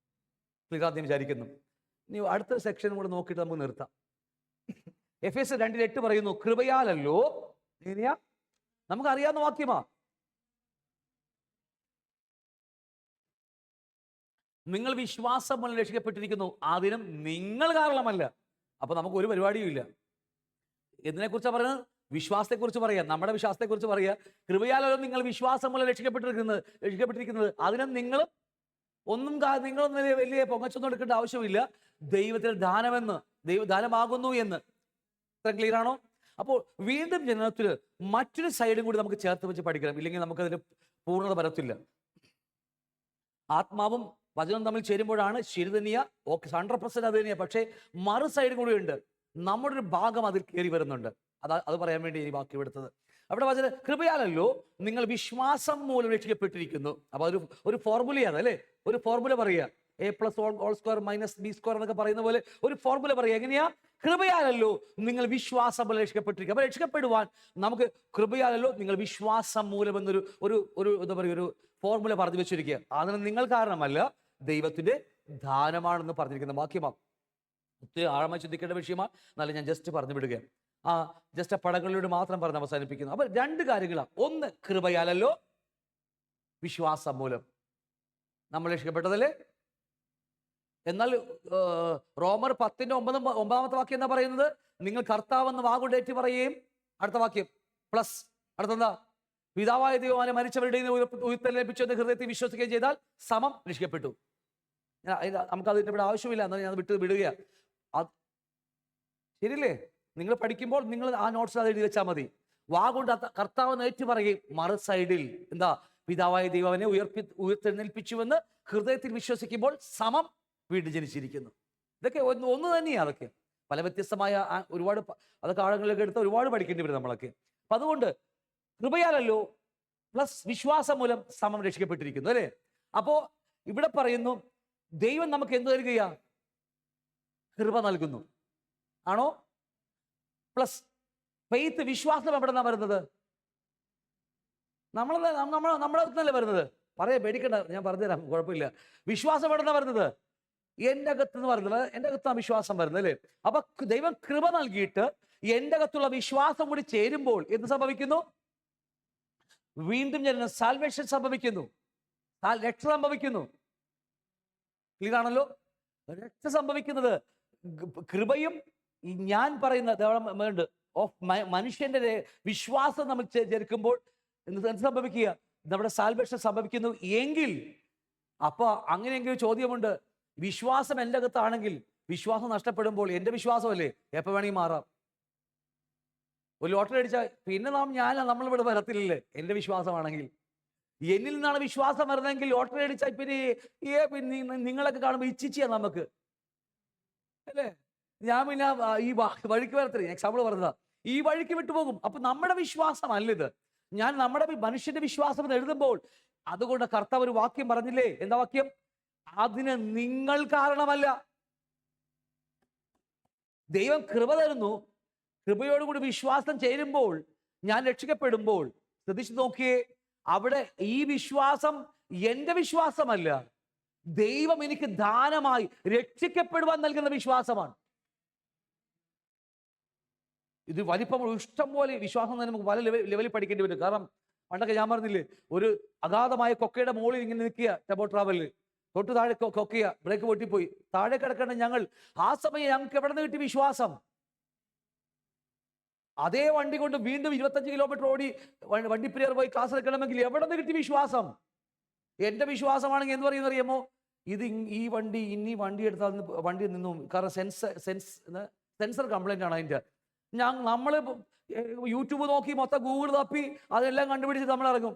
ആദ്യം വിചാരിക്കുന്നു. ഇനി അടുത്ത സെക്ഷൻ കൂടെ നോക്കിയിട്ട് നമുക്ക് നിർത്താം. എഫേസ്യർ 2:8 പറയുന്നു, കൃപയാലല്ലോ. എങ്ങനെയാ? നമുക്കറിയാവുന്ന വാക്യമാ. നിങ്ങൾ വിശ്വാസം മൂലം രക്ഷിക്കപ്പെട്ടിരിക്കുന്നു, അതിനും നിങ്ങൾ കാരണമല്ല. അപ്പൊ നമുക്ക് ഒരു പരിപാടിയും ഇല്ല. എന്തിനെക്കുറിച്ചാണ് പറയുന്നത്? വിശ്വാസത്തെക്കുറിച്ച് പറയാം. നമ്മുടെ വിശ്വാസത്തെക്കുറിച്ച് പറയാ. കൃപയാലോ നിങ്ങൾ വിശ്വാസം മൂലം രക്ഷിക്കപ്പെട്ടിരിക്കുന്നത്, അതിനും നിങ്ങൾ നിങ്ങളൊന്നും വലിയ പൊങ്ങച്ചൊന്നും എടുക്കേണ്ട ആവശ്യമില്ല. ദൈവത്തിന്റെ ദാനമെന്ന്, ദൈവദാനമാകുന്നു എന്ന്. ഇത്ര ക്ലിയർ ആണോ? അപ്പോൾ വീണ്ടും ജനനത്തിൽ മറ്റൊരു സൈഡും കൂടി നമുക്ക് ചേർത്ത് വെച്ച് പഠിക്കണം. ഇല്ലെങ്കിൽ നമുക്കതിന് പൂർണ്ണത വരത്തില്ല. ആത്മാവും വചനം തമ്മിൽ ചേരുമ്പോഴാണ് ശരി തന്നെയാ, ഓക്കെ 100% അത് തന്നെയാ. പക്ഷേ മറു സൈഡും കൂടി ഉണ്ട്. നമ്മുടെ ഒരു ഭാഗം അതിൽ കയറി വരുന്നുണ്ട്. അത് പറയാൻ വേണ്ടി ഈ വാക്യം എടുത്തത്. അവിടെ വചന കൃപയാലല്ലോ നിങ്ങൾ വിശ്വാസം മൂലം രക്ഷിക്കപ്പെട്ടിരിക്കുന്നു. അപ്പൊ ഒരു ഫോർമുലയാണ് അല്ലേ? ഒരു ഫോർമുല പറയുക. A+² B² എന്നൊക്കെ പറയുന്ന പോലെ ഒരു ഫോർമുല പറയുക. എങ്ങനെയാ? കൃപയാലല്ലോ നിങ്ങൾ വിശ്വാസം മൂലം രക്ഷിക്കപ്പെട്ടിരിക്കുക. അപ്പൊ രക്ഷിക്കപ്പെടുവാൻ നമുക്ക് കൃപയാലല്ലോ നിങ്ങൾ വിശ്വാസം മൂലം എന്നൊരു എന്താ പറയുക, ഒരു ഫോർമുല പറഞ്ഞു വെച്ചിരിക്കുക. അതിന് നിങ്ങൾ കാരണമല്ല, ദൈവത്തിന്റെ ദാനമാണെന്ന് പറഞ്ഞിരിക്കുന്ന വാക്യമാണ്. ഒത്തിരി ആഴമായി ചിന്തിക്കേണ്ട വിഷയമാണ്. എന്നാലും ഞാൻ ജസ്റ്റ് പറഞ്ഞു വിടുക. ജസ്റ്റ് പടങ്ങളിലൂടെ മാത്രം പറഞ്ഞ് അവസാനിപ്പിക്കുന്നു. അപ്പൊ 2 കാര്യങ്ങളാണ്. ഒന്ന്, കൃപയാലല്ലോ, വിശ്വാസം മൂലം നമ്മൾ രക്ഷിക്കപ്പെട്ടതല്ലേ. എന്നാൽ റോമർ 10:9 വാക്യം എന്താ പറയുന്നത്? നിങ്ങൾ കർത്താവെന്ന് വാഗുകൊണ്ട് ഏറ്റു പറയുകയും, അടുത്ത വാക്യം പ്ലസ് അടുത്തെന്താ? പിതാവായ ദൈവമാനെ മരിച്ചവരുടെ ഉയർത്തെഴുന്നേൽപ്പിച്ചു എന്ന് ഹൃദയത്തിൽ വിശ്വസിക്കുകയും ചെയ്താൽ സമം രക്ഷിക്കപ്പെട്ടു. നമുക്കതിൻ്റെ ഇവിടെ ആവശ്യമില്ല, എന്നാൽ ഞാൻ വിടുക. ശരിയല്ലേ? നിങ്ങൾ പഠിക്കുമ്പോൾ നിങ്ങൾ ആ നോട്ട്സ് അത് എഴുതി വെച്ചാൽ മതി. വാഗുകൊണ്ട് കർത്താവെന്ന് ഏറ്റു പറയുകയും, മറു സൈഡിൽ എന്താ? പിതാവായ ദൈവനെ ഉയർത്തെഴുന്നേൽപ്പിച്ചുവെന്ന് ഹൃദയത്തിൽ വിശ്വസിക്കുമ്പോൾ സമം വീണ്ടും ജനിച്ചിരിക്കുന്നു. ഇതൊക്കെ ഒന്ന് തന്നെയാണ്. അതൊക്കെ പല വ്യത്യസ്തമായ ഒരുപാട്, അതൊക്കെ ആഴങ്ങളിലേക്ക് എടുത്ത് ഒരുപാട് പഠിക്കേണ്ടി വരും നമ്മളൊക്കെ. അപ്പൊ അതുകൊണ്ട് കൃപയാലല്ലോ പ്ലസ് വിശ്വാസം മൂലം സമം രക്ഷിക്കപ്പെട്ടിരിക്കുന്നു, അല്ലേ? അപ്പോ ഇവിടെ പറയുന്നു ദൈവം നമുക്ക് എന്ത് തരികയാ? കൃപ നൽകുന്നു, ആണോ? പ്ലസ് ഫെയ്ത്ത്, വിശ്വാസം എവിടെ നിന്നാണ് വരുന്നത്? നമ്മളല്ലേ വരുന്നത്. പേടിക്കണ്ട, ഞാൻ പറഞ്ഞുതരാം, കുഴപ്പമില്ല. വിശ്വാസം എവിടെ നിന്നാണ് വരുന്നത്? എൻ്റെ അകത്ത് നിന്ന് വരുന്നത്, എൻ്റെ അകത്താണ് വിശ്വാസം വരുന്നത്, അല്ലേ? അപ്പൊ ദൈവം കൃപ നൽകിയിട്ട് എൻ്റെ അകത്തുള്ള വിശ്വാസം കൂടി ചേരുമ്പോൾ എന്ത് സംഭവിക്കുന്നു? വീണ്ടും ജനനം, സാൽവേഷൻ സംഭവിക്കുന്നു, രക്ഷ സംഭവിക്കുന്നു. ക്ലിയർ ആണല്ലോ? രക്ഷ സംഭവിക്കുന്നത് കൃപയും ഞാൻ പറയുന്ന മനുഷ്യന്റെ വിശ്വാസം നമ്മൾ ചേർക്കുമ്പോൾ എന്ത് സംഭവിക്കുക? നമ്മുടെ സാൽവേഷൻ സംഭവിക്കുന്നു. എങ്കിൽ അപ്പൊ അങ്ങനെയെങ്കിലും ചോദ്യമുണ്ട്, വിശ്വാസം എൻ്റെ അകത്താണെങ്കിൽ വിശ്വാസം നഷ്ടപ്പെടുമ്പോൾ എൻ്റെ വിശ്വാസമല്ലേ എപ്പോൾ വേണമെങ്കിൽ മാറാം. ഒരു ലോട്ടറി അടിച്ചാൽ പിന്നെ നമ്മളിവിടെ വരത്തില്ലല്ലേ എൻ്റെ വിശ്വാസമാണെങ്കിൽ. എന്നിൽ നിന്നാണ് വിശ്വാസം വരുന്നതെങ്കിൽ ലോട്ടറി അടിച്ചാൽ പിന്നെ നിങ്ങളൊക്കെ കാണുമ്പോൾ ഇച്ഛിച്ചാ നമുക്ക്, അല്ലേ? ഞാൻ പിന്നെ ഈ വഴിക്ക് വരത്തില്ല, എക്സാമ്പിൾ പറഞ്ഞതാ, ഈ വഴിക്ക് വിട്ടുപോകും. അപ്പൊ നമ്മുടെ വിശ്വാസം അല്ലിത്. നമ്മുടെ മനുഷ്യന്റെ വിശ്വാസം എഴുതുമ്പോൾ അതുകൊണ്ട് കർത്താവ് ഒരു വാക്യം പറഞ്ഞില്ലേ? എന്താ വാക്യം? അതിന് നിങ്ങൾ കാരണമല്ല. ദൈവം കൃപ തരുന്നു, കൃപയോടുകൂടി വിശ്വാസം ചേരുമ്പോൾ ഞാൻ രക്ഷിക്കപ്പെടുമ്പോൾ ശ്രദ്ധിച്ചു നോക്കിയേ, അവിടെ ഈ വിശ്വാസം എൻ്റെ വിശ്വാസമല്ല, ദൈവം എനിക്ക് ദാനമായി രക്ഷിക്കപ്പെടുവാൻ നൽകുന്ന വിശ്വാസമാണ്. ഇത് വലിപ്പം ഇഷ്ടം പോലെ വിശ്വാസം തന്നെ നമുക്ക് പല ലെവലിൽ പഠിക്കേണ്ടി വരും. കാരണം പണ്ടൊക്കെ ഞാൻ പറഞ്ഞില്ലേ, ഒരു അഗാധമായ കൊക്കയുടെ മുകളിൽ ഇങ്ങനെ നിൽക്കുക ടെമ്പോ ട്രാവലിൽ, തൊട്ട് താഴെ കൊക്കയ, ബ്രേക്ക് പൊട്ടിപ്പോയി, താഴെ കിടക്കേണ്ട ഞങ്ങൾ ആ സമയം ഞങ്ങൾക്ക് എവിടെ നിന്ന് കിട്ടി വിശ്വാസം? അതേ വണ്ടി കൊണ്ട് വീണ്ടും 25 കിലോമീറ്റർ ഓടി വണ്ടിപ്പെരിയാർ പോയി ക്ലാസ് എടുക്കണമെങ്കിൽ എവിടെ നിന്ന് കിട്ടി വിശ്വാസം? എൻ്റെ വിശ്വാസമാണെങ്കിൽ എന്ത് പറയുന്ന അറിയാമോ? ഈ വണ്ടി എടുത്താൽ വണ്ടി നിന്നും, കാരണം സെൻസർ കംപ്ലൈന്റ് ആണ് അതിൻ്റെ. നമ്മൾ യൂട്യൂബ് നോക്കി മൊത്തം ഗൂഗിൾ തപ്പി അതെല്ലാം കണ്ടുപിടിച്ച് നമ്മൾ ഇറങ്ങും,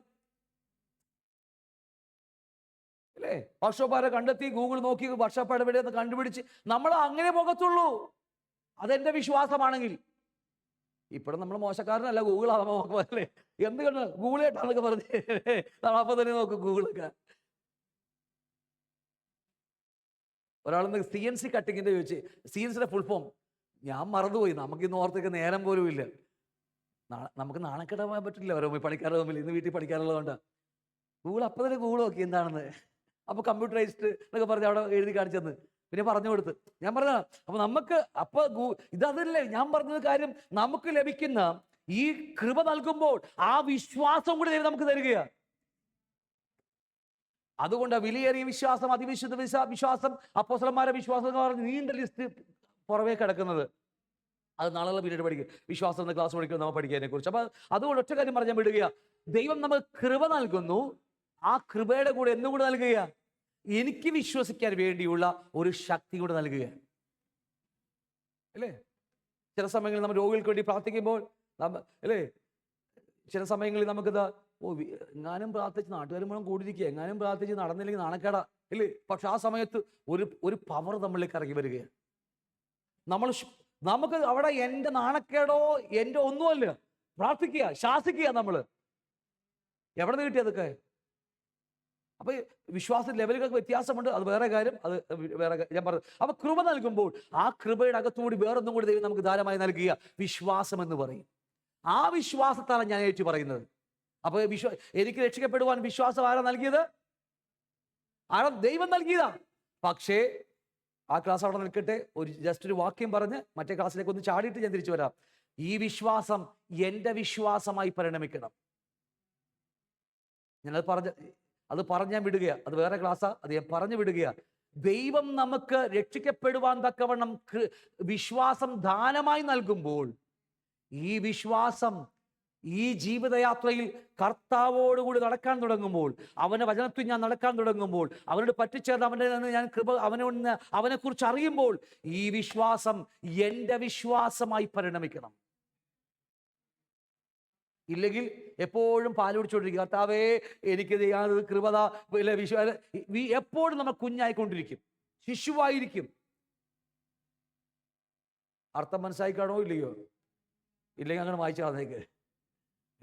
അല്ലേ? വർക്ക്ഷോപ്പാരെ കണ്ടെത്തി ഗൂഗിൾ നോക്കി വർക്ക്ഷോപ്പ് എവിടെയെന്ന് കണ്ടുപിടിച്ച് നമ്മൾ അങ്ങനെ പോകത്തുള്ളൂ, അതെന്റെ വിശ്വാസമാണെങ്കിൽ. ഇപ്പോഴും നമ്മൾ മോശക്കാരനല്ല, ഗൂഗിൾ നോക്കുമല്ലേ, എന്ത് കണ്ട് ഗൂഗിൾ കേട്ടാന്നൊക്കെ പറഞ്ഞ് നമ്മളപ്പോ തന്നെ നോക്കും ഗൂഗിളൊക്കെ. ഒരാളെന്ന് CNC കട്ടിങ്ങിന്റെ ചോദിച്ച്, CNCയുടെ ഫുൾ ഫോം ഞാൻ മറന്നുപോയി, നമുക്കിന്ന് ഓർത്തൊക്കെ നേരം പോലും ഇല്ല. നമുക്ക് നാണക്കെടാൻ പറ്റില്ല ഓരോ പണിക്കാരുടെ മുമ്പിൽ, ഇന്ന് വീട്ടിൽ പണിക്കാറുള്ളതുകൊണ്ട് ഗൂഗിൾ അപ്പം തന്നെ ഗൂഗിൾ നോക്കി എന്താണെന്ന്. അപ്പൊ കമ്പ്യൂട്ടറൈസ്ഡ് എന്നൊക്കെ പറഞ്ഞ് അവിടെ എഴുതി കാണിച്ചെന്ന് പിന്നെ പറഞ്ഞു കൊടുത്ത്. ഞാൻ പറഞ്ഞ അപ്പൊ നമുക്ക് ഇതല്ലേ ഞാൻ പറഞ്ഞത് കാര്യം, നമുക്ക് ലഭിക്കുന്ന ഈ കൃപ നൽകുമ്പോൾ ആ വിശ്വാസം കൂടി നമുക്ക് തരികയാണ്. അതുകൊണ്ട് വിലയേറിയ വിശ്വാസം, അതിവിശുദ്ധ വിശ്വാസം, അപ്പോസ്തലന്മാരുടെ വിശ്വാസം എന്ന് പറഞ്ഞ് നീണ്ട ലിസ്റ്റ് പുറമേ കിടക്കുന്നത്. അത് നാളെ പിന്നീട് പഠിക്കും, വിശ്വാസം എന്ന ക്ലാസ് പഠിക്കും നമ്മൾ പഠിക്കാനെ കുറിച്ച്. അപ്പൊ അതുകൊണ്ട് ഒറ്റ കാര്യം പറഞ്ഞാൽ വിടുക, ദൈവം നമുക്ക് കൃപ നൽകുന്നു, ആ കൃപയുടെ കൂടെ എന്നുകൂടെ നൽകുക, എനിക്ക് വിശ്വസിക്കാൻ വേണ്ടിയുള്ള ഒരു ശക്തി കൂടെ നൽകുക, അല്ലേ? ചില സമയങ്ങളിൽ നമ്മൾ രോഗികൾക്ക് വേണ്ടി പ്രാർത്ഥിക്കുമ്പോൾ അല്ലേ, ചില സമയങ്ങളിൽ നമുക്കിത് എങ്ങാനും പ്രാർത്ഥിച്ച് നാട്ടുകാർ മുഴുവൻ കൂടിയിരിക്കുക, എങ്ങാനും പ്രാർത്ഥിച്ച് നടന്നില്ലെങ്കിൽ നാണക്കേടാ, ഇല്ലേ? പക്ഷെ ആ സമയത്ത് ഒരു പവർ നമ്മളിലേക്ക് ഇറങ്ങി വരികയാണ്. നമുക്ക് അവിടെ എൻ്റെ നാണക്കേടോ എൻ്റെ ഒന്നുമല്ല, പ്രാർത്ഥിക്കുക, ശാസിക്കുക. നമ്മൾ എവിടെ നിന്ന് കിട്ടി അതൊക്കെ? അപ്പൊ വിശ്വാസ ലെവലുകൾക്ക് വ്യത്യാസമുണ്ട്, അത് വേറെ കാര്യം, അത് വേറെ ഞാൻ പറഞ്ഞു. അപ്പൊ കൃപ നൽകുമ്പോൾ ആ കൃപയുടെ അകത്തുകൂടി വേറൊന്നും കൂടി ദൈവം നമുക്ക് ധാരാളമായി നൽകുക, വിശ്വാസം എന്ന് പറയും. ആ വിശ്വാസത്താണ് ഞാൻ ഏറ്റു പറയുന്നത്. അപ്പൊ എനിക്ക് രക്ഷിക്കപ്പെടുവാൻ വിശ്വാസം ആരാ നൽകിയത്? ദൈവം നൽകിയതാ. പക്ഷേ ആ ക്ലാസ് അവിടെ നിൽക്കട്ടെ, ജസ്റ്റ് ഒരു വാക്യം പറഞ്ഞ് മറ്റേ ക്ലാസ്സിലേക്ക് ഒന്ന് ചാടിയിട്ട് ഞാൻ തിരിച്ചു വരാം. ഈ വിശ്വാസം എൻ്റെ വിശ്വാസമായി പരിണമിക്കണം. അത് പറഞ്ഞാൽ വിടുക, അത് വേറെ ക്ലാസ്സാ, അത് ഞാൻ പറഞ്ഞു വിടുക. ദൈവം നമുക്ക് രക്ഷിക്കപ്പെടുവാൻ തക്കവണ്ണം വിശ്വാസം ദാനമായി നൽകുമ്പോൾ, ഈ വിശ്വാസം ഈ ജീവിതയാത്രയിൽ കർത്താവോടുകൂടി നടക്കാൻ തുടങ്ങുമ്പോൾ, അവന്റെ വചനത്തിൽ ഞാൻ നടക്കാൻ തുടങ്ങുമ്പോൾ, അവനോട് പറ്റിച്ചേർന്ന് അവൻ്റെ ഞാൻ അവനെക്കുറിച്ച് അറിയുമ്പോൾ, ഈ വിശ്വാസം എൻ്റെ വിശ്വാസമായി പരിണമിക്കണം. ഇല്ലെങ്കിൽ എപ്പോഴും പാല് കുടിച്ചോണ്ടിരിക്കും, കർത്താവേ എനിക്ക് കൃപത, എപ്പോഴും നമ്മൾ കുഞ്ഞായിക്കൊണ്ടിരിക്കും, ശിശുവായിരിക്കും. അർത്ഥം മനസ്സിലായിക്കാണോ? ഇല്ലയോ? ഇല്ലെങ്കിൽ അങ്ങനെ വായിച്ചു കളഞ്ഞേക്ക്.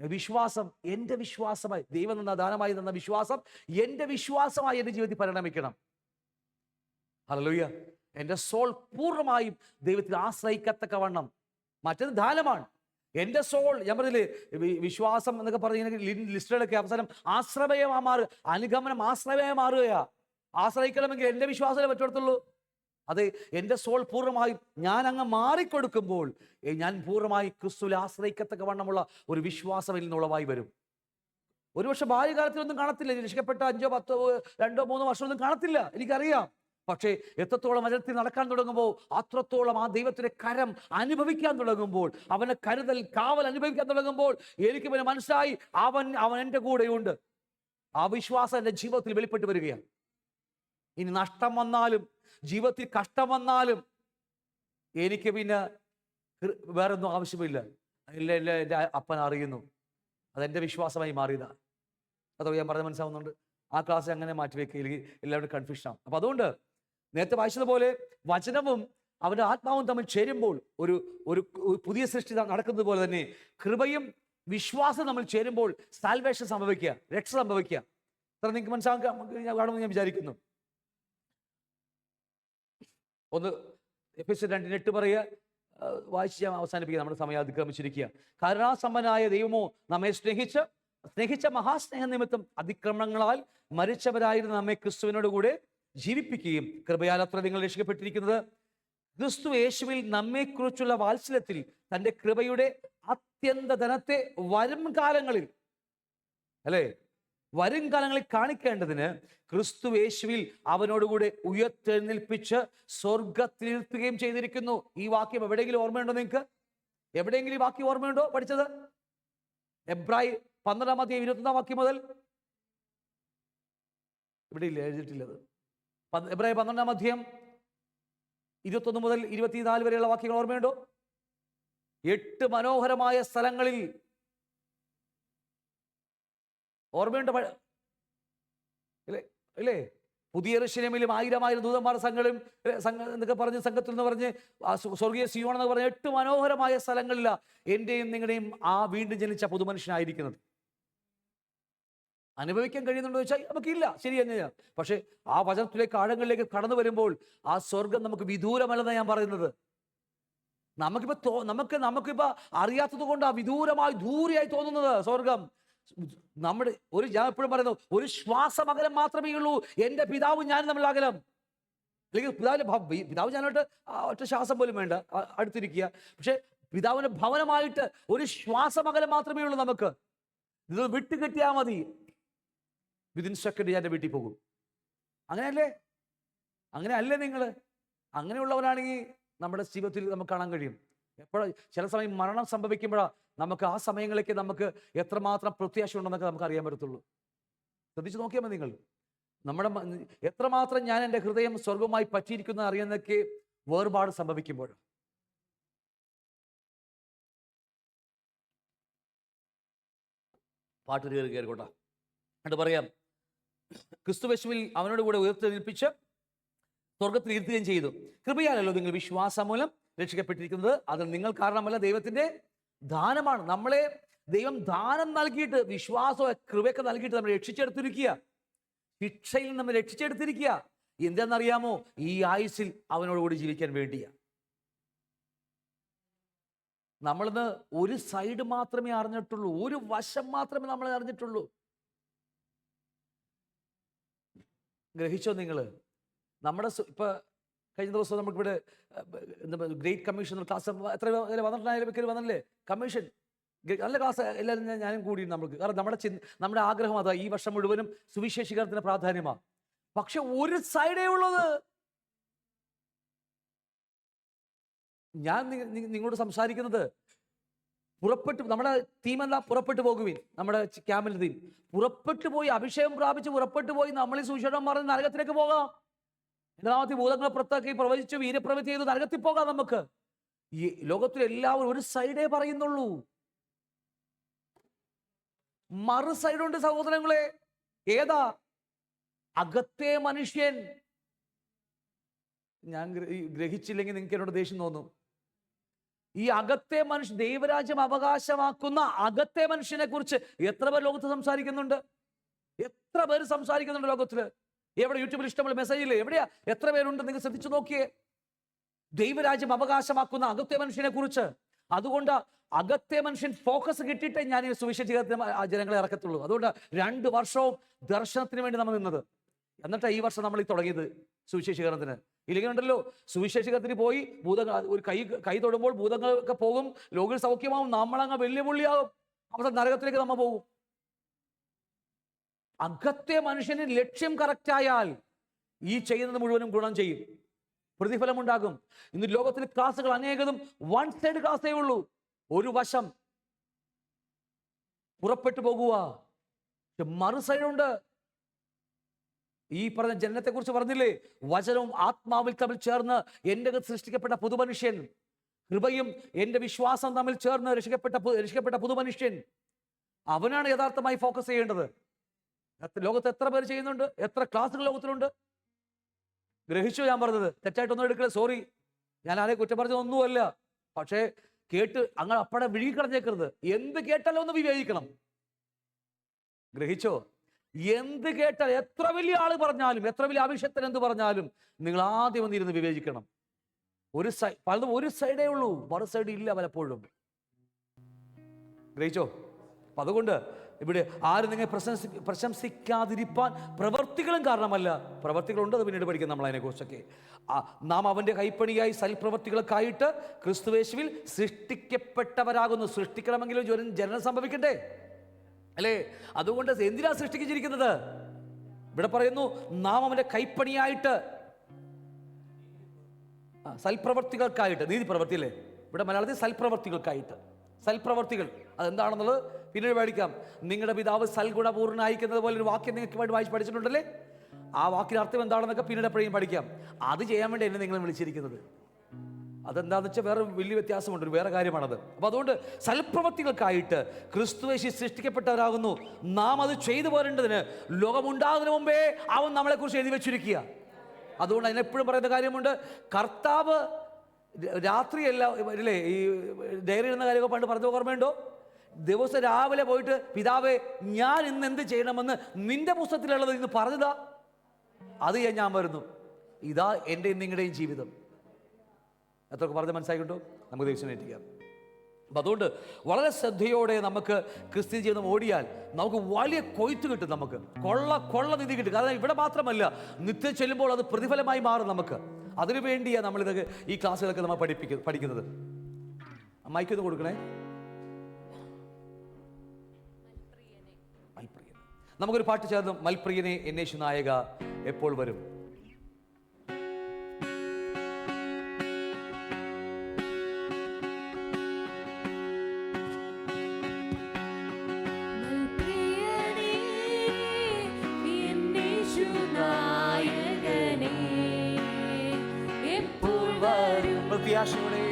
വിശ്വാസം എൻ്റെ വിശ്വാസമായി, ദൈവം തന്ന ദാനമായി തന്ന വിശ്വാസം എൻ്റെ വിശ്വാസമായി എൻ്റെ ജീവിതത്തിൽ പരിണമിക്കണം. ഹല്ലേലൂയ. എൻ്റെ സോൾ പൂർണ്ണമായും ദൈവത്തിൽ ആശ്രയിക്കത്തക്കവണ്ണം. മറ്റത് ദാനമാണ്. എൻ്റെ സോൾ, ഞാൻ പറഞ്ഞില്ലേ, വിശ്വാസം എന്നൊക്കെ പറഞ്ഞ ലിസ്റ്റുകളൊക്കെ അവസാനം ആശ്രയമായി മാറുക, അനുഗമനം ആശ്രയമായി മാറുകയാ. ആശ്രയിക്കണമെങ്കിൽ എൻ്റെ വിശ്വാസമേ പറ്റുള്ളൂ. അത് എൻ്റെ സോൾ പൂർണ്ണമായും ഞാൻ അങ്ങ് മാറിക്കൊടുക്കുമ്പോൾ ഞാൻ പൂർണ്ണമായി ക്രിസ്തുവിൽ ആശ്രയിക്കത്തക്കവണ്ണമുള്ള ഒരു വിശ്വാസം ഇതിൽ നിന്നുളവായി വരും. ഒരുപക്ഷെ ബാല്യകാലത്തിലൊന്നും കാണത്തില്ല, രക്ഷിക്കപ്പെട്ട 5, 10, 2, 3 വർഷമൊന്നും കാണത്തില്ല, എനിക്കറിയാം. പക്ഷേ എത്രത്തോളം വചനത്തിൽ നടക്കാൻ തുടങ്ങുമ്പോൾ, അത്രത്തോളം ആ ദൈവത്തിന്റെ കരം അനുഭവിക്കാൻ തുടങ്ങുമ്പോൾ, അവന്റെ കരുതൽ കാവൽ അനുഭവിക്കാൻ തുടങ്ങുമ്പോൾ എനിക്ക് പിന്നെ മനസ്സിലായി അവൻ എൻ്റെ കൂടെയുണ്ട്. ആ വിശ്വാസം എൻ്റെ ജീവിതത്തിൽ വെളിപ്പെട്ട് വരികയാണ്. ഇനി നഷ്ടം വന്നാലും ജീവിതത്തിൽ കഷ്ടം വന്നാലും എനിക്ക് പിന്നെ വേറൊന്നും ആവശ്യമില്ല. ഇല്ല, എൻ്റെ അപ്പൻ അറിയുന്നു. അതെൻ്റെ വിശ്വാസമായി മാറിയതാണ്. അതോ ഞാൻ പറഞ്ഞ മനസ്സിലാവുന്നുണ്ട്? ആ ക്ലാസ് അങ്ങനെ മാറ്റിവെക്കുക, എല്ലാവരും കൺഫ്യൂഷനാണ്. അപ്പം അതുകൊണ്ട് നേരത്തെ വായിച്ചതുപോലെ വചനവും അവൻ്റെ ആത്മാവും തമ്മിൽ ചേരുമ്പോൾ ഒരു പുതിയ സൃഷ്ടി നടക്കുന്നത് പോലെ തന്നെ കൃപയും വിശ്വാസം തമ്മിൽ ചേരുമ്പോൾ സാൽവേഷൻ സംഭവിക്കുക, രക്ഷ സംഭവിക്കുക. അത്ര നിങ്ങൾക്ക് മനസ്സിലാക്കാമെന്ന് ഞാൻ വിചാരിക്കുന്നു. ഒന്ന് എഫെസ്യർ 2:8 പറയുക, വായിച്ച് ഞാൻ അവസാനിപ്പിക്കുക, നമ്മുടെ സമയം അതിക്രമിച്ചിരിക്കുക. കരുണാസമ്പന്നനായ ദൈവമോ നമ്മെ സ്നേഹിച്ച മഹാസ്നേഹ നിമിത്തം അതിക്രമങ്ങളാൽ മരിച്ചവരായിരുന്ന നമ്മെ ക്രിസ്തുവിനോട് കൂടെ ജീവിപ്പിക്കുകയും കൃപയാൽ അത്ര നിങ്ങൾ രക്ഷിക്കപ്പെട്ടിരിക്കുന്നത് ക്രിസ്തു യേശുവിൽ നമ്മെക്കുറിച്ചുള്ള വാത്സല്യത്തിൽ തൻ്റെ കൃപയുടെ അത്യന്ത ധനത്തെ വരും കാലങ്ങളിൽ കാണിക്കേണ്ടതിന് ക്രിസ്തു യേശുവിൽ അവനോടുകൂടെ ഉയർത്തെഴുന്നേൽപ്പിച്ച് സ്വർഗത്തിലിരുത്തുകയും ചെയ്തിരിക്കുന്നു. ഈ വാക്യം എവിടെയെങ്കിലും ഓർമ്മയുണ്ടോ നിങ്ങൾക്ക്? എവിടെയെങ്കിലും ഈ വാക്യം ഓർമ്മയുണ്ടോ പഠിച്ചത്? എബ്രായി 12:21 വാക്യം മുതൽ ഇവിടെ ഇല്ല, എഴുതിയിട്ടില്ലത്. എബ്രായി 12:21 മുതൽ 24 വരെയുള്ള വാക്യങ്ങൾ ഓർമ്മയുണ്ടോ? 8 മനോഹരമായ സ്ഥലങ്ങളിൽ ഓർമ്മയുണ്ട് അല്ലേ? പുതിയ യെരൂശലേമിലും 1000 ദൂതന്മാർ സംഘങ്ങളും എന്നൊക്കെ പറഞ്ഞ് സംഘത്തിൽ നിന്ന് പറഞ്ഞ് സ്വർഗീയ സിയോൺ എന്നൊക്കെ പറഞ്ഞ 8 മനോഹരമായ സ്ഥലങ്ങളിലാണ് എൻ്റെയും നിങ്ങളുടെയും ആ വീണ്ടും ജനിച്ച പുതുമനുഷ്യനായിരിക്കുന്നത്. അനുഭവിക്കാൻ കഴിയുന്നുണ്ടോ ചോദിച്ചാൽ നമുക്കില്ല, ശരി തന്നെയാണ്. പക്ഷെ ആ വചനത്തിലേക്ക് ആഴങ്ങളിലേക്ക് കടന്നു വരുമ്പോൾ ആ സ്വർഗം നമുക്ക് വിദൂരമല്ലെന്നാണ് ഞാൻ പറയുന്നത്. നമുക്കിപ്പോ അറിയാത്തത് കൊണ്ട് ആ വിദൂരമായി ദൂരെയായി തോന്നുന്നത് സ്വർഗം. നമ്മുടെ ഞാൻ എപ്പോഴും പറയുന്നു, ഒരു ശ്വാസമകലം മാത്രമേ ഉള്ളൂ എൻ്റെ പിതാവും ഞാനും തമ്മിൽ അകലം. അല്ലെങ്കിൽ പിതാവ് ഞാനായിട്ട് ഒറ്റ ശ്വാസം പോലും വേണ്ട, അടുത്തിരിക്കുക. പക്ഷെ പിതാവിന്റെ ഭവനമായിട്ട് ഒരു ശ്വാസമകലം മാത്രമേ ഉള്ളൂ നമുക്ക്. ഇത് വിട്ടുകെട്ടിയാൽ മതി, വിതിൻ സെക്കൻഡ് ഞാൻ വീട്ടിൽ പോകും. അങ്ങനെയല്ലേ നിങ്ങൾ? അങ്ങനെയുള്ളവരാണെങ്കിൽ നമ്മുടെ ജീവിതത്തിൽ നമുക്ക് കാണാൻ കഴിയും. എപ്പോഴും ചില സമയം മരണം സംഭവിക്കുമ്പോഴാണ് നമുക്ക് ആ സമയങ്ങളിലേക്ക് നമുക്ക് എത്രമാത്രം പ്രത്യാശ ഉണ്ടെന്നൊക്കെ നമുക്ക് അറിയാൻ പറ്റത്തുള്ളൂ. ശ്രദ്ധിച്ചു നോക്കിയാൽ മതി നിങ്ങൾ. എത്രമാത്രം ഞാൻ എൻ്റെ ഹൃദയം സ്വർഗവുമായി പറ്റിയിരിക്കുന്ന അറിയുന്നതൊക്കെ വേർപാട് സംഭവിക്കുമ്പോൾ. പാട്ട് കയറിക്കോട്ടെ. എന്നിട്ട് പറയാം, ക്രിസ്തുയേശുവിൽ അവനോട് കൂടെ ഉയർത്തെഴുന്നേൽപ്പിച്ച് സ്വർഗത്തിൽ ഇരുത്തുകയും ചെയ്തു. കൃപയാലല്ലോ നിങ്ങൾ വിശ്വാസം മൂലം രക്ഷിക്കപ്പെട്ടിരിക്കുന്നത്. അത് നിങ്ങൾ കാരണമല്ല, ദൈവത്തിന്റെ ദാനമാണ്. നമ്മളെ ദൈവം ദാനം നൽകിയിട്ട്, വിശ്വാസവും കൃപയൊക്കെ നൽകിയിട്ട് നമ്മൾ രക്ഷിച്ചെടുത്തിരിക്കുക. ശിക്ഷയിൽ നമ്മൾ രക്ഷിച്ചെടുത്തിരിക്കുക. എന്താണെന്നറിയാമോ? ഈ ആയുസ്സിൽ അവനോടുകൂടി ജീവിക്കാൻ വേണ്ടിയാ. നമ്മളിന്ന് ഒരു സൈഡ് മാത്രമേ അറിഞ്ഞിട്ടുള്ളൂ, ഒരു വശം മാത്രമേ നമ്മൾ അറിഞ്ഞിട്ടുള്ളൂ. ഗ്രഹിച്ചോ നിങ്ങൾ? നമ്മുടെ ഇപ്പൊ കഴിഞ്ഞ ദിവസം നമുക്കിവിടെ ഗ്രേറ്റ് കമ്മീഷൻ ക്ലാസ് എത്ര വന്നിട്ടുണ്ടായാലും വന്നല്ലേ കമ്മീഷൻ, നല്ല ക്ലാസ്. എല്ലാവരും ഞാനും കൂടി നമുക്ക്, കാരണം നമ്മുടെ ആഗ്രഹം അതാ, ഈ വർഷം മുഴുവനും സുവിശേഷീകരണത്തിന് പ്രാധാന്യമാണ്. പക്ഷെ ഒരു സൈഡേ ഉള്ളത്. ഞാൻ നിങ്ങളോട് സംസാരിക്കുന്നത് നമ്മുടെ ടീമെല്ലാം പുറപ്പെട്ടു പോകുവിൻ. നമ്മുടെ ക്യാമ്പിന്റെ ടീം പുറപ്പെട്ടു പോയി, അഭിഷേകം പ്രാപിച്ച് പുറപ്പെട്ടു പോയി നമ്മൾ ഈ സുവിശേഷം പറഞ്ഞ് നരകത്തിലേക്ക് പോകാം. രണ്ടാമത്തെ ഭൂതങ്ങളെ പുറത്താക്കി പ്രവചിച്ച് വീരപ്രവൃത്തി ചെയ്ത് നരകത്തിൽ പോകാം. നമുക്ക് ഈ ലോകത്തിൽ എല്ലാവരും ഒരു സൈഡേ പറയുന്നുള്ളൂ. മറു സൈഡുണ്ട് സഹോദരങ്ങളെ. ഏതാ? അകത്തെ മനുഷ്യൻ. ഞാൻ ഗ്രഹിച്ചില്ലെങ്കിൽ നിങ്ങൾക്ക് എന്നോട് ദേഷ്യം തോന്നും. ഈ അകത്തെ മനുഷ്യ ദൈവരാജ്യം അവകാശമാക്കുന്ന അകത്തെ മനുഷ്യനെ കുറിച്ച് എത്ര പേർ ലോകത്ത് സംസാരിക്കുന്നുണ്ട്? എത്ര പേര് സംസാരിക്കുന്നുണ്ട് ലോകത്തില്? എവിടെ? യൂട്യൂബിൽ ഇഷ്ടമുള്ള മെസ്സേജില്ലേ? എവിടെയാ? എത്ര പേരുണ്ട്? നിങ്ങൾ ശ്രദ്ധിച്ചു നോക്കിയേ. ദൈവരാജ്യം അവകാശമാക്കുന്ന അകത്തെ മനുഷ്യനെ കുറിച്ച്. അതുകൊണ്ട് അകത്തെ മനുഷ്യൻ ഫോക്കസ് കിട്ടിയിട്ടേ ഞാൻ ഈ സുവിശേഷ ജനങ്ങളെ ഇറക്കത്തുള്ളൂ. അതുകൊണ്ട് 2 വർഷവും ദർശനത്തിന് വേണ്ടി നമ്മൾ നിന്നത്. എന്നിട്ടാണ് ഈ വർഷം നമ്മൾ ഈ തുടങ്ങിയത് സുവിശേഷീകരണത്തിന്. ഇല്ലെങ്കിൽ ഉണ്ടല്ലോ, സുവിശേഷീകരണത്തിന് പോയി ഭൂതങ്ങൾ ഒരു കൈ തൊടുമ്പോൾ ഭൂതങ്ങളൊക്കെ പോകും, രോഗികൾ സൗഖ്യമാവും, നമ്മളങ്ങ് വെല്ലുവിളിയാവും, അവസാനം നരകത്തിലേക്ക് നമ്മൾ പോകും. അകത്തെ മനുഷ്യന് ലക്ഷ്യം കറക്റ്റായാൽ ഈ ചെയ്യുന്നത് മുഴുവനും ഗുണം ചെയ്യും, പ്രതിഫലമുണ്ടാകും. ഇന്ന് ലോകത്തിൽ ക്ലാസ്സുകൾ അനേകതും വൺ സൈഡ് ക്ലാസ്സേ ഉള്ളൂ. ഒരു വശം പുറപ്പെട്ടു പോകുക, മറു സൈഡുണ്ട്. ഈ പറഞ്ഞ ജനനത്തെ കുറിച്ച് പറഞ്ഞില്ലേ? വചനവും ആത്മാവിൽ തമ്മിൽ ചേർന്ന് എൻ്റെ സൃഷ്ടിക്കപ്പെട്ട പുതുമനുഷ്യൻ, കൃപയും എൻ്റെ വിശ്വാസം തമ്മിൽ ചേർന്ന് രക്ഷിക്കപ്പെട്ട പുതുമനുഷ്യൻ, അവനാണ് യഥാർത്ഥമായി ഫോക്കസ് ചെയ്യേണ്ടത്. ലോകത്ത് എത്ര പേര് ചെയ്യുന്നുണ്ട്? എത്ര ക്ലാസ്സുകൾ ലോകത്തിലുണ്ട്? ഗ്രഹിച്ചു ഞാൻ പറഞ്ഞത്? തെറ്റായിട്ടൊന്നും എടുക്കരുത്, സോറി. ഞാൻ ആരെ കുറ്റം പറഞ്ഞതൊന്നുമല്ല. പക്ഷേ കേട്ട് അങ്ങനെ അപ്പടെ വിഴുകിക്കളഞ്ഞേക്കരുത്. എന്ത് കേട്ടാലും ഒന്ന് വിവേചിക്കണം. ഗ്രഹിച്ചോ? എന്ത് കേട്ടാൽ, എത്ര വലിയ ആള് പറഞ്ഞാലും, എത്ര വലിയ അഭിഷക്തൻ എന്ത് പറഞ്ഞാലും, നിങ്ങൾ ആദ്യം വന്നിരുന്ന് വിവേചിക്കണം. പലതും ഒരു സൈഡേ ഉള്ളൂ, മറു സൈഡ് ഇല്ല പലപ്പോഴും. ഗ്രഹിച്ചോ? അപ്പൊ അതുകൊണ്ട് ഇവിടെ ആരും നിങ്ങൾ പ്രശംസിക്കാതിരിപ്പാൻ പ്രവർത്തികളും കാരണമല്ല. പ്രവർത്തികളുണ്ട്, അത് പിന്നീട് പഠിക്കും നമ്മൾ അതിനെക്കുറിച്ചൊക്കെ. നാം അവൻ്റെ കൈപ്പണിയായി സൽപ്രവർത്തികൾക്കായിട്ട് ക്രിസ്തുയേശുവിൽ സൃഷ്ടിക്കപ്പെട്ടവരാകുന്നു. സൃഷ്ടിക്കണമെങ്കിലും ജനനം സംഭവിക്കണ്ടേ? അല്ലേ? അതുകൊണ്ട് എന്തിനാ സൃഷ്ടിച്ചിരിക്കുന്നത്? ഇവിടെ പറയുന്നു, നാം അവൻ്റെ കൈപ്പണിയായിട്ട് സൽപ്രവർത്തികൾക്കായിട്ട്. നീതി പ്രവർത്തി അല്ലേ? ഇവിടെ മലയാളത്തിൽ സൽപ്രവർത്തികൾക്കായിട്ട്. സൽപ്രവർത്തികൾ അതെന്താണെന്നുള്ളത് പിന്നീട് പഠിക്കാം. നിങ്ങളുടെ പിതാവ് സൽഗുണപൂർണ്ണായിരിക്കുന്നത് പോലെ ഒരു വാക്യം നിങ്ങൾക്ക് വേണ്ടി വായിച്ച് പഠിച്ചിട്ടുണ്ടല്ലേ? ആ വാക്കിന് അർത്ഥം എന്താണെന്നൊക്കെ പിന്നീട് എപ്പോഴും പഠിക്കാം. അത് ചെയ്യാൻ വേണ്ടി എന്നെ നിങ്ങൾ വിളിച്ചിരിക്കുന്നത്. അതെന്താണെന്ന് വെച്ചാൽ വേറെ വലിയ വ്യത്യാസമുണ്ട്, വേറെ കാര്യമാണത്. അപ്പോൾ അതുകൊണ്ട് സൽപ്രവർത്തികൾക്കായിട്ട് ക്രിസ്തുയേശു സൃഷ്ടിക്കപ്പെട്ടവരാകുന്നു. നാം അത് ചെയ്തു പോരേണ്ടതിന് ലോകമുണ്ടാകുന്നതിന് മുമ്പേ അവൻ നമ്മളെക്കുറിച്ച് എഴുതി വെച്ചിരിക്കുക. അതുകൊണ്ട് അതിനെപ്പോഴും പറയുന്ന കാര്യമുണ്ട്, കർത്താവ് രാത്രിയല്ല ഇല്ലേ, ഈ ഡയറി എന്ന കാര്യമൊക്കെ പണ്ട് പറഞ്ഞ ഓർമ്മയുണ്ടോ? ദിവസം രാവിലെ പോയിട്ട്, പിതാവേ ഞാൻ ഇന്ന് എന്ത് ചെയ്യണമെന്ന് നിന്റെ പുസ്തകത്തിലുള്ളത് ഇന്ന് പറഞ്ഞതാ, അത് ഞാൻ വരുന്നു. ഇതാ എൻ്റെയും നിങ്ങളുടെയും ജീവിതം. എത്രയൊക്കെ പറഞ്ഞ് മനസ്സിലാക്കിട്ടോ? നമുക്ക് ദൈവം ഏൽപ്പിക്കാം. അപ്പം അതുകൊണ്ട് വളരെ ശ്രദ്ധയോടെ നമുക്ക് ക്രിസ്ത്യൻ ജീവിതം ഓടിയാൽ നമുക്ക് വലിയ കൊയ്ത്ത് കിട്ടും. നമുക്ക് കൊള്ള നിധി കിട്ടും. കാരണം ഇവിടെ മാത്രമല്ല, നിത്യം ചെല്ലുമ്പോൾ അത് പ്രതിഫലമായി മാറും നമുക്ക്. അതിനു വേണ്ടിയാണ് നമ്മളിതൊക്കെ ഈ ക്ലാസ്സുകളൊക്കെ നമ്മൾ പഠിക്കുന്നത്. മൈക്കൊന്ന് കൊടുക്കണേ. മൽപ്രിയനെ നമുക്കൊരു പാട്ട് ചേർന്ന്, മൽപ്രിയനെ എന്നേശു നായക എപ്പോൾ വരും. പ്രത്യാശയോടെ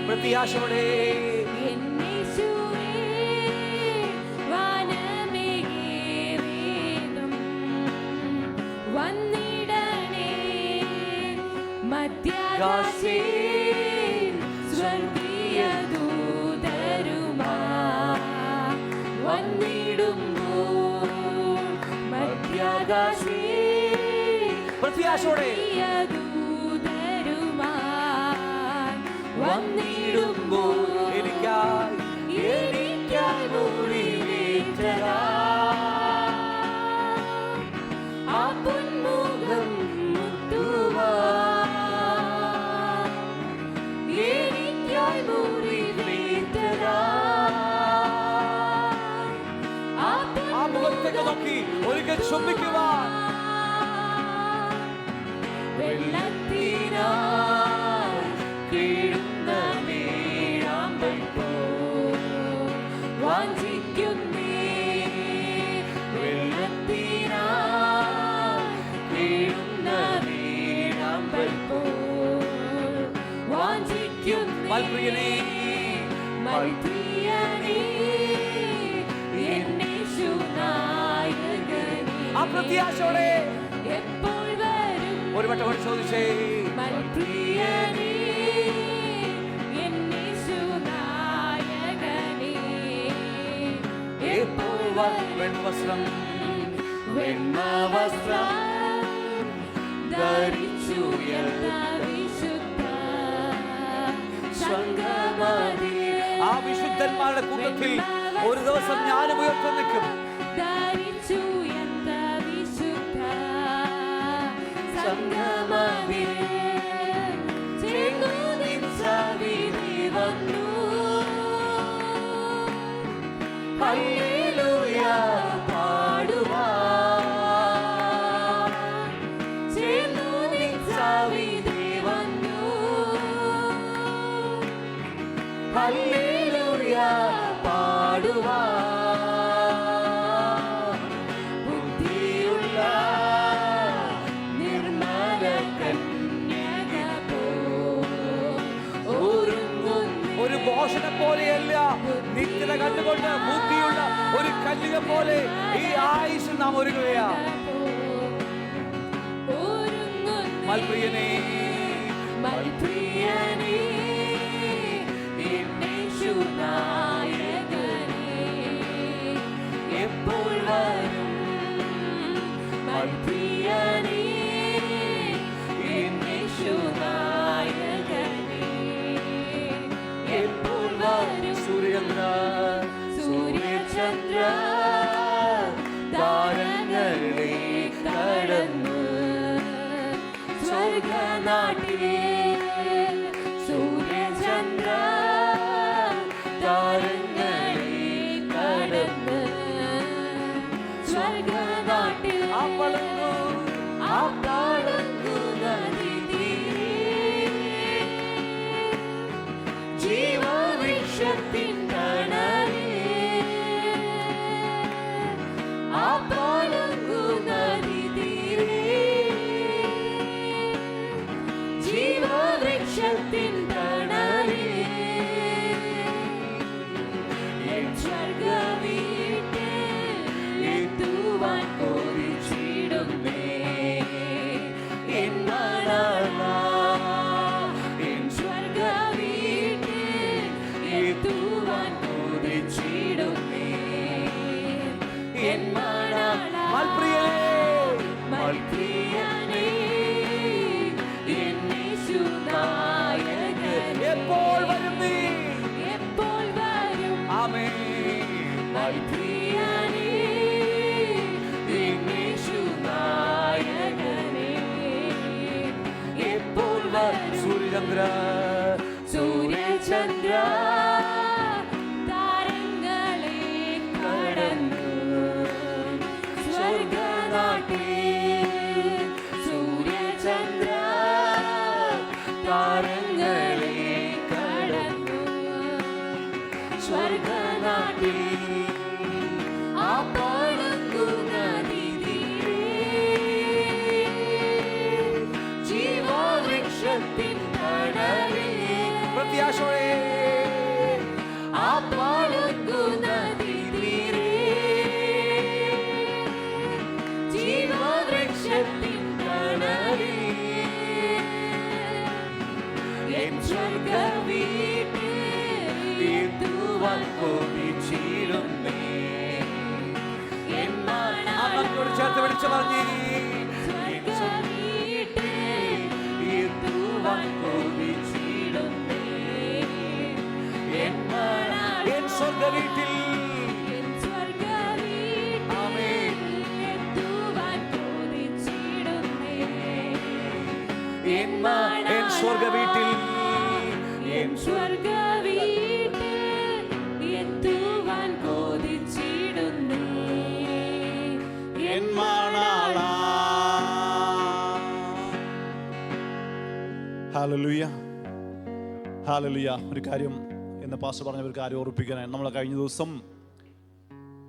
പ്രത്യാശയോടെ പ്രത്യാശയോടെ നോക്കി ഒരിക്കൽ ചുംബിക്കുവാൻ. മൽപ്രിയനേ, മൽപ്രിയനേ, ആ പ്രത്യാശയോടെ എപ്പോൾ വരും? ഒരു വട്ടം ചോദിച്ചേ, മൽപ്രിയനേ, എപ്പോൾ വെൺവസ്ത്രം വെണ്മവസ്ത്രം ധരിച്ചു ആ വിശുദ്ധന്മാരുടെ കൂട്ടത്തിൽ ഒരു ദിവസം ഞാനും ഉയർത്തി നിൽക്കും. ഹല്ലേലൂയ പാടുവാൻ ചേർന്നു നിൻസവിധി വന്നു. ഹല്ലേലൂയ പാടുവാൻ ബുദ്ധിയുള്ള നിർമ്മല കന്യക ഒരു ഭോഷനെ പോലെയല്ല, നിത്യത കണ്ടുകൊണ്ട് ബുദ്ധിയുള്ള ഒരു കന്യക പോലെ ഈ ആയുസ് നാം ഒരുങ്ങുകയാ. മൽപ്രിയനേ, മൽപ്രിയനേ, എപ്പോൾ വരും? മൽപ്രിയനേ, എപ്പോൾ വരും? സൂര്യചന്ദ്ര താരങ്ങളെ കടന്നു സ്വർഗനാട്ടിലെ സൂര്യചന്ദ്ര താരങ്ങളെ കടന്ന് സ്വർഗനാട്ടിൽ അപ്പളങ്ങു നദി ജീവവൃക്ഷത്തിൻ തണലിൽ അപ്പളങ്ങു നദി ജീവവൃക്ഷത്തിൻ തണലിൽ എപ്പോൾ വരും നീ? എപ്പോൾ വരും? ആമേൻ. മൽപ്രിയനേ, യേശുനായകനേ, എപ്പോൾ വരും? സൂര്യചന്ദ്ര സൂര്യചന്ദ്ര താരങ്ങളെ കടന്നു സ്വർഗനാട്ടിൽ സൂര്യചന്ദ്ര താരങ്ങളെ കടന്നു സ്വർഗനാട്ടിൽ അപ്പളങ്ങു നദി ജീവവൃക്ഷത്തിൻ തണലിൽ പ്രത്യാശയോടെ അപ്പളങ്ങു നദി ജീവവൃക്ഷത്തിൻ തണലിൽ എൻ സ്വർഗവീട്ടിൽ എത്തുവാൻ കൊതിച്ചിടുന്നേ. എന്നോട് ചേർത്ത് വിളിച്ചു പറഞ്ഞേ, എൻ സ്വർഗവീട്ടിൽ എത്തുവാൻ കൊതിച്ചിടുന്നേ. എൻ സ്വർഗവീട്ടിൽ ആമേൻ എത്തുവാൻ കൊതിച്ചിടുന്നേ. എൻ സ്വർഗവീട്ടിൽ എൻ സ്വർഗവീട്ടിൽ എത്തുവാൻ കൊതിച്ചിടുന്നേ. Hallelujah, hallelujah. ഒരു കാര്യം എന്ന് പാസ്റ്റർ പറഞ്ഞ ഒരു കാര്യം ഓർപ്പിക്കാനായി, നമ്മൾ കഴിഞ്ഞ ദിവസം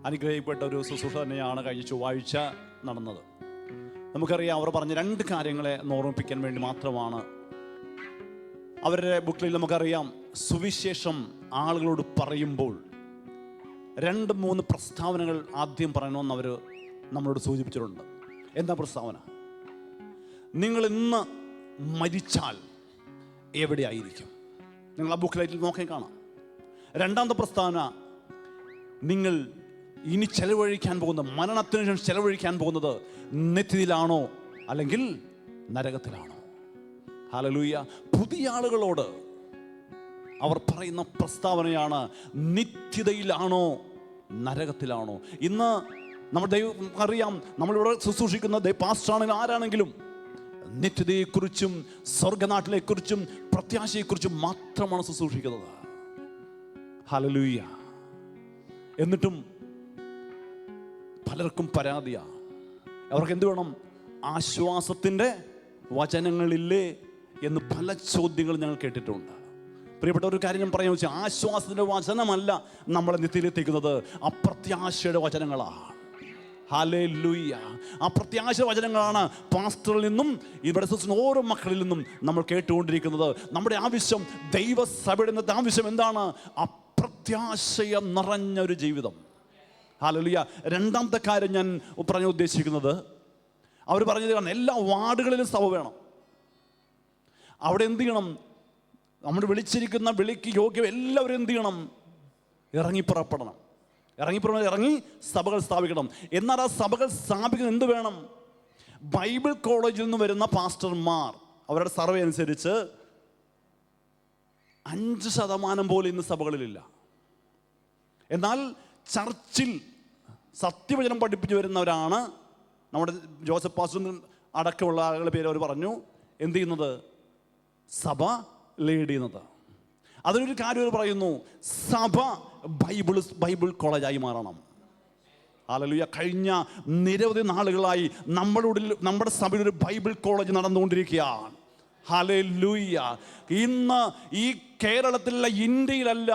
അനുഗ്രഹിക്കപ്പെട്ട ഒരു ശുശ്രൂഷ തന്നെയാണ് കഴിഞ്ഞ ചൊവ്വാഴ്ച നടന്നത്. നമുക്കറിയാം, അവർ പറഞ്ഞ 2 കാര്യങ്ങളെ ഓർമ്മിപ്പിക്കാൻ വേണ്ടി മാത്രമാണ്. അവരുടെ ബുക്കിൽ നമുക്കറിയാം, സുവിശേഷം ആളുകളോട് പറയുമ്പോൾ 2-3 പ്രസ്താവനകൾ ആദ്യം പറയണമെന്ന് അവർ നമ്മളോട് സൂചിപ്പിച്ചിട്ടുണ്ട്. എന്താ പ്രസ്താവന? നിങ്ങൾ ഇന്ന് മരിച്ചാൽ എവിടെയായിരിക്കും? നിങ്ങൾ ആ ബുക്കിലായിട്ട് നോക്കി കാണാം. 2ാമത്തെ പ്രസ്താവന, നിങ്ങൾ ഇനി ചെലവഴിക്കാൻ പോകുന്ന, മരണത്തിന് ശേഷം ചെലവഴിക്കാൻ പോകുന്നത് നിത്യത്തിലാണോ അല്ലെങ്കിൽ നരകത്തിലാണോ? ഹല്ലേലൂയ. പുതിയ ആളുകളോട് അവർ പറയുന്ന പ്രസ്താവനയാണ്, നിത്യതയിലാണോ നരകത്തിലാണോ? ഇന്ന് നമ്മൾ ദൈവം അറിയാം, നമ്മളിവിടെ ശുശ്രൂഷിക്കുന്ന പാസ്റ്ററാണെങ്കിലും ആരാണെങ്കിലും നിത്യതയെക്കുറിച്ചും സ്വർഗനാട്ടിലെക്കുറിച്ചും പ്രത്യാശയെക്കുറിച്ചും മാത്രമാണ് ശുശ്രൂഷിക്കുന്നത്. ഹല്ലേലൂയ. എന്നിട്ടും പലർക്കും പരാതിയാണ്. അവർക്ക് എന്ത് വേണം? ആശ്വാസത്തിൻ്റെ വചനങ്ങളില്ലേ എന്ന് പല ചോദ്യങ്ങളും ഞങ്ങൾ കേട്ടിട്ടുണ്ട്. പ്രിയപ്പെട്ട ഒരു കാര്യം ഞാൻ പറയാൻ വെച്ചാൽ, ആശ്വാസത്തിൻ്റെ വചനമല്ല നമ്മളെ നിത്യത്തിലെത്തിക്കുന്നത്, അപ്രത്യാശയുടെ വചനങ്ങളാണ്. ഹല്ലേലൂയ. ആ പ്രത്യാശ വചനങ്ങളാണ് പാസ്റ്ററിൽ നിന്നും ഇവിടെ ഓരോ മക്കളിൽ നിന്നും നമ്മൾ കേട്ടുകൊണ്ടിരിക്കുന്നത്. നമ്മുടെ ആവശ്യം, ദൈവസഭയുടെ ഇന്നത്തെ ആവശ്യം എന്താണ്? അപ്രത്യാശയ നിറഞ്ഞൊരു ജീവിതം. ഹല്ലേലൂയ. 2ാമത്തെ കാര്യം ഞാൻ പറയാൻ ഉദ്ദേശിക്കുന്നത്, അവർ പറഞ്ഞത് എല്ലാ വാർഡുകളിലും സഭ വേണം. അവിടെ എന്ത് ചെയ്യണം? നമ്മൾ വിളിച്ചിരിക്കുന്ന വിളിക്ക് യോഗ്യം എല്ലാവരും എന്ത് ചെയ്യണം? ഇറങ്ങി സഭകൾ സ്ഥാപിക്കണം. എന്നാൽ ആ സഭകൾ സ്ഥാപിക്കുന്ന എന്ത് വേണം? ബൈബിൾ കോളേജിൽ നിന്ന് വരുന്ന പാസ്റ്റർമാർ, അവരുടെ സർവേ അനുസരിച്ച് 5% പോലും ഇന്ന് സഭകളിലില്ല. എന്നാൽ ചർച്ചിൽ സത്യവചനം പഠിപ്പിച്ചു വരുന്നവരാണ്. നമ്മുടെ ജോസഫ് പാസ്റ്റർ അടക്കമുള്ള ആളുകളുടെ പേര് അവർ പറഞ്ഞു എന്ത് ചെയ്യുന്നത്? സഭ ലീഡ് ചെയ്യുന്നത്. അതിനൊരു കാര്യം അവർ പറയുന്നു, സഭ ബൈബിൾ കോളേജായി മാറണം. ഹല്ലേലൂയ. കഴിഞ്ഞ നിരവധി നാളുകളായി നമ്മുടെ സഭയിൽ ഒരു ബൈബിൾ കോളേജ് നടന്നുകൊണ്ടിരിക്കുകയാണ്. ഹല്ലേലൂയ. ഇന്ന് ഈ കേരളത്തിലല്ല, ഇന്ത്യയിലല്ല,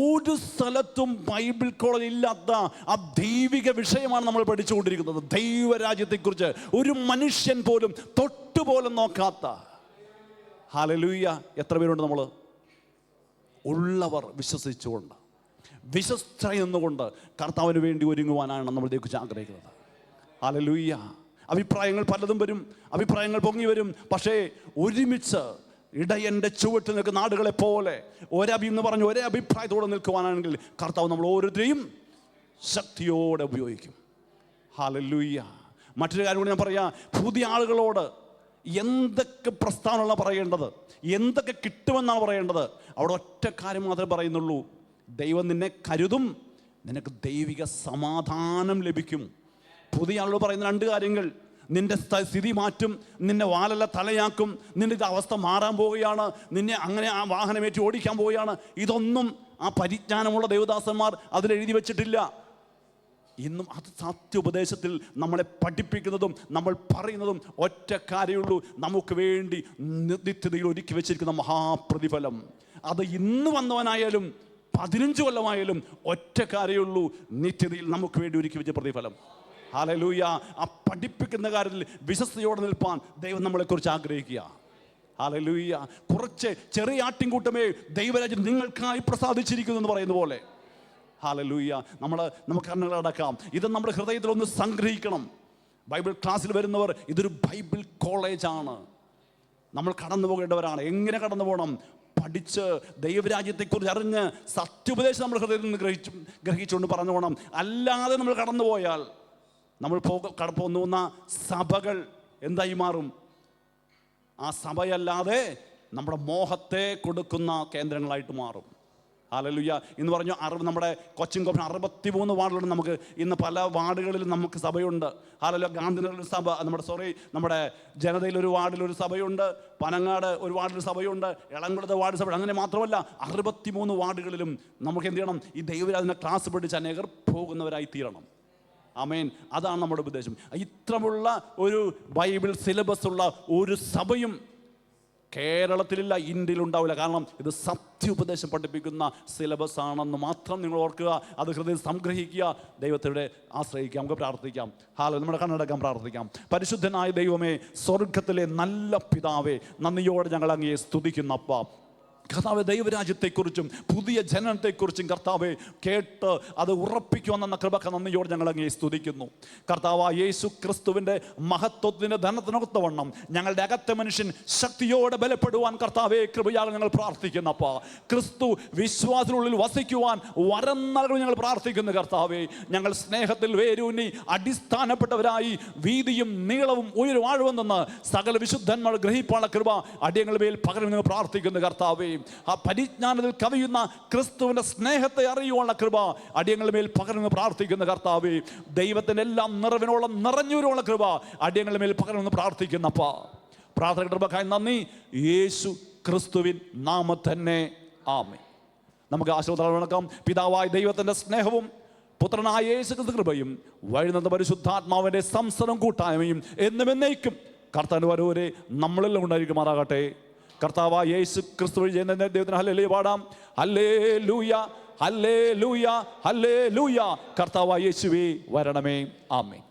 ഒരു സ്ഥലത്തും ബൈബിൾ കോളേജ് ഇല്ലാത്ത ആ ദൈവിക വിഷയമാണ് നമ്മൾ പഠിച്ചുകൊണ്ടിരിക്കുന്നത്. ദൈവരാജ്യത്തെക്കുറിച്ച് ഒരു മനുഷ്യൻ പോലും തൊട്ടുപോലും നോക്കാത്ത. ഹല്ലേലൂയ. എത്ര പേരുണ്ട്? നമ്മൾ ഉള്ളവർ വിശ്വസിച്ചുകൊണ്ട്, വിശ്വസ്തരായി നിന്നുകൊണ്ട് കർത്താവിന് വേണ്ടി ഒരുങ്ങുവാനാണ് നമ്മൾ ഇതേക്കുറിച്ച് ആഗ്രഹിക്കുന്നത്. ഹല്ലേലൂയ. അഭിപ്രായങ്ങൾ പലതും വരും, അഭിപ്രായങ്ങൾ പൊങ്ങി വരും. പക്ഷേ ഒരുമിച്ച് ഇടയൻ്റെ ചുവട്ടിൽ നിൽക്കുന്ന നാടുകളെ പോലെ ഒരേ അഭിപ്രായത്തോടെ നിൽക്കുവാനാണെങ്കിൽ കർത്താവ് നമ്മൾ ഓരോരുത്തരെയും ശക്തിയോടെ ഉപയോഗിക്കും. ഹല്ലേലൂയ. മറ്റൊരു കാര്യം കൂടി ഞാൻ പറയാം, പുതിയ ആളുകളോട് എന്തൊക്കെ പ്രസ്താവനകളാണ് പറയേണ്ടത്, എന്തൊക്കെ കിട്ടുമെന്നാണ് പറയേണ്ടത്. അവിടെ ഒറ്റ കാര്യം മാത്രമേ പറയുന്നുള്ളൂ, ദൈവം നിന്നെ കരുതും, നിനക്ക് ദൈവിക സമാധാനം ലഭിക്കും. പുതിയ ആളോട് പറയുന്ന 2 കാര്യങ്ങൾ, നിന്റെ സ്ഥിതി മാറ്റും, നിന്നെ വാലല്ല തലയാക്കും, നിന്റെ അവസ്ഥ മാറാൻ പോവുകയാണ്, നിന്നെ അങ്ങനെ ആ വാഹനമേറ്റി ഓടിക്കാൻ പോവുകയാണ്. ഇതൊന്നും ആ പരിജ്ഞാനമുള്ള ദേവദാസന്മാർ അതിലെഴുതി വെച്ചിട്ടില്ല. ഇന്നും അത് സത്യോപദേശത്തിൽ നമ്മളെ പഠിപ്പിക്കുന്നതും നമ്മൾ പറയുന്നതും ഒറ്റ കാര്യമുള്ളൂ, നമുക്ക് വേണ്ടി നിത്യതയിൽ ഒരുക്കി വെച്ചിരിക്കുന്ന മഹാപ്രതിഫലം. അത് ഇന്ന് വന്നവനായാലും 15 കൊല്ലമായാലും ഒറ്റ കാര്യമുള്ളൂ, നിത്യതയിൽ നമുക്ക് വേണ്ടി ഒരുക്കി വെച്ച പ്രതിഫലം. ഹല്ലേലൂയ. ആ പഠിപ്പിക്കുന്ന കാര്യത്തിൽ വിശ്വസ്തയോടെ നിൽപ്പാൻ ദൈവം നമ്മളെക്കുറിച്ച് ആഗ്രഹിക്കുക. ഹല്ലേലൂയ. കുറച്ച് ചെറിയ ആട്ടിൻകൂട്ടമേ ദൈവരാജ്യം നിങ്ങൾക്കായി പ്രസാദിച്ചിരിക്കുന്നു എന്ന് പറയുന്ന പോലെ. ഹല്ലേലൂയ. നമുക്ക് കണ്ണുകളടക്കാം. ഇത് നമ്മുടെ ഹൃദയത്തിൽ ഒന്ന് സംഗ്രഹിക്കണം. ബൈബിൾ ക്ലാസ്സിൽ വരുന്നവർ, ഇതൊരു ബൈബിൾ കോളേജാണ്. നമ്മൾ കടന്നു പോകേണ്ടവരാണ്. എങ്ങനെ കടന്നു പോകണം? പഠിച്ച് ദൈവരാജ്യത്തെക്കുറിച്ച് അറിഞ്ഞ് സത്യോപദേശം നമ്മൾ ഹൃദയത്തിൽ നിന്ന് ഗ്രഹിച്ചുകൊണ്ട് പറഞ്ഞു പോകണം. അല്ലാതെ നമ്മൾ കടന്നു പോയാൽ നമ്മൾ പോകുന്ന സഭകൾ എന്തായി മാറും? ആ സഭയല്ലാതെ നമ്മുടെ മോഹത്തെ കൊടുക്കുന്ന കേന്ദ്രങ്ങളായിട്ട് മാറും. ഹല്ലേലൂയ. ഇന്ന് പറഞ്ഞു നമ്മുടെ കൊച്ചിൻ കോർപ്പറേഷൻ 63 വാർഡുകളുണ്ട്. നമുക്ക് ഇന്ന് പല വാർഡുകളിലും നമുക്ക് സഭയുണ്ട്. ഹല്ലേലൂയ. ഗാന്ധിനഗറിൽ സഭ, നമ്മുടെ ജനതയിൽ ഒരു വാർഡിലൊരു സഭയുണ്ട്, പനങ്ങാട് ഒരു വാർഡിൽ സഭയുണ്ട്, എളംകുളത്തെ വാർഡ് സഭ. അങ്ങനെ മാത്രമല്ല 63 വാർഡുകളിലും നമുക്ക് എന്ത് ചെയ്യണം? ഈ ദൈവരാജ്യത്തിൻ്റെ ക്ലാസ് പഠിച്ച് അനേകർ പോകുന്നവരായി തീരണം. ആമേൻ. അതാണ് നമ്മുടെ ഉദ്ദേശം. ഇത്രമുള്ള ഒരു ബൈബിൾ സിലബസ് ഉള്ള ഒരു സഭയും കേരളത്തിലില്ല, ഇന്ത്യയിൽ ഉണ്ടാവില്ല. കാരണം ഇത് സത്യോപദേശം പഠിപ്പിക്കുന്ന സിലബസ് ആണെന്ന് മാത്രം നിങ്ങൾ ഓർക്കുക. അത് ഹൃദയം സംഗ്രഹിക്കുക, ദൈവത്തിലൂടെ ആശ്രയിക്കാം. നമുക്ക് പ്രാർത്ഥിക്കാം. നമ്മുടെ കണ്ണടക്കാൻ പ്രാർത്ഥിക്കാം. പരിശുദ്ധനായ ദൈവമേ, സ്വർഗത്തിലെ നല്ല പിതാവേ, നന്ദിയോടെ ഞങ്ങൾ അങ്ങയെ സ്തുതിക്കുന്നു. അപ്പാ കർത്താവെ, ദൈവരാജ്യത്തെക്കുറിച്ചും പുതിയ ജനനത്തെക്കുറിച്ചും കർത്താവെ കേട്ട് അത് ഉറപ്പിക്കുമെന്ന കൃപക്ക് നന്ദിയോടെ ഞങ്ങൾ അങ്ങേ സ്തുതിക്കുന്നു. കർത്താവ് യേശു ക്രിസ്തുവിൻ്റെ മഹത്വത്തിൻ്റെ ധനത്തിനൊത്തവണ്ണം ഞങ്ങളുടെ അകത്തെ മനുഷ്യൻ ശക്തിയോടെ ബലപ്പെടുവാൻ കർത്താവെ കൃപയാൽ ഞങ്ങൾ പ്രാർത്ഥിക്കുന്നപ്പാ. ക്രിസ്തു വിശ്വാസത്തിനുള്ളിൽ വസിക്കുവാൻ വരം നൽകി ഞങ്ങൾ പ്രാർത്ഥിക്കുന്നു. കർത്താവെ, ഞങ്ങൾ സ്നേഹത്തിൽ വേരൂന്നി അടിസ്ഥാനപ്പെട്ടവരായി വീതിയും നീളവും ഉയരും ആഴുവെന്ന് സകല വിശുദ്ധന്മാർ ഗ്രഹിപ്പാനുള്ള കൃപ അടിയങ്ങളുടെ മേൽ പകരുമെന്ന് പ്രാർത്ഥിക്കുന്നു. കർത്താവെ, ആ പരിജ്ഞാനത്തിൽ കവിയുന്ന ക്രിസ്തുവിന്റെ സ്നേഹത്തെ അറിയുവാനുള്ള കൃപ അടിയങ്ങളുടെ മേൽ പകരുമെന്ന് പ്രാർത്ഥിക്കുന്ന കർത്താവേ, ദൈവത്തിന്റെ എല്ലാം നിറവിനോളം നിറഞ്ഞുവരുള്ള കൃപ അടിയങ്ങളുടെ മേൽ പകരുമെന്ന് പ്രാർത്ഥിക്കുന്നപ്പാ. പ്രാർത്ഥന കൃപക്കായി നന്ദി. യേശു ക്രിസ്തുവിൻ നാമത്തിൽ തന്നെ ആമേൻ. നമുക്ക് ആശീർവാദം വണക്കം. പിതാവായ ദൈവത്തിന്റെ സ്നേഹവും പുത്രനായ യേശു ക്രിസ്തു കൃപയും വഴിനടന്ന പരിശുദ്ധാത്മാവിന്റെ സംസരം കൂട്ടായ്മയും എന്നും എന്നേക്കും കർത്താവിന്റെ വരവരെ നമ്മളെല്ലാം ഉണ്ടായിരിക്കുമാറാകട്ടെ. കർത്താവായ യേശു ക്രിസ്തു വഴി ചെയ്യുന്ന ദൈവത്തിന് ഹല്ലേലൂയ പാടാം. Hallelujah, hallelujah, hallelujah. കർത്താവായ യേശുവേ വരണമേ. ആമേൻ.